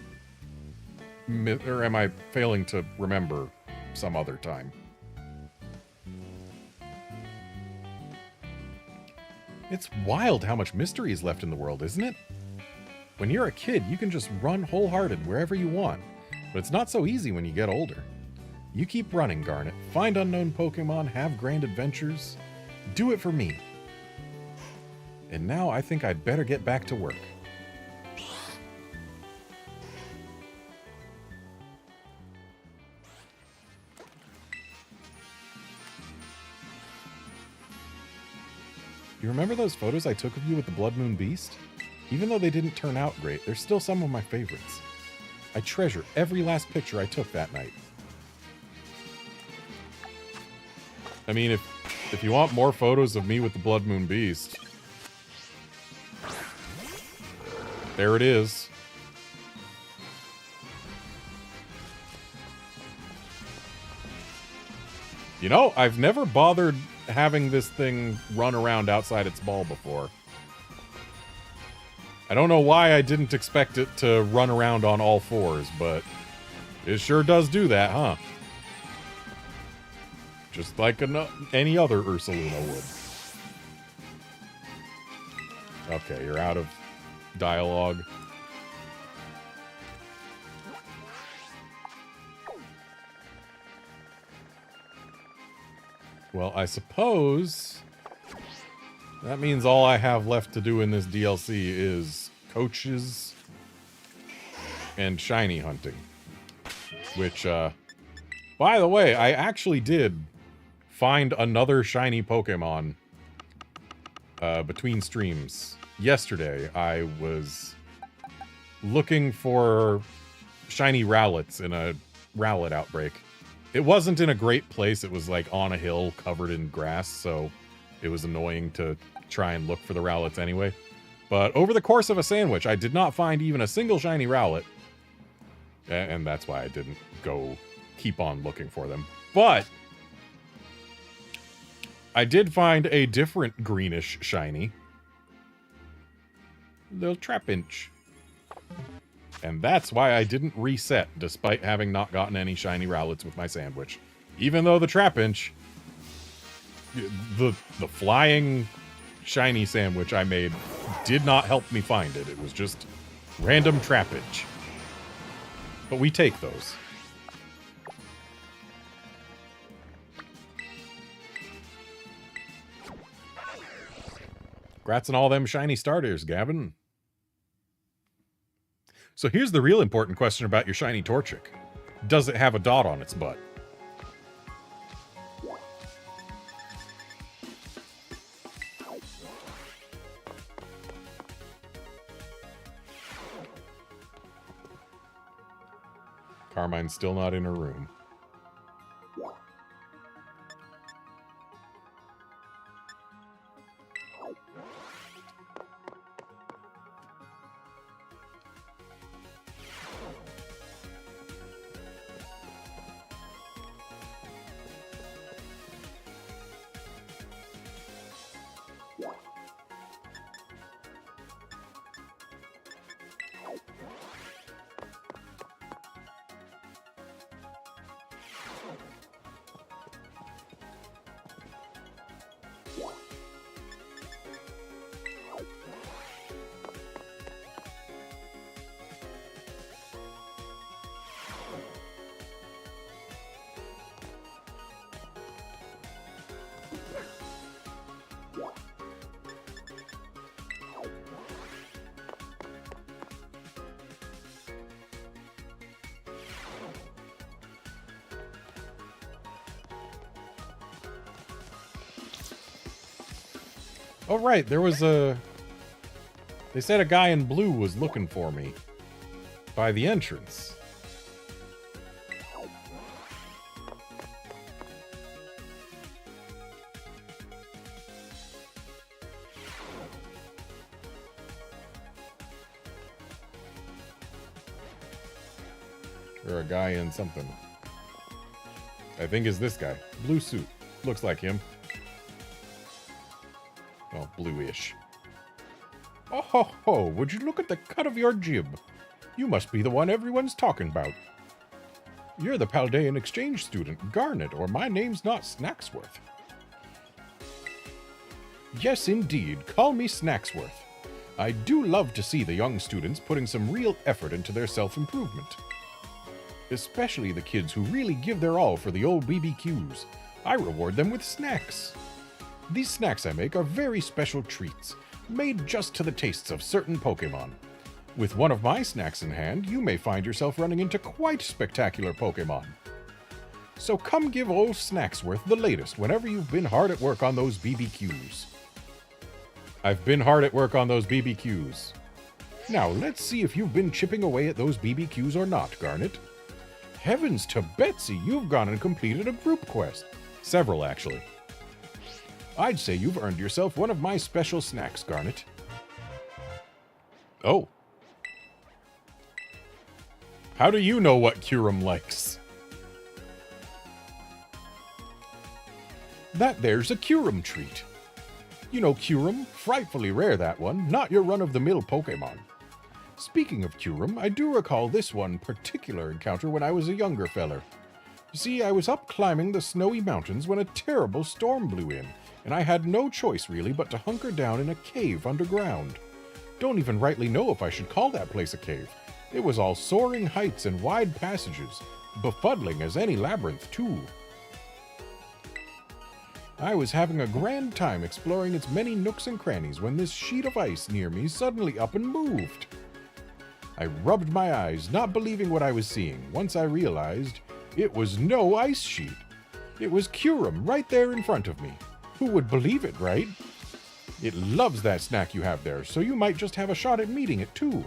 failing to remember some other time? It's wild how much mystery is left in the world, isn't it? When you're a kid, you can just run wholehearted wherever you want, but it's not so easy when you get older. You keep running, Garnet. Find unknown Pokemon, have grand adventures. Do it for me. And now I think I'd better get back to work. You remember those photos I took of you with the Blood Moon Beast? Even though they didn't turn out great, they're still some of my favorites. I treasure every last picture I took that night. I mean, if you want more photos of me with the Blood Moon Beast, there it is. You know, I've never bothered having this thing run around outside its ball before. I don't know why I didn't expect it to run around on all fours, but it sure does do that, huh? Just like any other Ursaluna would. Okay, you're out of dialogue. Well, I suppose that means all I have left to do in this DLC is coaches and shiny hunting. Which, by the way, I actually did find another shiny Pokemon between streams. Yesterday, I was looking for shiny Rowlets in a Rowlet outbreak. It wasn't in a great place. It was like on a hill covered in grass, so it was annoying to try and look for the Rowlets anyway. But over the course of a sandwich, I did not find even a single shiny Rowlet. And that's why I didn't go keep on looking for them. But I did find a different greenish shiny. Little Trapinch. And that's why I didn't reset, despite having not gotten any shiny Rowlets with my sandwich. Even though the Trapinch, the flying shiny sandwich I made did not help me find it. It was just random Trapinch. But we take those. Congrats on all them shiny starters, Gavin. So here's the real important question about your shiny Torchic. Does it have a dot on its butt? Carmine's still not in her room. Oh, right, there was a... They said a guy in blue was looking for me. By the entrance. Or a guy in something. I think is this guy. Blue suit. Looks like him. Well, bluish. Oh ho ho, would you look at the cut of your jib? You must be the one everyone's talking about. You're the Paldean exchange student, Garnet, or my name's not Snacksworth. Yes, indeed, call me Snacksworth. I do love to see the young students putting some real effort into their self-improvement. Especially the kids who really give their all for the old BBQs. I reward them with snacks. These snacks I make are very special treats, made just to the tastes of certain Pokemon. With one of my snacks in hand, you may find yourself running into quite spectacular Pokemon. So come give old Snacksworth the latest whenever you've been hard at work on those BBQs. I've been hard at work on those BBQs. Now let's see if you've been chipping away at those BBQs or not, Garnet. Heavens to Betsy, you've gone and completed a group quest. Several, actually. I'd say you've earned yourself one of my special snacks, Garnet. Oh. How do you know what Kyurem likes? That there's a Kyurem treat. You know Kyurem, frightfully rare that one, not your run-of-the-mill Pokemon. Speaking of Kyurem, I do recall this one particular encounter when I was a younger feller. You see, I was up climbing the snowy mountains when a terrible storm blew in, and I had no choice really but to hunker down in a cave underground. Don't even rightly know if I should call that place a cave. It was all soaring heights and wide passages, befuddling as any labyrinth too. I was having a grand time exploring its many nooks and crannies when this sheet of ice near me suddenly up and moved. I rubbed my eyes, not believing what I was seeing, once I realized it was no ice sheet. It was Kyurem right there in front of me. Who would believe it, right? It loves that snack you have there, so you might just have a shot at meeting it too.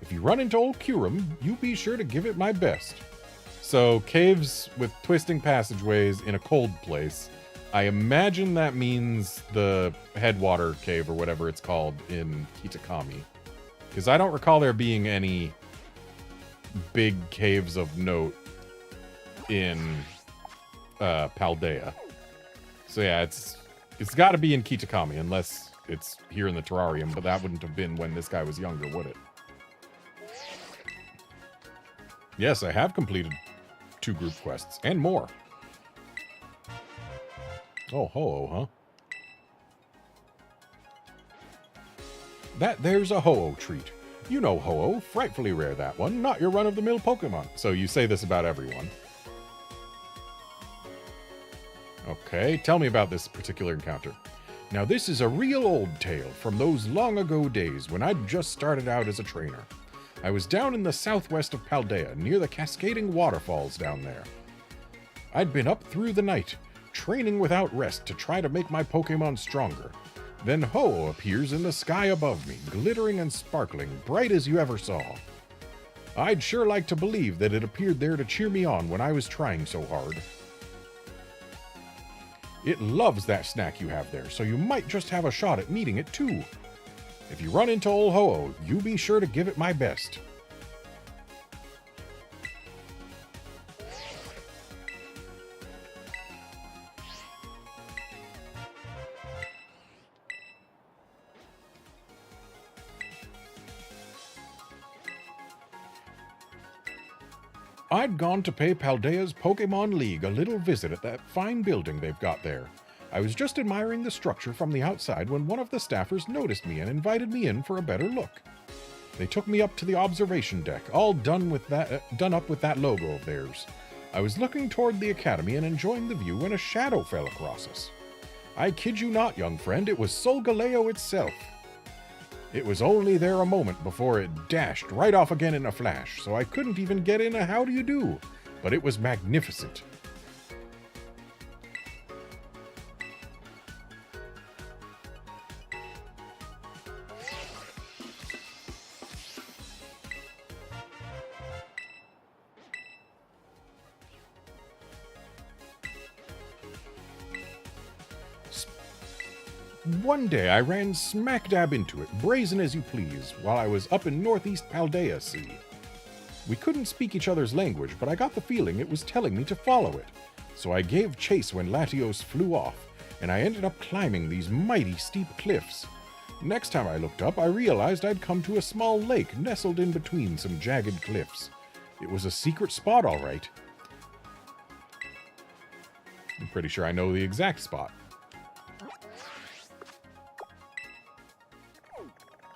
If you run into old Kyurem, you be sure to give it my best. So, caves with twisting passageways in a cold place. I imagine that means the Headwater Cave or whatever it's called in Kitakami. Because I don't recall there being any big caves of note in Paldea. So yeah, it's got to be in Kitakami, unless it's here in the terrarium, but that wouldn't have been when this guy was younger, would it? Yes, I have completed 2 group quests, and more. Oh, Ho-Oh, huh? There's a Ho-Oh treat. You know Ho-Oh, frightfully rare that one, not your run-of-the-mill Pokemon. So you say this about everyone. Okay, tell me about this particular encounter. Now this is a real old tale from those long ago days when I'd just started out as a trainer. I was down in the southwest of Paldea, near the cascading waterfalls down there. I'd been up through the night, training without rest to try to make my Pokemon stronger. Then Ho-Oh appears in the sky above me, glittering and sparkling, bright as you ever saw. I'd sure like to believe that it appeared there to cheer me on when I was trying so hard. It loves that snack you have there, so you might just have a shot at meeting it too. If you run into old Ho-Oh, you be sure to give it my best. I'd gone to pay Paldea's Pokemon League a little visit at that fine building they've got there. I was just admiring the structure from the outside when one of the staffers noticed me and invited me in for a better look. They took me up to the observation deck, all done up with that logo of theirs. I was looking toward the academy and enjoying the view when a shadow fell across us. I kid you not, young friend, it was Solgaleo itself. It was only there a moment before it dashed right off again in a flash, so I couldn't even get in a how do you do, but it was magnificent. One day I ran smack dab into it, brazen as you please, while I was up in northeast Paldea Sea. We couldn't speak each other's language, but I got the feeling it was telling me to follow it. So I gave chase when Latios flew off, and I ended up climbing these mighty steep cliffs. Next time I looked up, I realized I'd come to a small lake nestled in between some jagged cliffs. It was a secret spot, all right. I'm pretty sure I know the exact spot.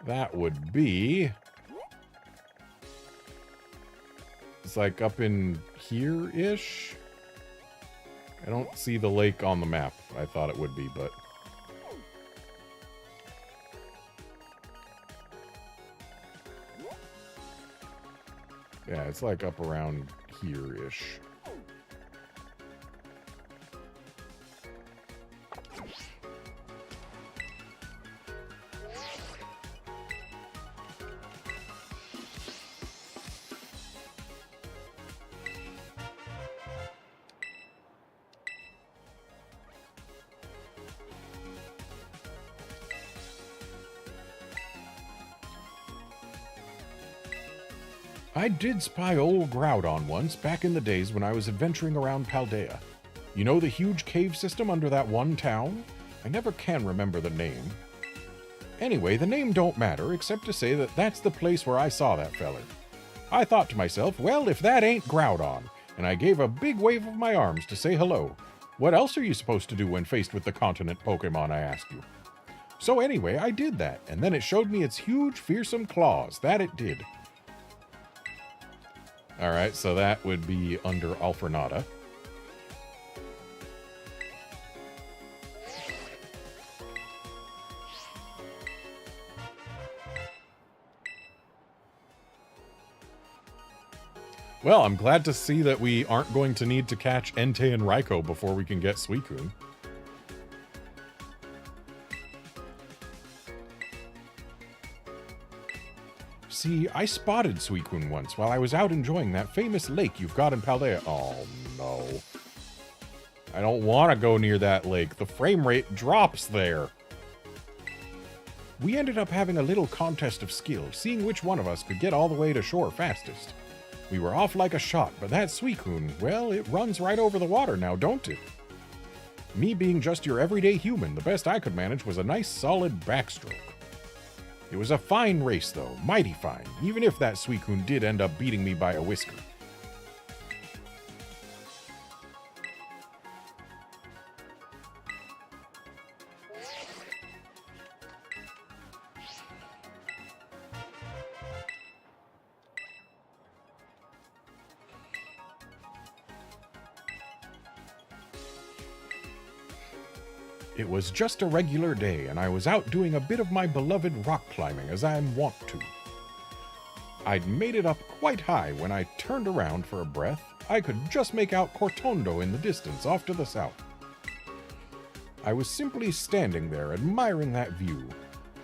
That would be... It's like up in here-ish? I don't see the lake on the map. I thought it would be, but... Yeah, it's like up around here-ish. I did spy old Groudon once, back in the days when I was adventuring around Paldea. You know the huge cave system under that one town? I never can remember the name. Anyway, the name don't matter, except to say that that's the place where I saw that feller. I thought to myself, well, if that ain't Groudon, and I gave a big wave of my arms to say hello. What else are you supposed to do when faced with the continent Pokemon, I ask you? So anyway, I did that, and then it showed me its huge, fearsome claws. That it did. Alright, so that would be under Alfornada. Well, I'm glad to see that we aren't going to need to catch Entei and Raikou before we can get Suicune. See, I spotted Suicune once while I was out enjoying that famous lake you've got in Paldea. Oh, no. I don't want to go near that lake. The frame rate drops there. We ended up having a little contest of skill, seeing which one of us could get all the way to shore fastest. We were off like a shot, but that Suicune, well, it runs right over the water now, don't it? Me being just your everyday human, the best I could manage was a nice solid backstroke. It was a fine race, though, mighty fine, even if that Suicune did end up beating me by a whisker. It was just a regular day, and I was out doing a bit of my beloved rock climbing, as I am wont to. I'd made it up quite high when I turned around for a breath. I could just make out Cortondo in the distance off to the south. I was simply standing there admiring that view,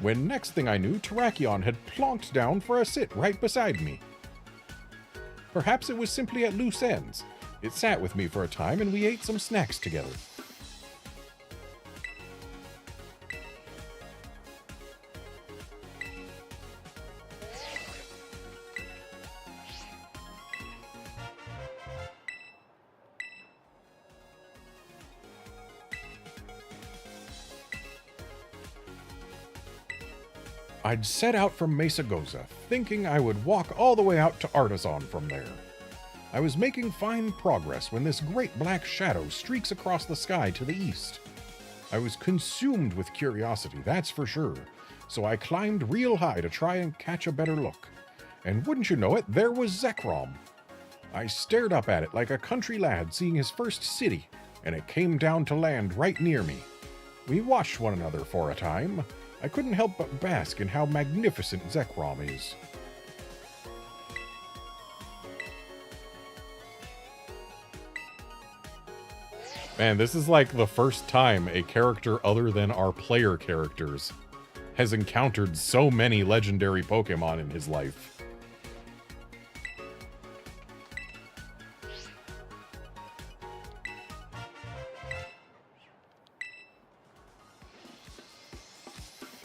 when next thing I knew, Terrakion had plonked down for a sit right beside me. Perhaps it was simply at loose ends. It sat with me for a time, and we ate some snacks together. I'd set out from Mesagoza, thinking I would walk all the way out to Artisan from there. I was making fine progress when this great black shadow streaks across the sky to the east. I was consumed with curiosity, that's for sure, so I climbed real high to try and catch a better look. And wouldn't you know it, there was Zekrom. I stared up at it like a country lad seeing his first city, and it came down to land right near me. We watched one another for a time. I couldn't help but bask in how magnificent Zekrom is. Man, this is like the first time a character other than our player characters has encountered so many legendary Pokemon in his life.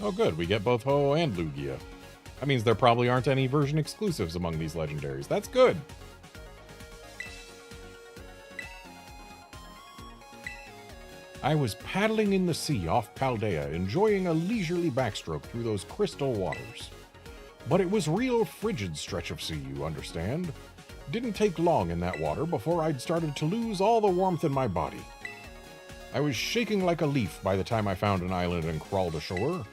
Oh good, we get both Ho and Lugia. That means there probably aren't any version exclusives among these legendaries. That's good! I was paddling in the sea off Paldea, enjoying a leisurely backstroke through those crystal waters. But it was real frigid stretch of sea, you understand. Didn't take long in that water before I'd started to lose all the warmth in my body. I was shaking like a leaf by the time I found an island and crawled ashore.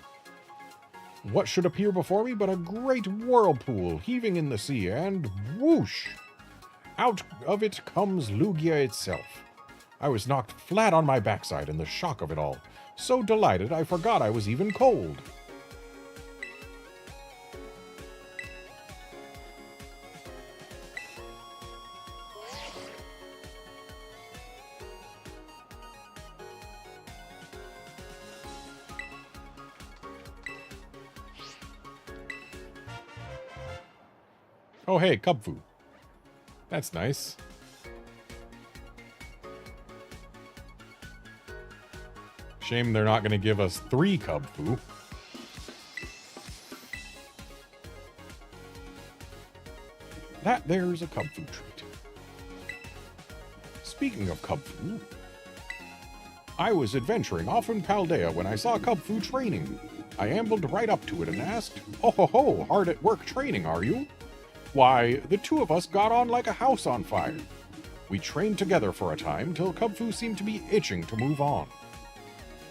What should appear before me but a great whirlpool heaving in the sea, and whoosh! Out of it comes Lugia itself. I was knocked flat on my backside in the shock of it all. So delighted I forgot I was even cold. Oh hey, Cubfu. That's nice. Shame they're not going to give us 3 Cubfu. That there's a Cubfu treat. Speaking of Cubfu, I was adventuring off in Paldea when I saw Kubfu training. I ambled right up to it and asked, "Oh ho ho, hard at work training, are you?" Why, the two of us got on like a house on fire. We trained together for a time till Kubfu seemed to be itching to move on.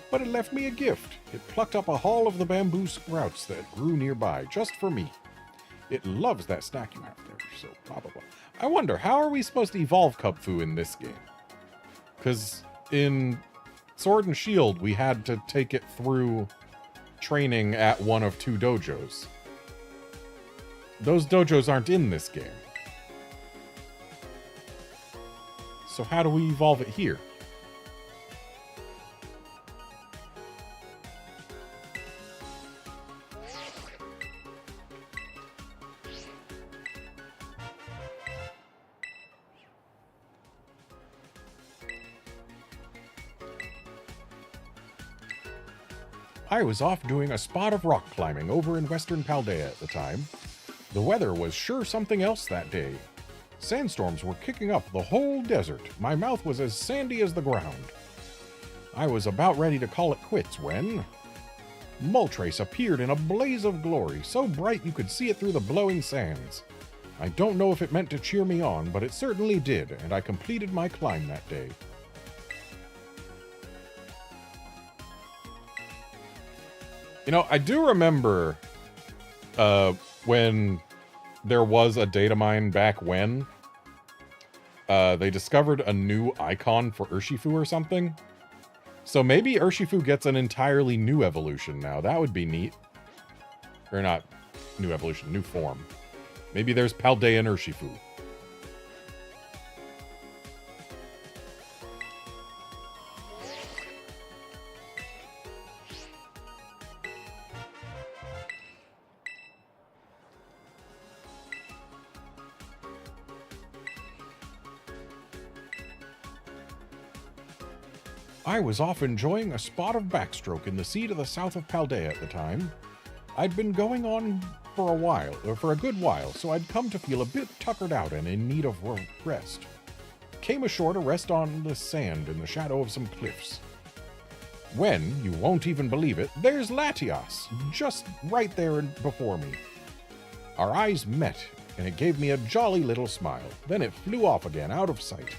But it left me a gift. It plucked up a haul of the bamboo sprouts that grew nearby just for me. It loves that snack you have there, so blah blah blah. I wonder, how are we supposed to evolve Kubfu in this game? Because in Sword and Shield, we had to take it through training at one of two dojos. Those dojos aren't in this game. So how do we evolve it here? I was off doing a spot of rock climbing over in western Paldea at the time. The weather was sure something else that day. Sandstorms were kicking up the whole desert. My mouth was as sandy as the ground. I was about ready to call it quits when Moltres appeared in a blaze of glory, so bright you could see it through the blowing sands. I don't know if it meant to cheer me on, but it certainly did, and I completed my climb that day. You know, I do remember when there was a data mine back when they discovered a new icon for Urshifu or something. So maybe Urshifu gets an entirely new evolution now. That would be neat. Or not new evolution, new form. Maybe there's Paldean Urshifu. I was off enjoying a spot of backstroke in the sea to the south of Paldea at the time. I'd been going on for a good while, so I'd come to feel a bit tuckered out and in need of rest. Came ashore to rest on the sand in the shadow of some cliffs. When, you won't even believe it, there's Latias, just right there before me. Our eyes met, and it gave me a jolly little smile. Then it flew off again, out of sight.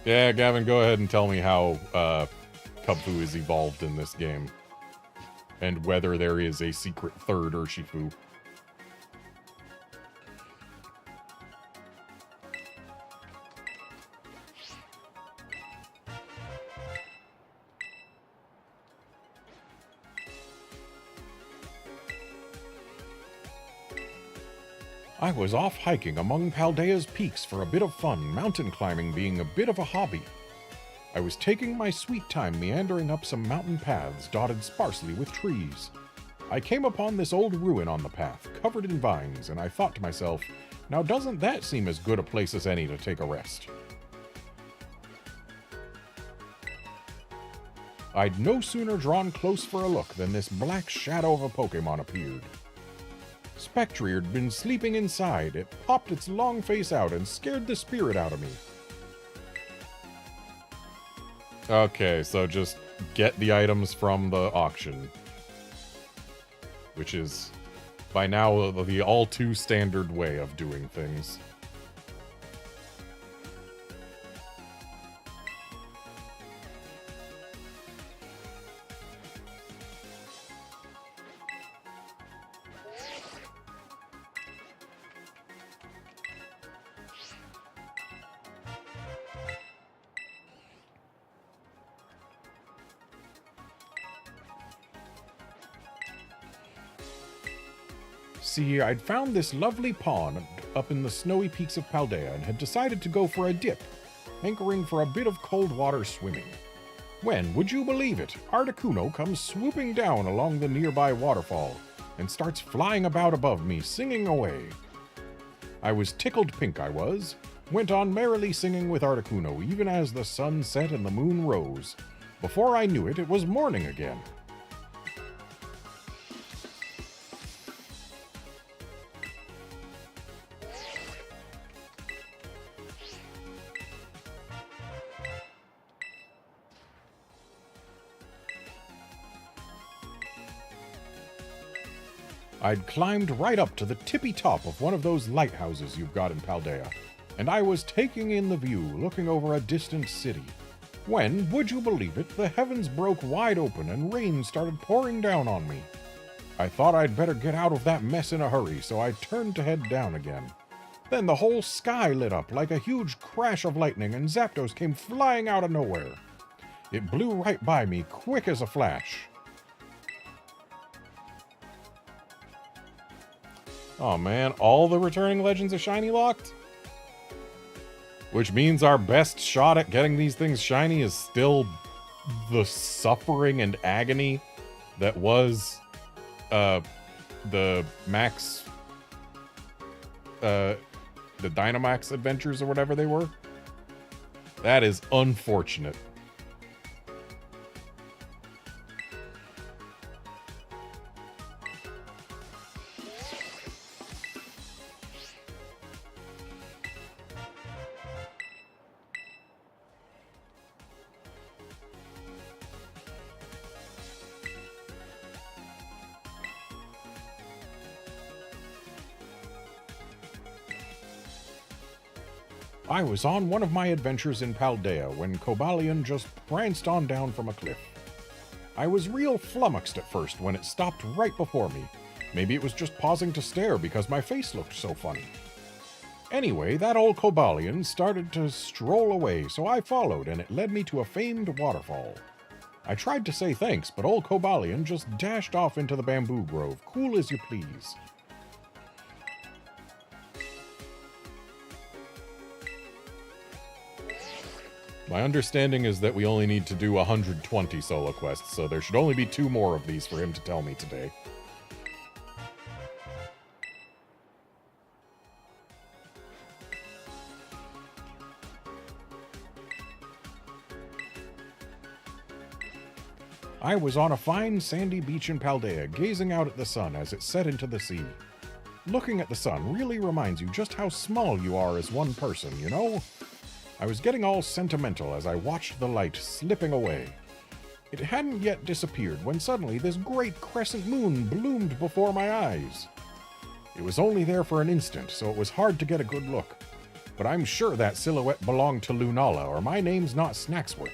Yeah, Gavin, go ahead and tell me how Kubfu is evolved in this game. And whether there is a secret third Urshifu. I was off hiking among Paldea's peaks for a bit of fun, mountain climbing being a bit of a hobby. I was taking my sweet time meandering up some mountain paths dotted sparsely with trees. I came upon this old ruin on the path, covered in vines, and I thought to myself, now doesn't that seem as good a place as any to take a rest? I'd no sooner drawn close for a look than this black shadow of a Pokémon appeared. Spectre had been sleeping inside. It popped its long face out and scared the spirit out of me. Okay, so just get the items from the auction. Which is, by now, the all-too standard way of doing things. See, I'd found this lovely pond up in the snowy peaks of Paldea and had decided to go for a dip, hankering for a bit of cold water swimming. When, would you believe it, Articuno comes swooping down along the nearby waterfall and starts flying about above me, singing away. I was tickled pink, I was. Went on merrily singing with Articuno even as the sun set and the moon rose. Before I knew it, it was morning again. I'd climbed right up to the tippy top of one of those lighthouses you've got in Paldea, and I was taking in the view, looking over a distant city, when, would you believe it, the heavens broke wide open and rain started pouring down on me. I thought I'd better get out of that mess in a hurry, so I turned to head down again. Then the whole sky lit up like a huge crash of lightning, and Zapdos came flying out of nowhere. It blew right by me, quick as a flash. Oh man, all the returning legends are shiny locked? Which means our best shot at getting these things shiny is still the suffering and agony that was the Max the Dynamax adventures or whatever they were. That is unfortunate. I was on one of my adventures in Paldea when Cobalion just pranced on down from a cliff. I was real flummoxed at first when it stopped right before me. Maybe it was just pausing to stare because my face looked so funny. Anyway, that old Cobalion started to stroll away, so I followed, and it led me to a famed waterfall. I tried to say thanks, but old Cobalion just dashed off into the bamboo grove, cool as you please. My understanding is that we only need to do 120 solo quests, so there should only be 2 more of these for him to tell me today. I was on a fine sandy beach in Paldea, gazing out at the sun as it set into the sea. Looking at the sun really reminds you just how small you are as one person, you know? I was getting all sentimental as I watched the light slipping away. It hadn't yet disappeared when suddenly this great crescent moon bloomed before my eyes. It was only there for an instant, so it was hard to get a good look. But I'm sure that silhouette belonged to Lunala, or my name's not Snacksworth.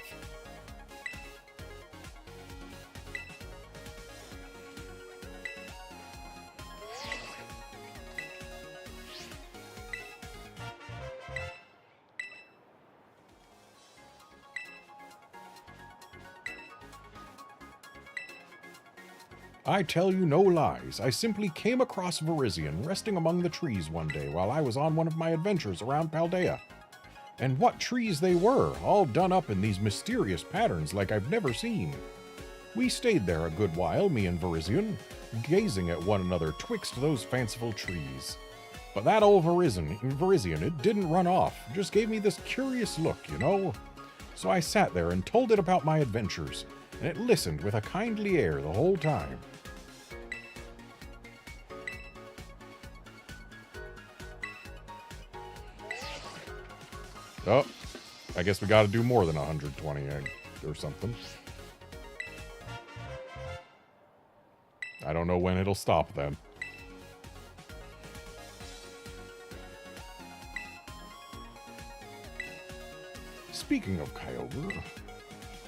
I tell you no lies, I simply came across Virizion resting among the trees one day while I was on one of my adventures around Paldea. And what trees they were, all done up in these mysterious patterns like I've never seen. We stayed there a good while, me and Virizion, gazing at one another twixt those fanciful trees. But that old Virizion, it didn't run off, just gave me this curious look, you know? So I sat there and told it about my adventures, and it listened with a kindly air the whole time. Oh, I guess we gotta do more than 120 or something. I don't know when it'll stop then. Speaking of Kyogre,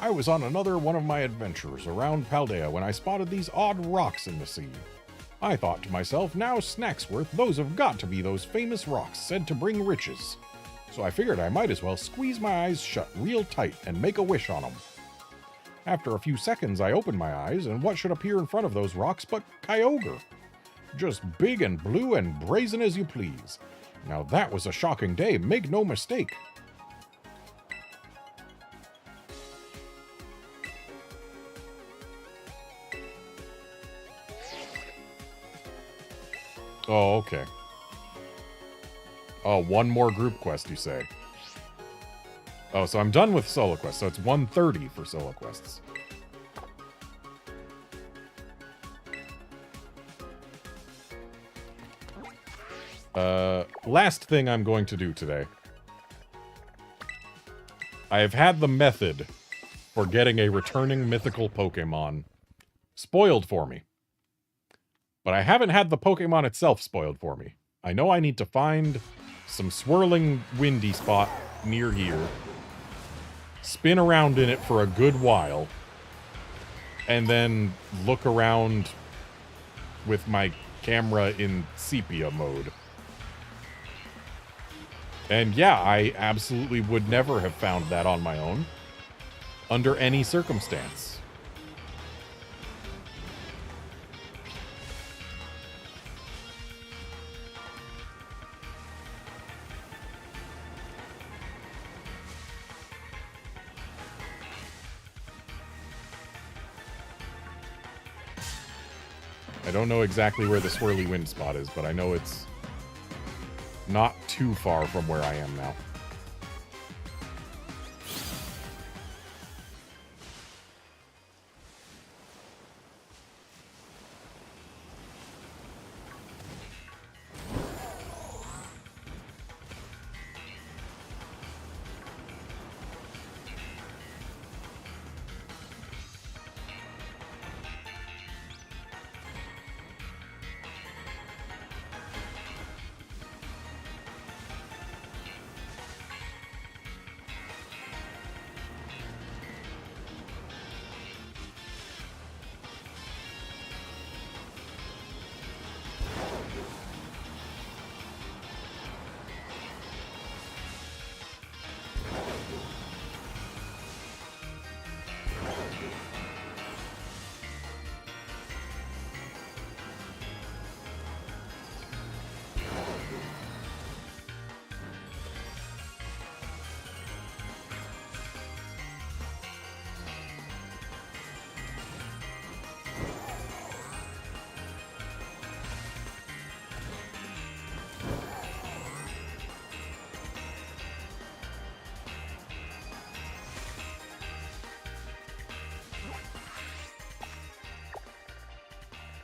I was on another one of my adventures around Paldea when I spotted these odd rocks in the sea. I thought to myself, now Snacksworth, those have got to be those famous rocks said to bring riches. So I figured I might as well squeeze my eyes shut real tight and make a wish on them. After a few seconds, I opened my eyes, and what should appear in front of those rocks but Kyogre? Just big and blue and brazen as you please. Now that was a shocking day, make no mistake. Oh, okay. Oh, one more group quest, you say? Oh, so I'm done with solo quests, so it's 130 for solo quests. Last thing I'm going to do today. I have had the method for getting a returning mythical Pokemon spoiled for me. But I haven't had the Pokemon itself spoiled for me. I know I need to find some swirling windy spot near here, spin around in it for a good while, and then look around with my camera in sepia mode. And yeah, I absolutely would never have found that on my own, under any circumstance. I don't know exactly where the swirly wind spot is, but I know it's not too far from where I am now.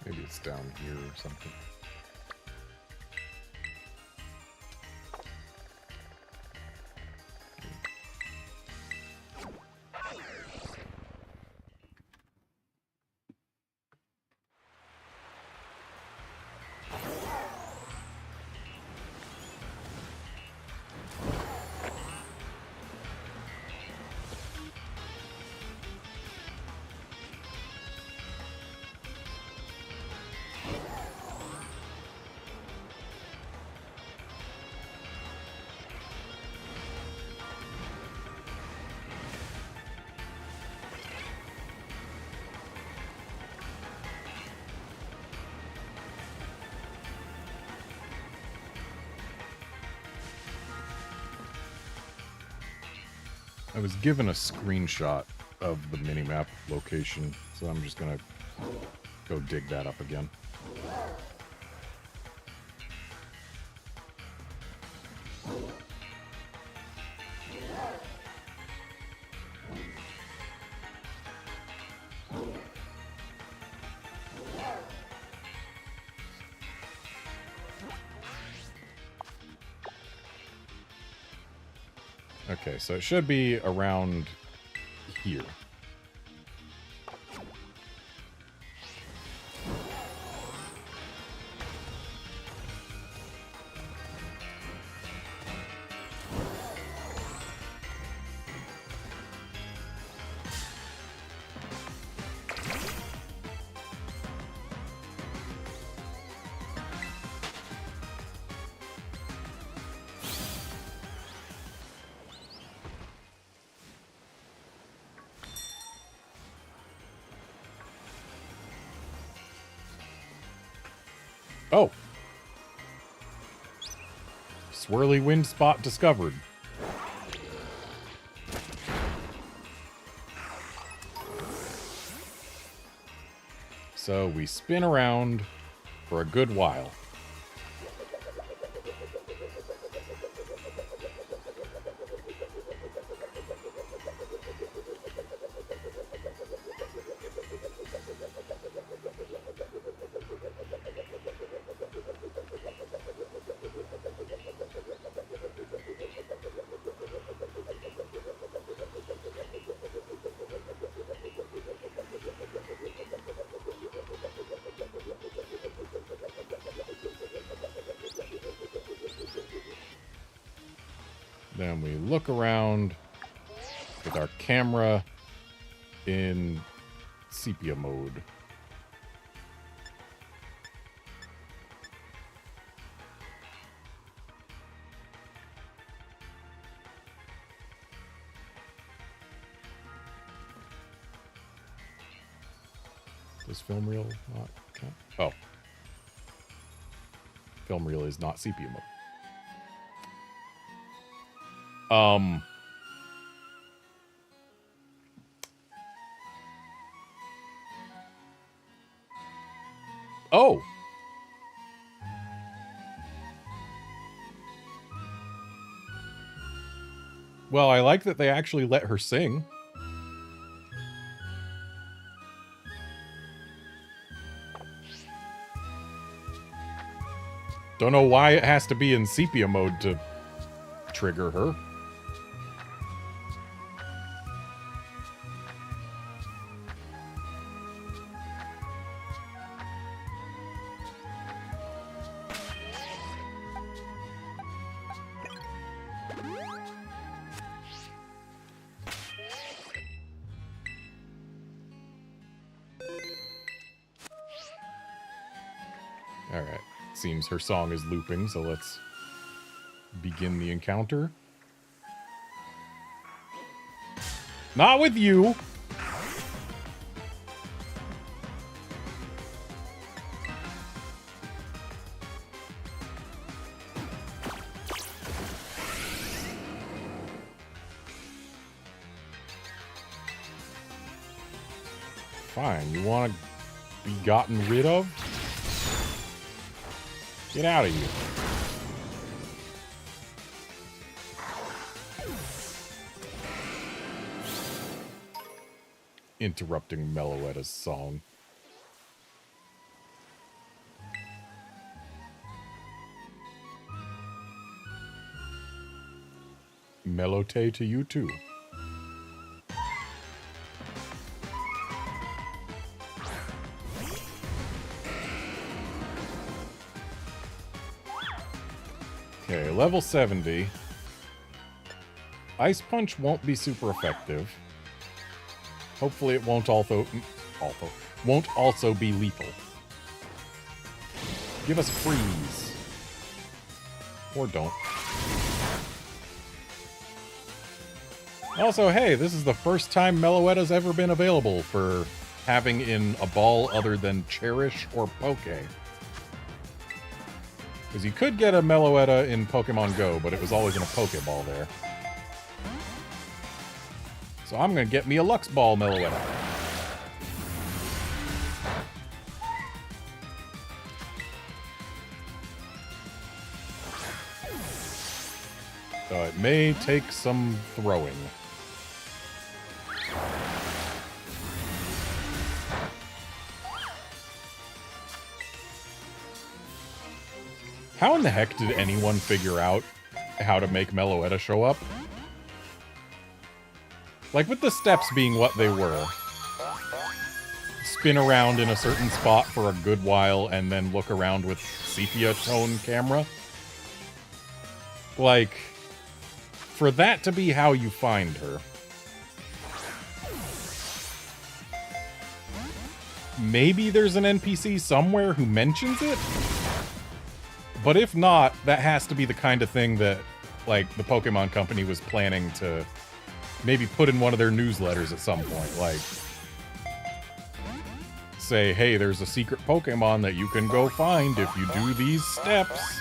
Maybe it's down here or something. I was given a screenshot of the minimap location, so I'm just gonna go dig that up again. Okay, so it should be around here. Oh! Swirly wind spot discovered. So we spin around for a good while. Then we look around with our camera in sepia mode. Does film reel not count? Oh. Film reel is not sepia mode. Oh. Well, I like that they actually let her sing. Don't know why it has to be in sepia mode to trigger her. Alright. Seems her song is looping, so let's begin the encounter. Not with you! Fine, you want to be gotten rid of? Get out of here. Interrupting Meloetta's song. Melote to you too. Okay, level 70. Ice Punch won't be super effective. Hopefully it won't also be lethal. Give us freeze. Or don't. Also, hey, this is the first time Meloetta's ever been available for having in a ball other than Cherish or Poke. Because you could get a Meloetta in Pokemon Go, but it was always in a Pokeball there. So I'm going to get me a Lux Ball Meloetta. So it may take some throwing. How in the heck did anyone figure out how to make Meloetta show up? Like, with the steps being what they were. Spin around in a certain spot for a good while and then look around with sepia tone camera. Like, for that to be how you find her. Maybe there's an NPC somewhere who mentions it? But if not, that has to be the kind of thing that, like, the Pokemon Company was planning to maybe put in one of their newsletters at some point. Like, say, hey, there's a secret Pokemon that you can go find if you do these steps.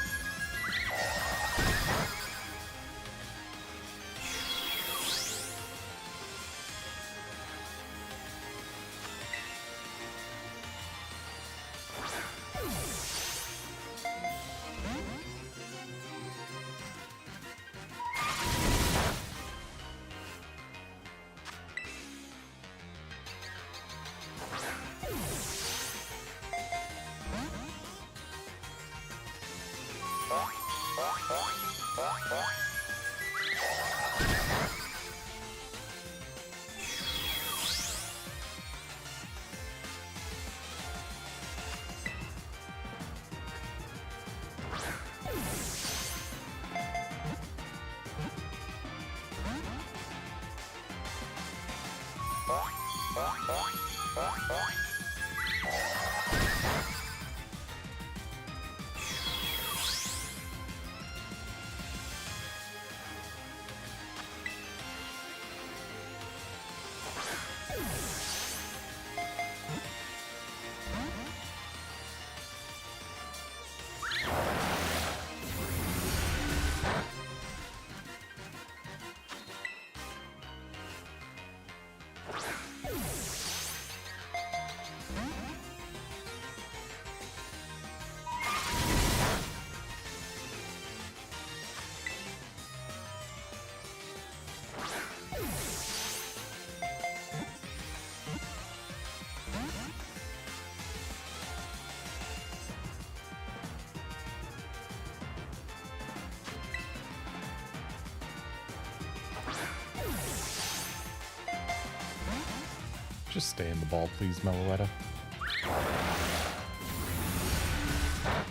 Just stay in the ball, please, Meloetta.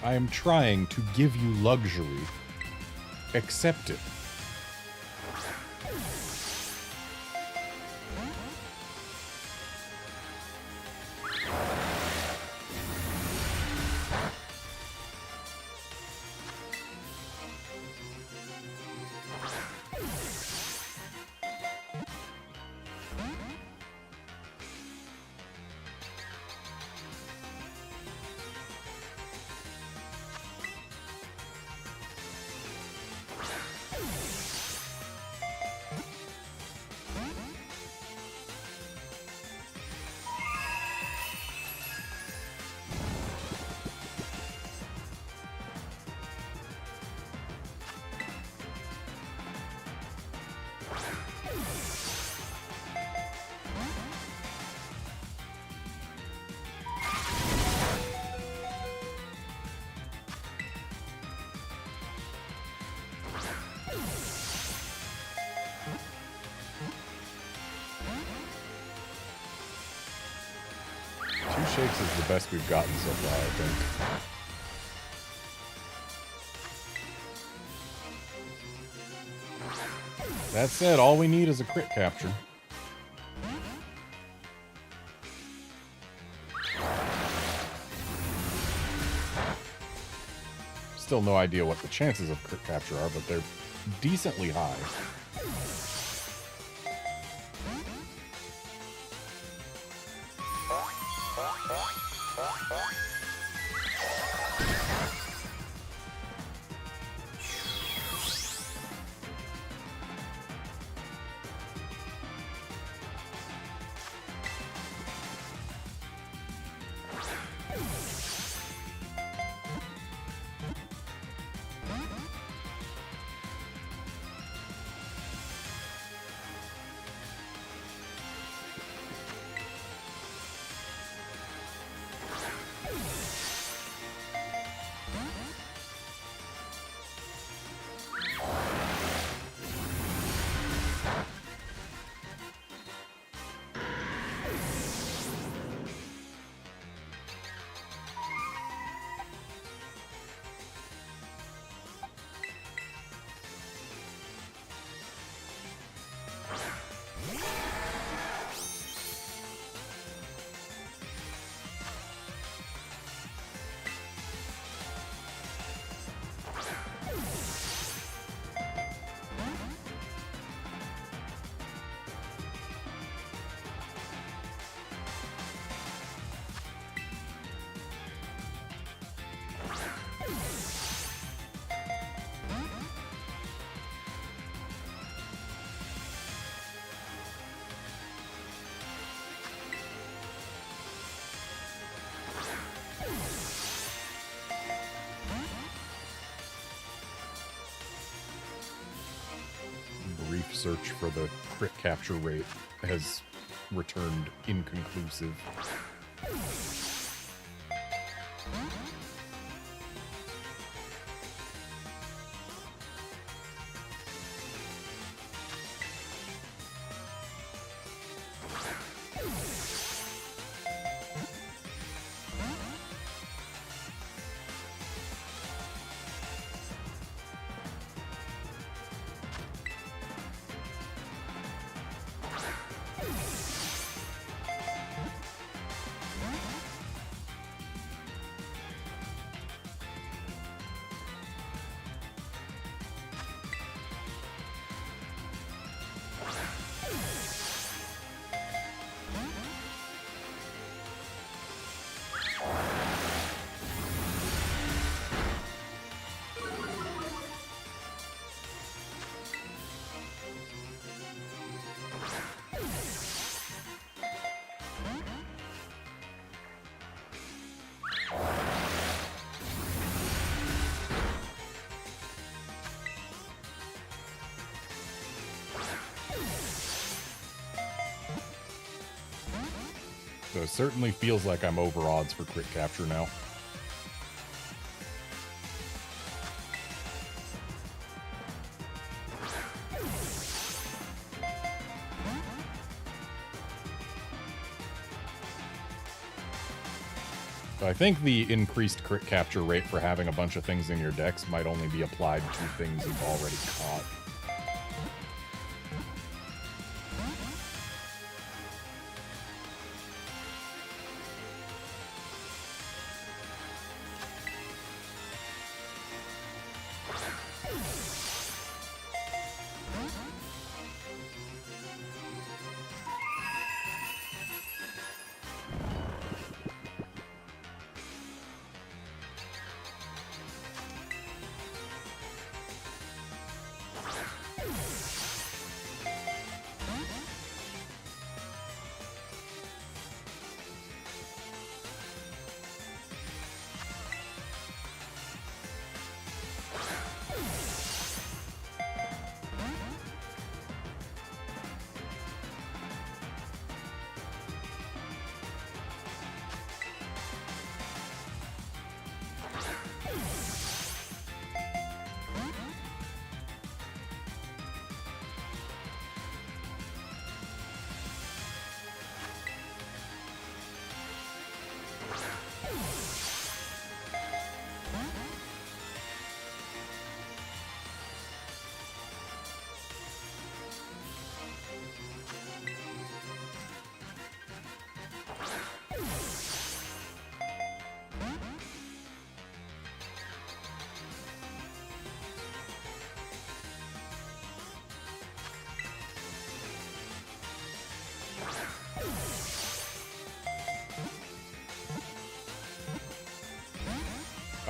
I am trying to give you luxury. Accept it. Two shakes is the best we've gotten so far, I think. That said, all we need is a crit capture. Still no idea what the chances of crit capture are, but they're decently high. Brief search for the crit capture rate has returned inconclusive. Though it certainly feels like I'm over odds for crit capture now. I think the increased crit capture rate for having a bunch of things in your decks might only be applied to things you've already caught.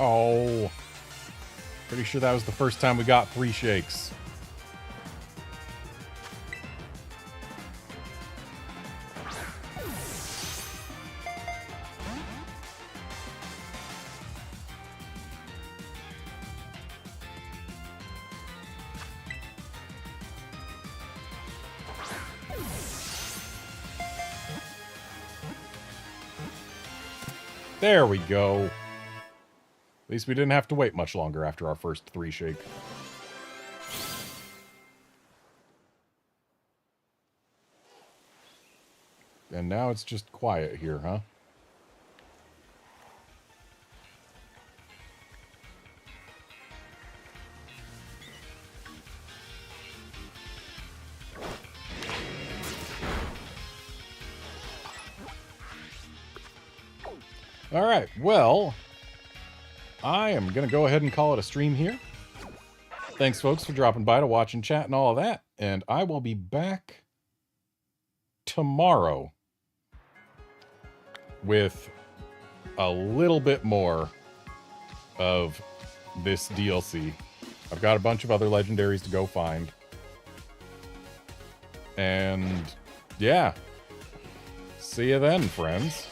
Oh. Pretty sure that was the first time we got 3 shakes. There we go. At least we didn't have to wait much longer after our first 3 shake. And now it's just quiet here, huh? All right, well, I am going to go ahead and call it a stream here. Thanks, folks, for dropping by to watch and chat and all of that. And I will be back tomorrow with a little bit more of this DLC. I've got a bunch of other legendaries to go find. And yeah, see you then, friends.